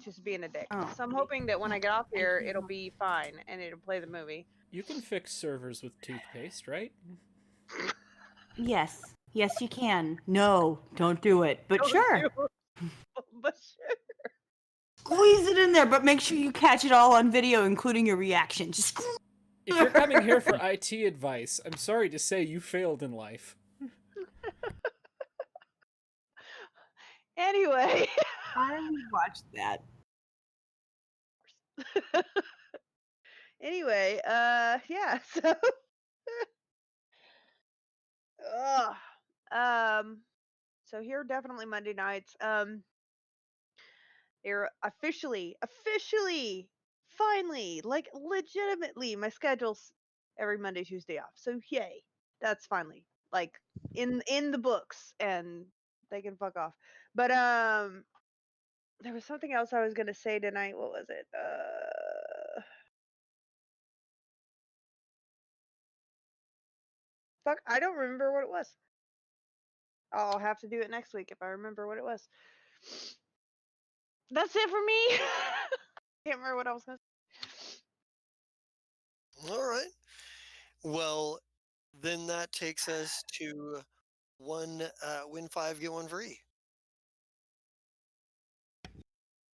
just being a dick.
Oh.
So I'm hoping that when I get off here, it'll be fine and it'll play the movie.
You can fix servers with toothpaste, right?
Yes. Yes, you can. No, don't do it. But sure.
But sure.
Squeeze it in there, but make sure you catch it all on video, including your reaction. Just
If you're coming here for IT advice, I'm sorry to say you failed in life.
Anyway.
I watched that.
Anyway, yeah, so so here definitely Monday nights. They're officially, finally, like legitimately, my schedule's every Monday, Tuesday off. So yay, that's finally like in the books, and they can fuck off. But there was something else I was gonna say tonight. What was it? Fuck, I don't remember what it was. I'll have to do it next week if I remember what it was. That's it for me. Can't remember what I was gonna say.
All right. Well, then that takes us to win 5, get 1 free.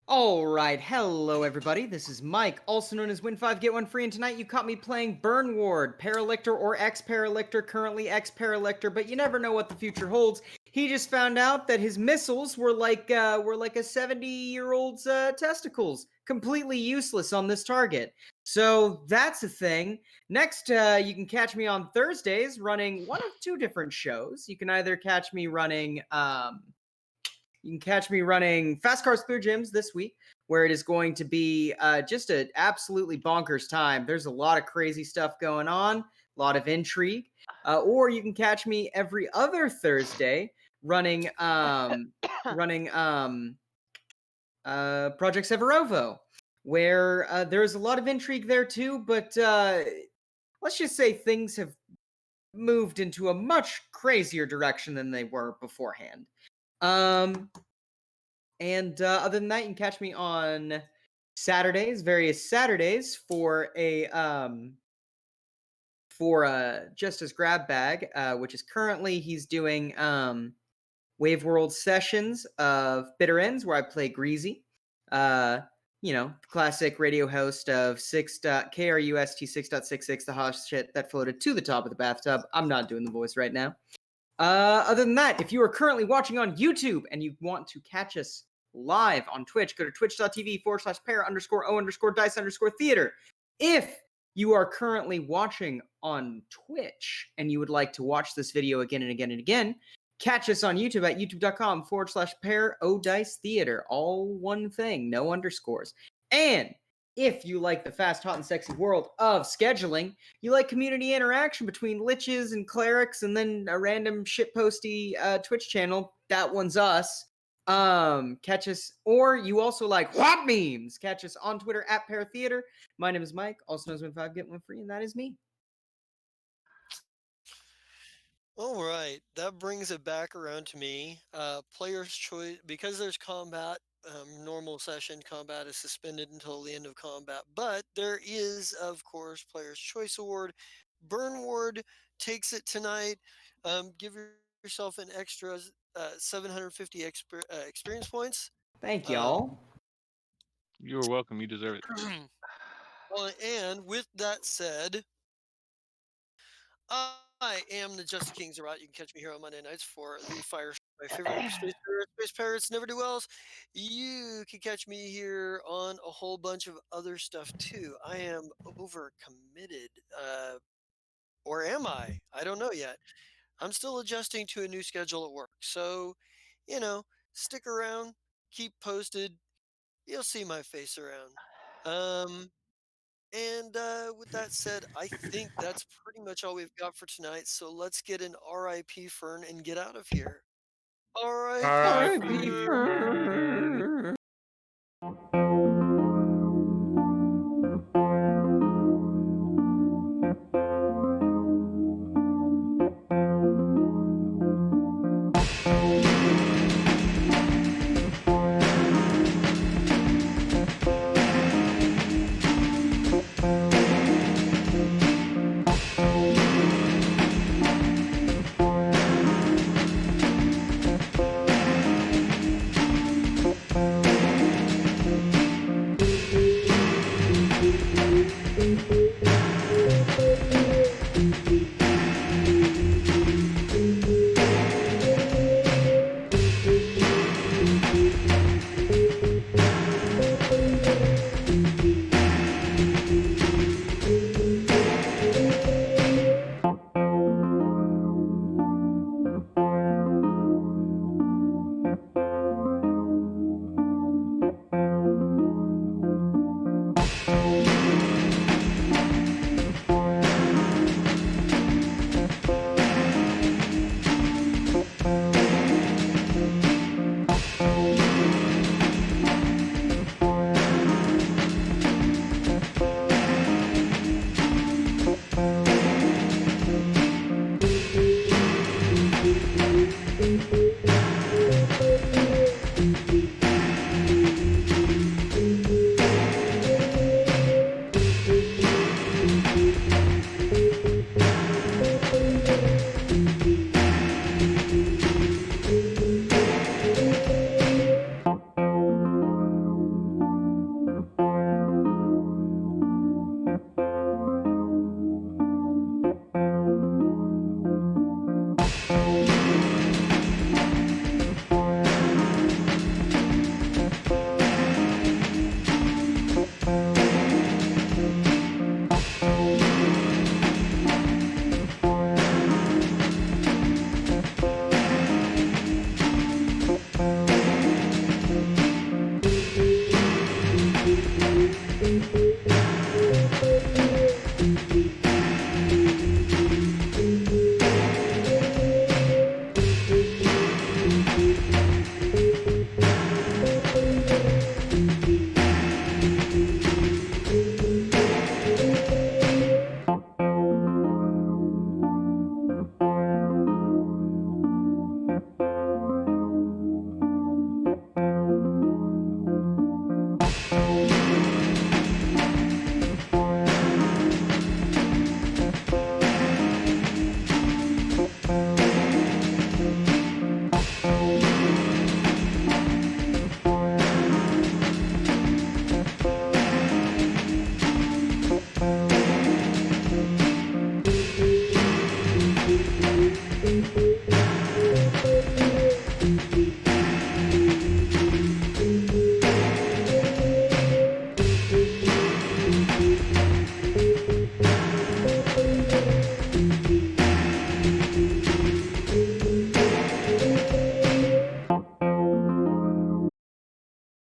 All right, hello everybody. This is Mike, also known as Win 5 Get 1 Free, and tonight you caught me playing Burn Ward, Paralictor or ex-Paralictor, currently ex-Paralictor, but you never know what the future holds. He just found out that his missiles were like a 70-year-old's testicles, completely useless on this target. So that's a thing. Next, you can catch me on Thursdays running one of two different shows. You can either catch me running Fast Cars Through Gyms this week, where it is going to be just an absolutely bonkers time. There's a lot of crazy stuff going on. a lot of intrigue. Or you can catch me every other Thursday running Project Severovo, where there's a lot of intrigue there too, but let's just say things have moved into a much crazier direction than they were beforehand. And other than that, you can catch me on various Saturdays for Justice Grab Bag, which is currently he's doing Wave World sessions of Bitter Ends, where I play Greasy. Classic radio host of KRUST 6.66, the hot shit that floated to the top of the bathtub. I'm not doing the voice right now. Other than that, if you are currently watching on YouTube and you want to catch us live on Twitch, go to twitch.tv/pair_o_dice_theater. If you are currently watching on Twitch and you would like to watch this video again and again and again, catch us on YouTube at youtube.com/pair_o_dice_theater. All one thing, no underscores. And if you like the fast, hot, and sexy world of scheduling, you like community interaction between liches and clerics, and then a random shitposty Twitch channel, that one's us. Catch us, or you also like hot memes, catch us on Twitter at PairTheater. My name is Mike, also known as Win 5 Get 1 Free, and that is me.
All right, that brings it back around to me. Player's choice, because there's combat, normal session combat is suspended until the end of combat, but there is, of course, Player's Choice Award. Burn Ward takes it tonight. Give yourself an extra 750 experience points.
Thank y'all.
You're welcome. You deserve it.
And with that said, I am the Just King's Route. You can catch me here on Monday nights for the Fire. My favorite Space Pirates never do else. You can catch me here on a whole bunch of other stuff too. I am overcommitted. Or am I? I don't know yet. I'm still adjusting to a new schedule at work. So, stick around, keep posted. You'll see my face around. And with that said, I think that's pretty much all we've got for tonight. So let's get an RIP Fern and get out of here. RIP Fern.